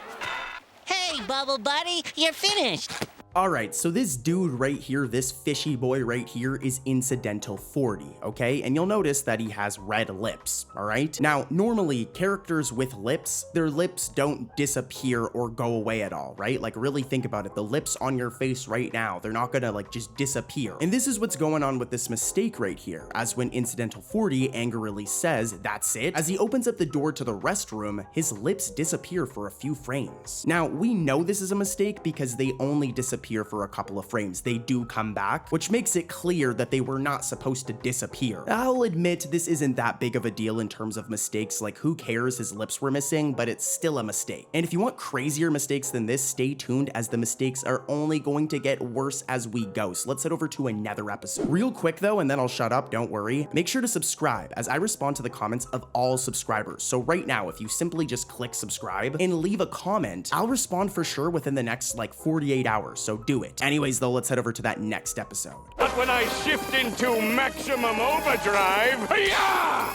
Hey, Bubble Buddy, you're finished. All right, so this dude right here, this fishy boy right here is Incidental 40, okay? And you'll notice that he has red lips, all right? Now, normally characters with lips, their lips don't disappear or go away at all, right? Like really think about it. The lips on your face right now, they're not gonna like just disappear. And this is what's going on with this mistake right here, as when Incidental 40 angrily says, "That's it," as he opens up the door to the restroom, his lips disappear for a few frames. Now, we know this is a mistake because they only disappear for a couple of frames. They do come back, which makes it clear that they were not supposed to disappear. I'll admit this isn't that big of a deal in terms of mistakes, like who cares his lips were missing, but it's still a mistake. And if you want crazier mistakes than this, stay tuned as the mistakes are only going to get worse as we go. So let's head over to another episode. Real quick though, and then I'll shut up, don't worry. Make sure to subscribe as I respond to the comments of all subscribers. So right now, if you simply just click subscribe and leave a comment, I'll respond for sure within the next like 48 hours. So do it. Anyways though, let's head over to that next episode. But when I shift into maximum overdrive, hi-ya!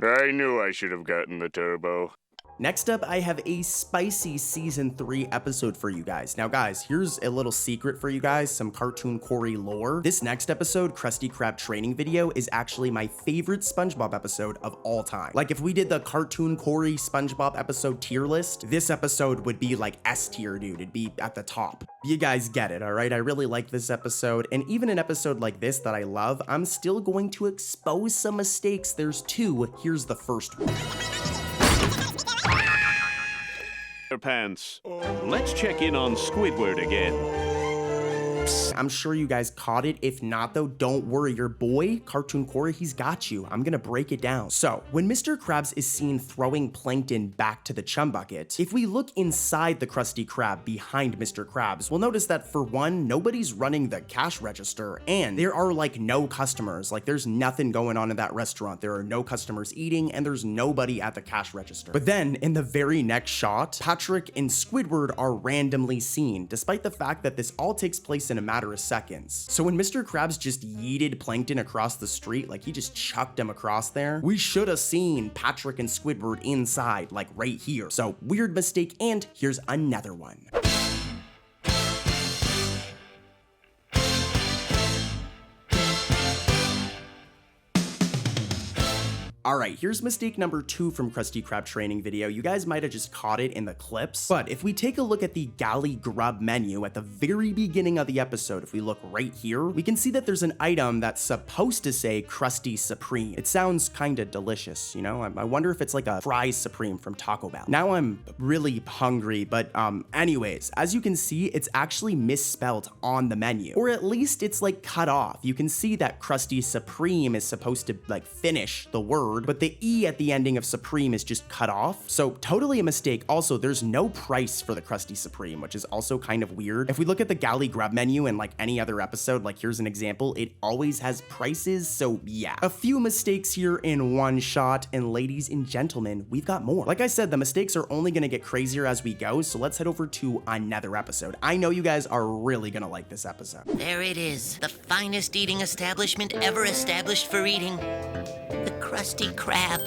I knew I should have gotten the turbo. Next up, I have a spicy season 3 episode for you guys. Now guys, here's a little secret for you guys, some Cartoon Corey lore. This next episode, Krusty Krab training video, is actually my favorite SpongeBob episode of all time. Like if we did the Cartoon Corey SpongeBob episode tier list, this episode would be like S tier, dude. It'd be at the top. You guys get it, all right? I really like this episode, and even an episode like this that I love, I'm still going to expose some mistakes. There's 2. Here's the first one. Pants. Let's check in on Squidward again. Psst, I'm sure you guys caught it. If not though, don't worry, your boy, Cartoon Corey, he's got you. I'm gonna break it down. So, when Mr. Krabs is seen throwing plankton back to the chum bucket, if we look inside the Krusty Krab behind Mr. Krabs, we'll notice that for one, nobody's running the cash register, and there are like no customers. Like there's nothing going on in that restaurant. There are no customers eating, and there's nobody at the cash register. But then in the very next shot, Patrick and Squidward are randomly seen, despite the fact that this all takes place in a matter of seconds. So when Mr. Krabs just yeeted plankton across the street, like he just chucked him across there, we should have seen Patrick and Squidward inside, like right here. So weird mistake, and here's another one. Alright, here's mistake number 2 from Krusty Krab training video. You guys might have just caught it in the clips, but if we take a look at the galley grub menu at the very beginning of the episode, if we look right here, we can see that there's an item that's supposed to say Krusty Supreme. It sounds kinda delicious, you know? I wonder if it's like a fries Supreme from Taco Bell. Now I'm really hungry, but anyways, as you can see, it's actually misspelled on the menu, or at least it's like cut off. You can see that Krusty Supreme is supposed to like finish the word, but the E at the ending of Supreme is just cut off. So totally a mistake. Also, there's no price for the Krusty Supreme, which is also kind of weird. If we look at the galley grub menu in like any other episode, like here's an example, it always has prices. So yeah, a few mistakes here in one shot, and ladies and gentlemen, we've got more. Like I said, the mistakes are only gonna get crazier as we go, so let's head over to another episode. I know you guys are really gonna like this episode. There it is, the finest eating establishment ever established for eating. The Krusty Krab,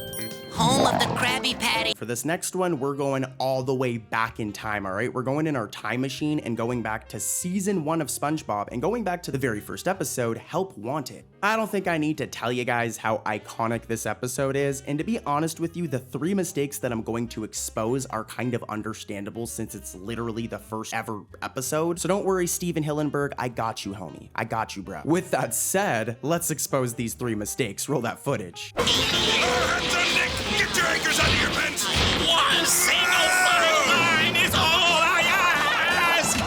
home of the Krabby Patty. For this next one, we're going all the way back in time, all right? We're going in our time machine and going back to season 1 of SpongeBob and going back to the very first episode, Help Wanted. I don't think I need to tell you guys how iconic this episode is, and to be honest with you, the 3 mistakes that I'm going to expose are kind of understandable since it's literally the first ever episode. So don't worry, Steven Hillenberg, I got you, homie. I got you, bro. With that said, let's expose these 3 mistakes. Roll that footage. Get your anchors out of your pens! One single final line is all I ask!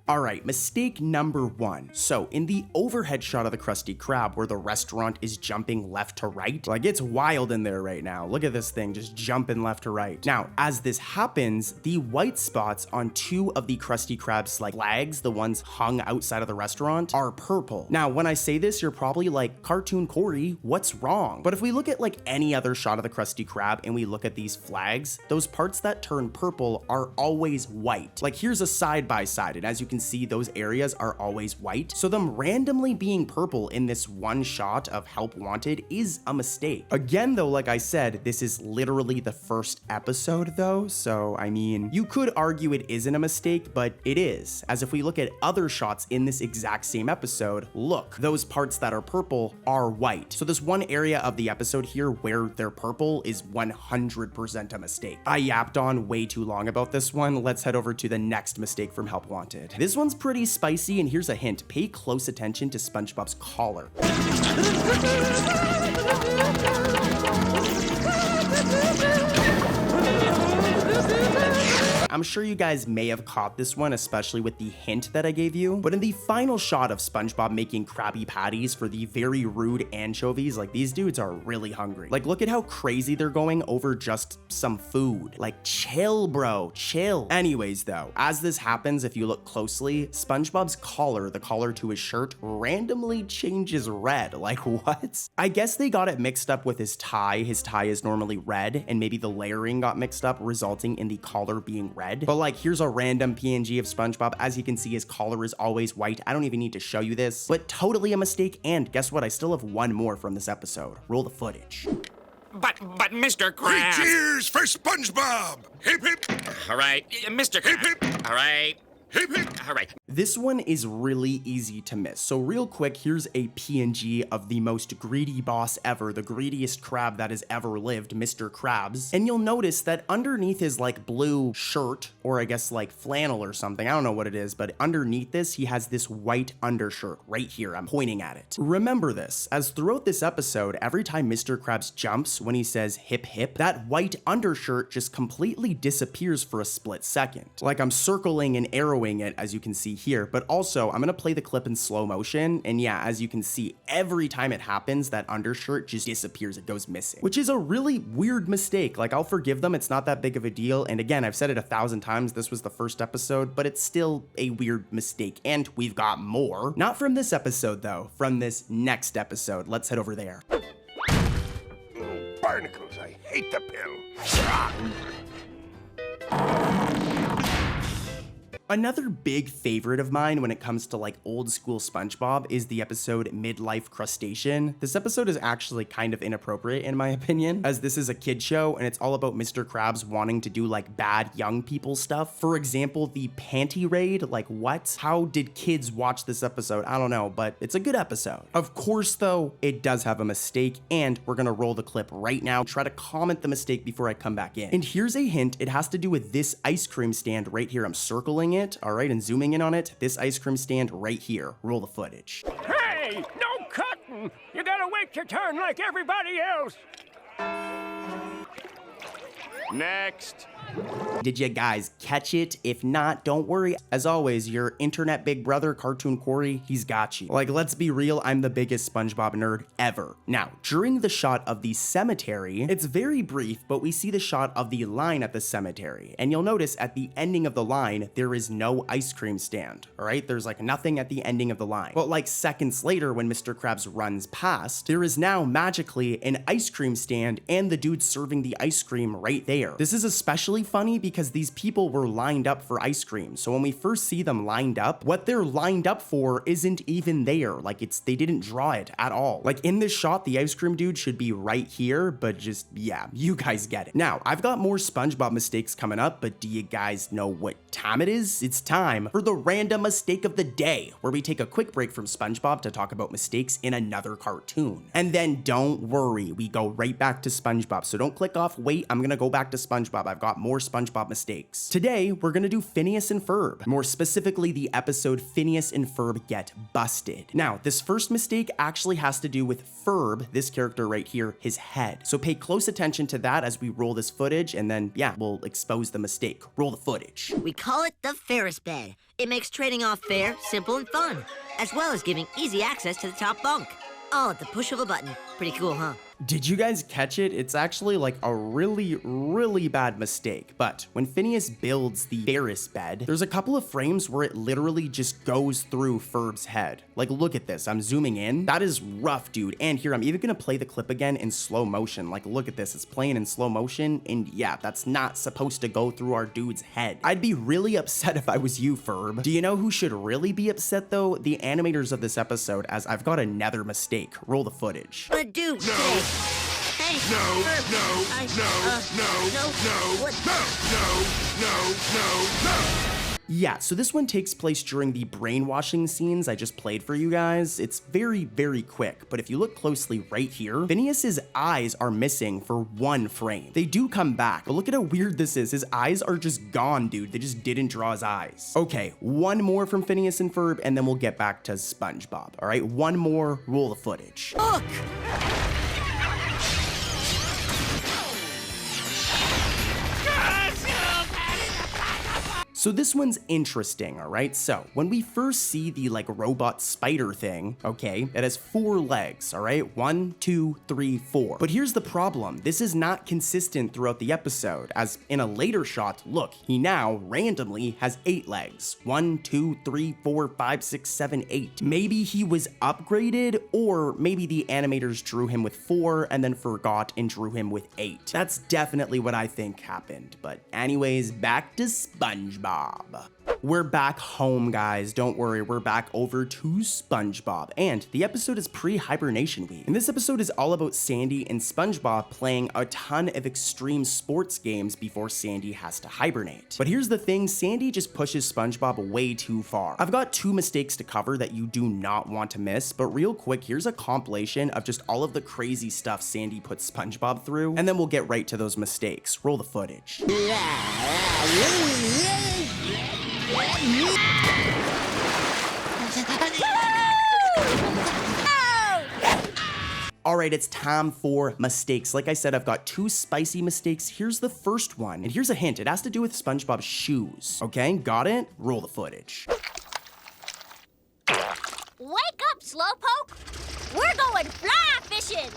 Alright, mistake number 1. So, in the overhead shot of the Krusty Krab where the restaurant is jumping left to right, like it's wild in there right now. Look at this thing just jumping left to right. Now, as this happens, the white spots on 2 of the Krusty Krab's like flags, the ones hung outside of the restaurant, are purple. Now, when I say this, you're probably like, Cartoon Corey, what's wrong? But if we look at like any other shot of the Krusty Krab and we look at these flags, those parts that turn purple are always white. Like here's a side by side, and as you can see, those areas are always white. So them randomly being purple in this one shot of Help Wanted is a mistake. Again though, like I said, this is literally the first episode though, so I mean, you could argue it isn't a mistake, but it is. As if we look at other shots in this exact same episode, look, those parts that are purple are white. So this one area of the episode here where they're purple is 100% a mistake. I yapped on way too long about this one. Let's head over to the next mistake from Help Wanted. This one's pretty spicy, and here's a hint. Pay close attention to SpongeBob's collar. I'm sure you guys may have caught this one, especially with the hint that I gave you, but in the final shot of SpongeBob making Krabby Patties for the very rude anchovies, like these dudes are really hungry. Like look at how crazy they're going over just some food. Like chill, bro, chill. Anyways though, as this happens, if you look closely, SpongeBob's collar, the collar to his shirt, randomly changes red. Like what? I guess they got it mixed up with his tie. His tie is normally red, and maybe the layering got mixed up, resulting in the collar being red. But like here's a random PNG of SpongeBob. As you can see, his collar is always white. I don't even need to show you this, but totally a mistake. And guess what? I still have one more from this episode. Roll the footage. But Mr. Krabs. Hey, cheers for SpongeBob! Hip hip! All right, Mr. Krabs. Hip hip! All right. Hip hip! All right. This one is really easy to miss. So real quick, here's a PNG of the most greedy boss ever, the greediest crab that has ever lived, Mr. Krabs. And you'll notice that underneath his like blue shirt, or I guess like flannel or something, I don't know what it is, but underneath this, he has this white undershirt right here. I'm pointing at it. Remember this, as throughout this episode, every time Mr. Krabs jumps, when he says hip hip, that white undershirt just completely disappears for a split second. Like I'm circling and arrowing it, as you can see here, but also I'm gonna play the clip in slow motion. And yeah, as you can see, every time it happens, that undershirt just disappears, it goes missing, which is a really weird mistake. Like, I'll forgive them, it's not that big of a deal. And again, I've said it 1,000 times, this was the first episode, but it's still a weird mistake. And we've got more. Not from this episode though, from this next episode. Let's head over there. Barnacles, I hate the pill. Another big favorite of mine when it comes to like old school SpongeBob is the episode Midlife Crustacean. This episode is actually kind of inappropriate in my opinion, as this is a kid show and it's all about Mr. Krabs wanting to do like bad young people stuff. For example, the panty raid, like what? How did kids watch this episode? I don't know, but it's a good episode. Of course though, it does have a mistake and we're gonna roll the clip right now. Try to comment the mistake before I come back in. And here's a hint, it has to do with this ice cream stand right here. I'm circling it. All right, and zooming in on it, this ice cream stand right here. Roll the footage. Hey, no cutting! You gotta wait your turn like everybody else. Next. Did you guys catch it? If not, don't worry. As always, your internet big brother, Cartoon Corey, he's got you. Like, let's be real, I'm the biggest SpongeBob nerd ever. Now, during the shot of the cemetery, it's very brief, but we see the shot of the line at the cemetery. And you'll notice at the ending of the line, there is no ice cream stand, all right? There's like nothing at the ending of the line. But like seconds later, when Mr. Krabs runs past, there is now magically an ice cream stand and the dude serving the ice cream right there. This is especially funny because these people were lined up for ice cream. So when we first see them lined up, what they're lined up for isn't even there. Like they didn't draw it at all. Like in this shot, the ice cream dude should be right here, but just, yeah, you guys get it. Now, I've got more SpongeBob mistakes coming up, but do you guys know what time it is? It's time for the random mistake of the day, where we take a quick break from SpongeBob to talk about mistakes in another cartoon. And then don't worry, we go right back to SpongeBob. So don't click off, wait, I'm gonna go back to SpongeBob. I've got more SpongeBob mistakes. Today, we're gonna do Phineas and Ferb. More specifically, the episode Phineas and Ferb Get Busted. Now, this first mistake actually has to do with Ferb, this character right here, his head. So pay close attention to that as we roll this footage, and then, yeah, we'll expose the mistake. Roll the footage. We call it the Ferris bed. It makes trading off fair, simple, and fun, as well as giving easy access to the top bunk. All at the push of a button. Pretty cool, huh? Did you guys catch it? It's actually like a really, really bad mistake. But when Phineas builds the Ferris bed, there's a couple of frames where it literally just goes through Ferb's head. Like, look at this. I'm zooming in. That is rough, dude. And here, I'm even gonna play the clip again in slow motion. Like, look at this. It's playing in slow motion. And yeah, that's not supposed to go through our dude's head. I'd be really upset if I was you, Ferb. Do you know who should really be upset, though? The animators of this episode, as I've got another mistake. Roll the footage. But dude, no. Hey, No, Ferb, no. Yeah, so this one takes place during the brainwashing scenes I just played for you guys. It's very, very quick, but if you look closely right here, Phineas's eyes are missing for one frame. They do come back, but look at how weird this is. His eyes are just gone, dude. They just didn't draw his eyes. Okay, one more from Phineas and Ferb, and then we'll get back to SpongeBob. All right, one more, roll the footage. Look! So this one's interesting, all right? So when we first see the like robot spider thing, okay, it has 4 legs, all right? 1, 2, 3, 4. But here's the problem. This is not consistent throughout the episode, as in a later shot, look, he now randomly has 8 legs. 1, 2, 3, 4, 5, 6, 7, 8. Maybe he was upgraded, or maybe the animators drew him with 4 and then forgot and drew him with 8. That's definitely what I think happened. But anyways, back to SpongeBob. We're back home, guys. Don't worry, we're back over to SpongeBob. And the episode is pre-hibernation week. And this episode is all about Sandy and SpongeBob playing a ton of extreme sports games before Sandy has to hibernate. But here's the thing, Sandy just pushes SpongeBob way too far. I've got 2 mistakes to cover that you do not want to miss, but real quick, here's a compilation of just all of the crazy stuff Sandy puts SpongeBob through, and then we'll get right to those mistakes. Roll the footage. All right, it's time for mistakes. Like I said, I've got 2 spicy mistakes. Here's the first one, and here's a hint. It has to do with SpongeBob's shoes. Okay, got it? Roll the footage. Wake up, Slowpoke! We're going fly fishing!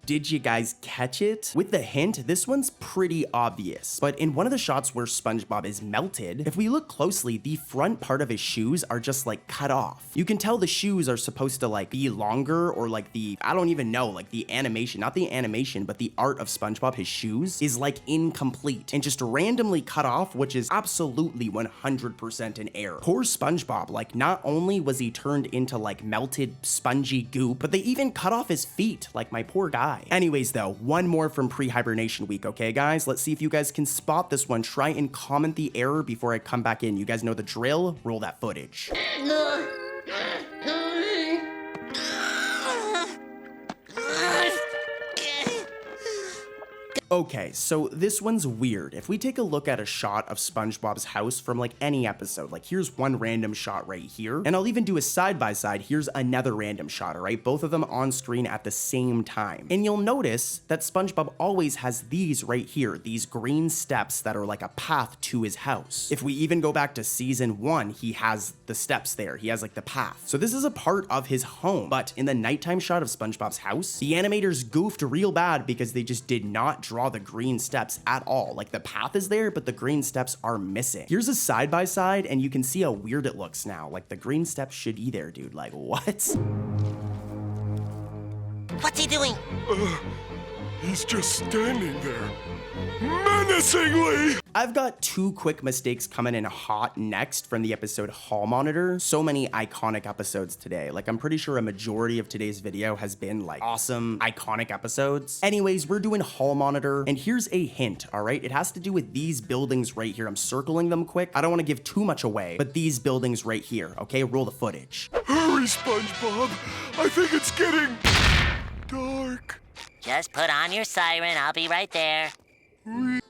Did you guys catch it? With the hint, this one's pretty obvious, but in one of the shots where SpongeBob is melted, if we look closely, the front part of his shoes are just like cut off. You can tell the shoes are supposed to like be longer, or like I don't even know, like the animation, not the animation, but the art of SpongeBob, his shoes, is like incomplete and just randomly cut off, which is absolutely 100% an error. Poor SpongeBob, like not only was he turned into like melted spongy goop, but they even cut off his feet, like my poor guy. Anyways though, one more from Pre-Hibernation week, okay guys? Let's see if you guys can spot this one. Try and comment the error before I come back in. You guys know the drill. Roll that footage. Okay, so this one's weird. If we take a look at a shot of SpongeBob's house from like any episode, like here's one random shot right here, and I'll even do a side-by-side, here's another random shot, all right? Both of them on screen at the same time. And you'll notice that SpongeBob always has these right here, these green steps that are like a path to his house. If we even go back to season 1, he has the steps there. He has like the path. So this is a part of his home, but in the nighttime shot of SpongeBob's house, the animators goofed real bad because they just did not draw the green steps at all. Like the path is there, but the green steps are missing. Here's a side-by-side, and you can see how weird it looks now. Like the green steps should be there, dude. Like what? What's he doing? He's just standing there, menacingly. I've got two quick mistakes coming in hot next from the episode Hall Monitor. So many iconic episodes today. Like I'm pretty sure a majority of today's video has been like awesome, iconic episodes. Anyways, we're doing Hall Monitor, and here's a hint, all right? It has to do with these buildings right here. I'm circling them quick. I don't want to give too much away, but these buildings right here, okay? Roll the footage. Hurry, SpongeBob. I think it's getting dark. Just put on your siren. I'll be right there.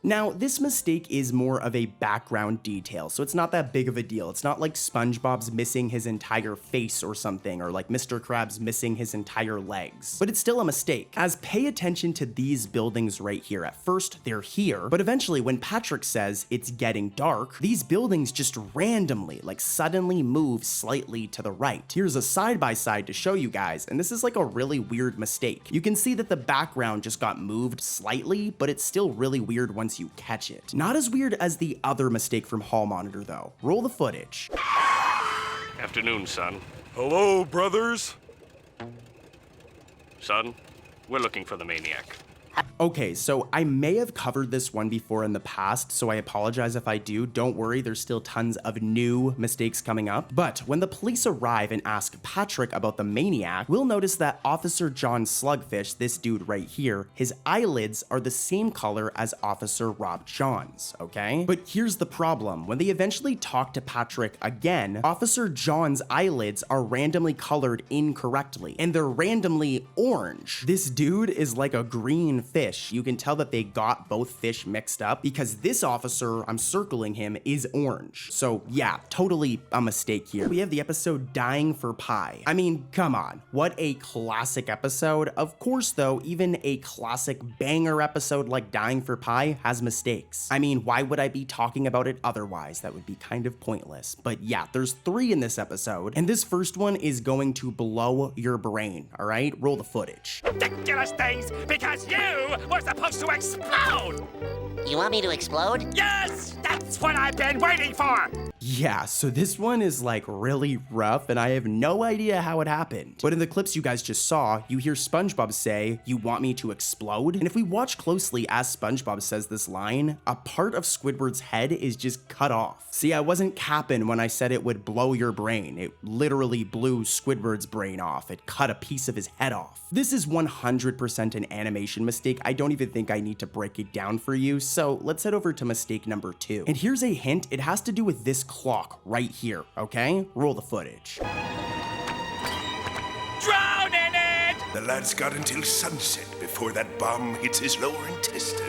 Now, this mistake is more of a background detail, so it's not that big of a deal. It's not like SpongeBob's missing his entire face or something, or like Mr. Krabs missing his entire legs. But it's still a mistake, as pay attention to these buildings right here. At first, they're here, but eventually when Patrick says it's getting dark, these buildings just randomly, like suddenly move slightly to the right. Here's a side-by-side to show you guys, and this is like a really weird mistake. You can see that the background just got moved slightly, but it's still really weird once you catch it. Not as weird as the other mistake from Hall Monitor though. Roll the footage. Afternoon, son. Hello, brothers. Son, we're looking for the maniac. Okay, so I may have covered this one before in the past, so I apologize if I do. Don't worry, there's still tons of new mistakes coming up. But when the police arrive and ask Patrick about the maniac, we'll notice that Officer John Slugfish, this dude right here, his eyelids are the same color as Officer Rob John's, okay? But here's the problem. When they eventually talk to Patrick again, Officer John's eyelids are randomly colored incorrectly, and they're randomly orange. This dude is like a green fish. You can tell that they got both fish mixed up because this officer, I'm circling him, is orange. So yeah, totally a mistake here. We have the episode Dying for Pie. I mean, come on, what a classic episode. Of course though, even a classic banger episode like Dying for Pie has mistakes. I mean, why would I be talking about it otherwise? That would be kind of pointless. But yeah, there's 3 in this episode, and this first one is going to blow your brain, all right? Roll the footage. Ridiculous things because you were supposed to explode! You want me to explode? Yes! That's what I've been waiting for! Yeah, so this one is like really rough, and I have no idea how it happened. But in the clips you guys just saw, you hear SpongeBob say, "You want me to explode?" And if we watch closely as SpongeBob says this line, a part of Squidward's head is just cut off. See, I wasn't capping when I said it would blow your brain. It literally blew Squidward's brain off. It cut a piece of his head off. This is 100% an animation mistake. I don't even think I need to break it down for you, so let's head over to mistake number 2. And here's a hint, it has to do with this clock right here, okay? Roll the footage. Drown in it! The lad's got until sunset before that bomb hits his lower intestine.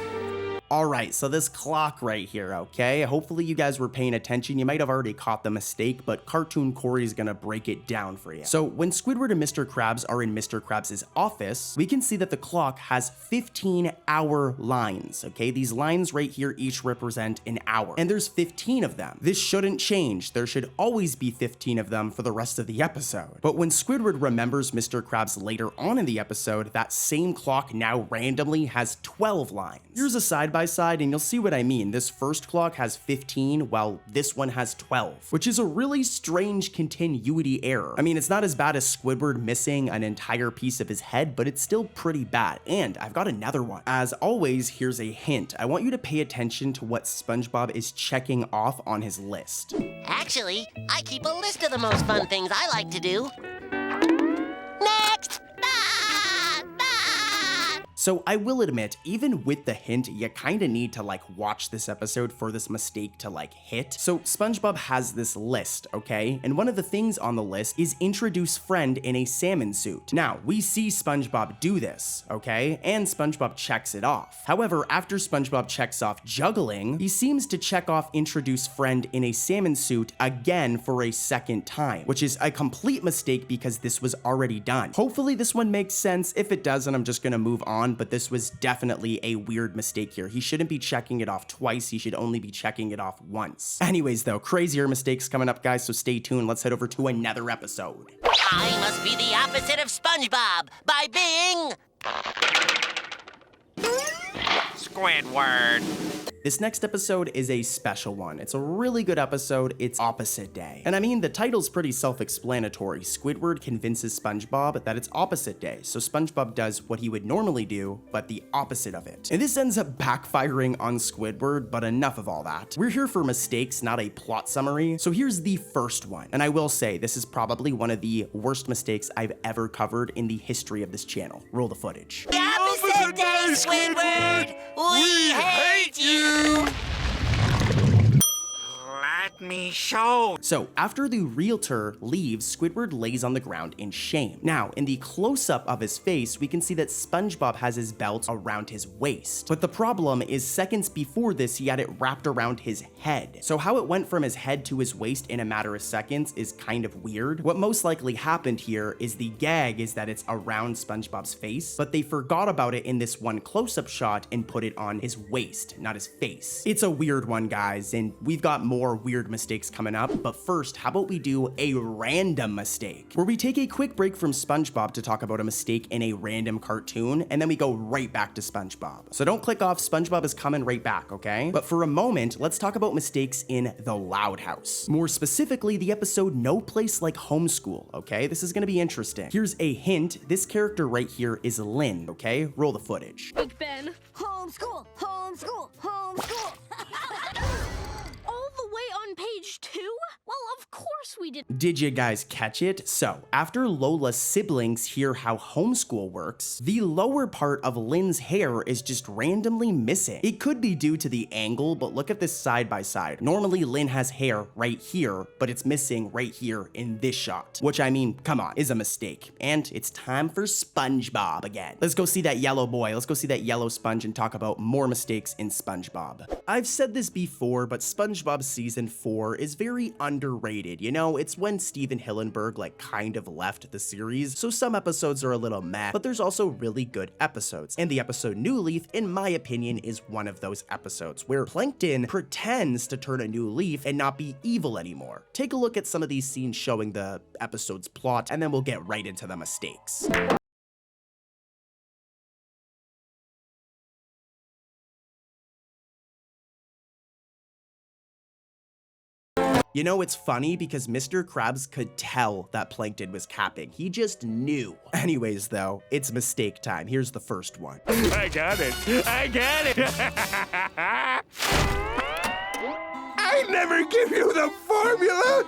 Alright, so this clock right here, okay? Hopefully you guys were paying attention. You might have already caught the mistake, but Cartoon Corey's gonna break it down for you. So when Squidward and Mr. Krabs are in Mr. Krabs' office, we can see that the clock has 15-hour lines, okay? These lines right here each represent an hour, and there's 15 of them. This shouldn't change. There should always be 15 of them for the rest of the episode. But when Squidward remembers Mr. Krabs later on in the episode, that same clock now randomly has 12 lines. Here's a side-by-side, and you'll see what I mean. This first clock has 15, while this one has 12, which is a really strange continuity error. I mean, it's not as bad as Squidward missing an entire piece of his head, but it's still pretty bad. And I've got another one. As always, here's a hint. I want you to pay attention to what SpongeBob is checking off on his list. Actually, I keep a list of the most fun things I like to do. Next! So I will admit, even with the hint, you kinda need to like watch this episode for this mistake to like hit. So SpongeBob has this list, okay? And one of the things on the list is introduce friend in a salmon suit. Now, we see SpongeBob do this, okay? And SpongeBob checks it off. However, after SpongeBob checks off juggling, he seems to check off introduce friend in a salmon suit again for a second time, which is a complete mistake because this was already done. Hopefully this one makes sense. If it doesn't, I'm just gonna move on. But this was definitely a weird mistake here. He shouldn't be checking it off twice. He should only be checking it off once. Anyways, though, crazier mistakes coming up, guys, so stay tuned. Let's head over to another episode. I must be the opposite of SpongeBob by being... Squidward. This next episode is a special one. It's a really good episode. It's opposite day. And I mean, the title's pretty self-explanatory. Squidward convinces SpongeBob that it's opposite day. So SpongeBob does what he would normally do, but the opposite of it. And this ends up backfiring on Squidward, but enough of all that. We're here for mistakes, not a plot summary. So here's the first one. And I will say, this is probably one of the worst mistakes I've ever covered in the history of this channel. Roll the footage. The opposite day, Squidward! We hate you! Let me show. So after the realtor leaves, Squidward lays on the ground in shame. Now, in the close-up of his face, we can see that SpongeBob has his belt around his waist. But the problem is seconds before this, he had it wrapped around his head. So how it went from his head to his waist in a matter of seconds is kind of weird. What most likely happened here is the gag is that it's around SpongeBob's face, but they forgot about it in this one close-up shot and put it on his waist, not his face. It's a weird one, guys, and we've got more weird mistakes coming up, but first, how about we do a random mistake, where we take a quick break from SpongeBob to talk about a mistake in a random cartoon, and then we go right back to SpongeBob. So don't click off, SpongeBob is coming right back, okay? But for a moment, let's talk about mistakes in The Loud House. More specifically, the episode No Place Like Homeschool, okay? This is gonna be interesting. Here's a hint, this character right here is Lynn, okay? Roll the footage. Big Ben. Homeschool, homeschool, homeschool. All the way on page 2? Well, of course we did. Did you guys catch it? So, after Lola's siblings hear how homeschool works, the lower part of Lynn's hair is just randomly missing. It could be due to the angle, but look at this side by side. Normally, Lynn has hair right here, but it's missing right here in this shot, which I mean, come on, is a mistake. And it's time for SpongeBob again. Let's go see that yellow boy. Let's go see that yellow sponge and talk about more mistakes in SpongeBob. I've said this before, but SpongeBob season 4 is very underrated. You know, it's when Steven Hillenburg like kind of left the series, so some episodes are a little meh, but there's also really good episodes. And the episode New Leaf, in my opinion, is one of those episodes where Plankton pretends to turn a new leaf and not be evil anymore. Take a look at some of these scenes showing the episode's plot, and then we'll get right into the mistakes. You know, it's funny because Mr. Krabs could tell that Plankton was capping. He just knew. Anyways, though, it's mistake time. Here's the first one. I got it. I got it. I never give you the formula.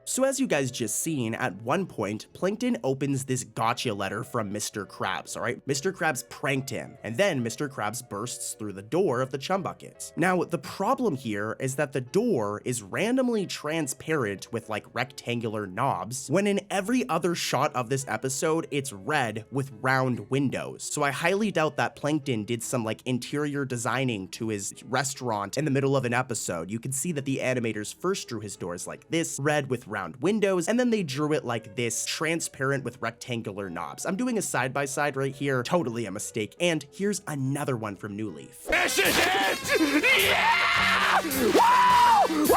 So as you guys just seen, at one point, Plankton opens this gotcha letter from Mr. Krabs, alright? Mr. Krabs pranked him, and then Mr. Krabs bursts through the door of the chum bucket. Now, the problem here is that the door is randomly transparent with like rectangular knobs, when in every other shot of this episode, it's red with round windows. So I highly doubt that Plankton did some like interior designing to his restaurant in the middle of an episode. You can see that the animators first drew his doors like this, red with round windows, and then they drew it like this, transparent with rectangular knobs. I'm doing a side-by-side right here, totally a mistake. And here's another one from New Leaf. This is it! Yeah! Woo! Woo!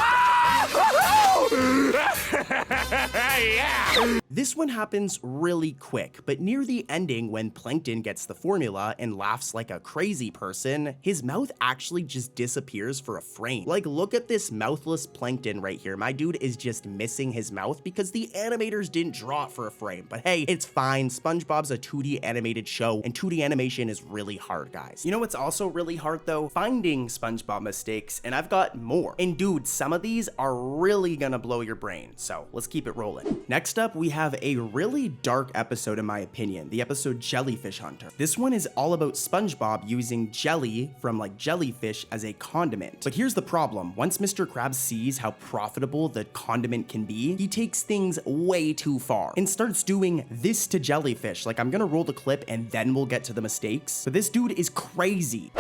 Yeah! This one happens really quick, but near the ending when Plankton gets the formula and laughs like a crazy person, his mouth actually just disappears for a frame. Like, look at this mouthless Plankton right here. My dude is just missing his mouth because the animators didn't draw it for a frame. But hey, it's fine. SpongeBob's a 2D animated show, and 2D animation is really hard, guys. You know what's also really hard though? Finding SpongeBob mistakes, and I've got more. And dude, some of these are really gonna blow your brain, so let's keep it rolling. Next up, we have a really dark episode in my opinion, the episode Jellyfish Hunter. This one is all about SpongeBob using jelly from like jellyfish as a condiment. But here's the problem. Once Mr. Krabs sees how profitable the condiment can be, he takes things way too far and starts doing this to jellyfish. Like, I'm gonna roll the clip and then we'll get to the mistakes. But this dude is crazy.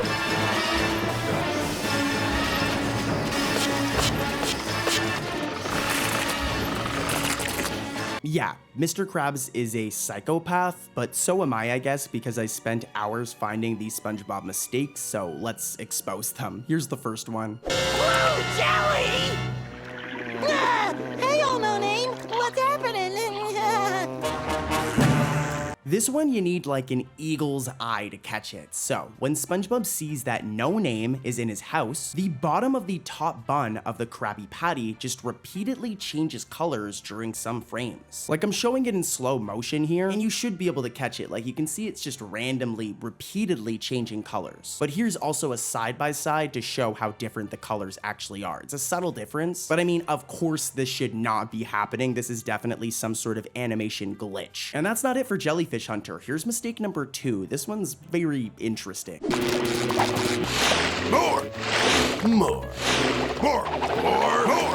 Yeah, Mr. Krabs is a psychopath, but so am I guess, because I spent hours finding these SpongeBob mistakes, so let's expose them. Here's the first one. Blue jelly! Hey, old no name, what's happening? This one you need like an eagle's eye to catch it. So when SpongeBob sees that No Name is in his house, the bottom of the top bun of the Krabby Patty just repeatedly changes colors during some frames. Like, I'm showing it in slow motion here, and you should be able to catch it. Like, you can see it's just randomly, repeatedly changing colors. But here's also a side-by-side to show how different the colors actually are. It's a subtle difference, but I mean, of course this should not be happening. This is definitely some sort of animation glitch. And that's not it for Jellyfish Hunter. Here's mistake number 2. This one's very interesting. More! More! More! More! More!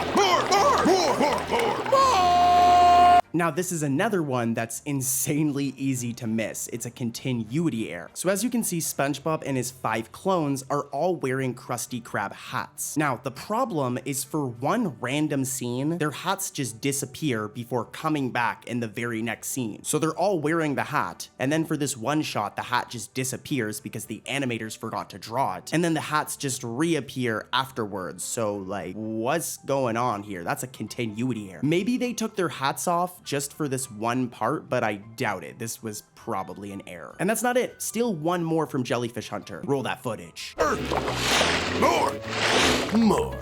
Now, this is another one that's insanely easy to miss. It's a continuity error. So as you can see, SpongeBob and his 5 clones are all wearing Krusty Krab hats. Now, the problem is for one random scene, their hats just disappear before coming back in the very next scene. So they're all wearing the hat, and then for this one shot, the hat just disappears because the animators forgot to draw it, and then the hats just reappear afterwards. So like, what's going on here? That's a continuity error. Maybe they took their hats off just for this one part, but I doubt it. This was probably an error. And that's not it. Still one more from Jellyfish Hunter. Roll that footage. More! More! More!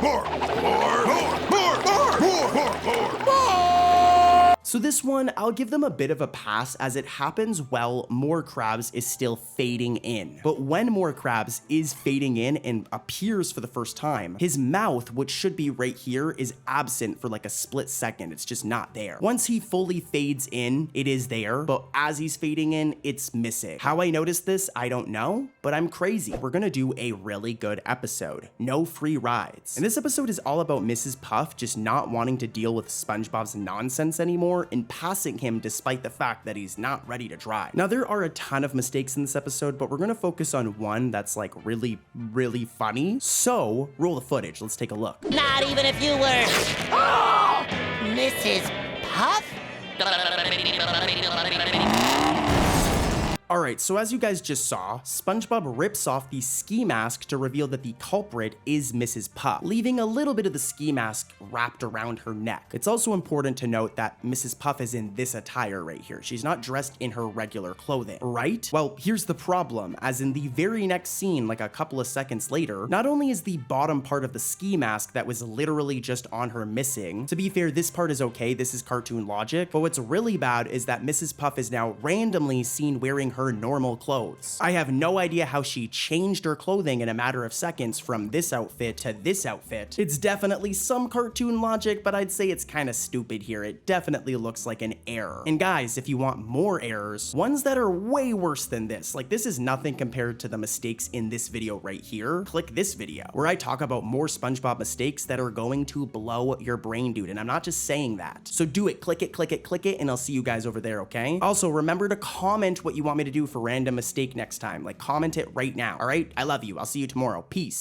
More! More! More! More! More! More! So this one, I'll give them a bit of a pass as it happens while More Krabs is still fading in. But when More Krabs is fading in and appears for the first time, his mouth, which should be right here, is absent for like a split second. It's just not there. Once he fully fades in, it is there, but as he's fading in, it's missing. How I noticed this, I don't know, but I'm crazy. We're gonna do a really good episode. No free rides. And this episode is all about Mrs. Puff just not wanting to deal with SpongeBob's nonsense anymore and passing him despite the fact that he's not ready to drive. Now, there are a ton of mistakes in this episode, but we're gonna focus on one that's like really, really funny. So, roll the footage. Let's take a look. Not even if you were... Oh! Mrs. Puff? Alright, so as you guys just saw, SpongeBob rips off the ski mask to reveal that the culprit is Mrs. Puff, leaving a little bit of the ski mask wrapped around her neck. It's also important to note that Mrs. Puff is in this attire right here. She's not dressed in her regular clothing, right? Well, here's the problem, as in the very next scene, like a couple of seconds later, not only is the bottom part of the ski mask that was literally just on her missing. To be fair, this part is okay, this is cartoon logic, but what's really bad is that Mrs. Puff is now randomly seen wearing her her normal clothes. I have no idea how she changed her clothing in a matter of seconds from this outfit to this outfit. It's definitely some cartoon logic, but I'd say it's kind of stupid here. It definitely looks like an error. And guys, if you want more errors, ones that are way worse than this, like this is nothing compared to the mistakes in this video right here, click this video where I talk about more SpongeBob mistakes that are going to blow your brain, dude. And I'm not just saying that. So do it, click it, click it, click it, and I'll see you guys over there, okay? Also, remember to comment what you want me to do for random mistake next time. Like comment it right now, all right? I love you. I'll see you tomorrow. Peace.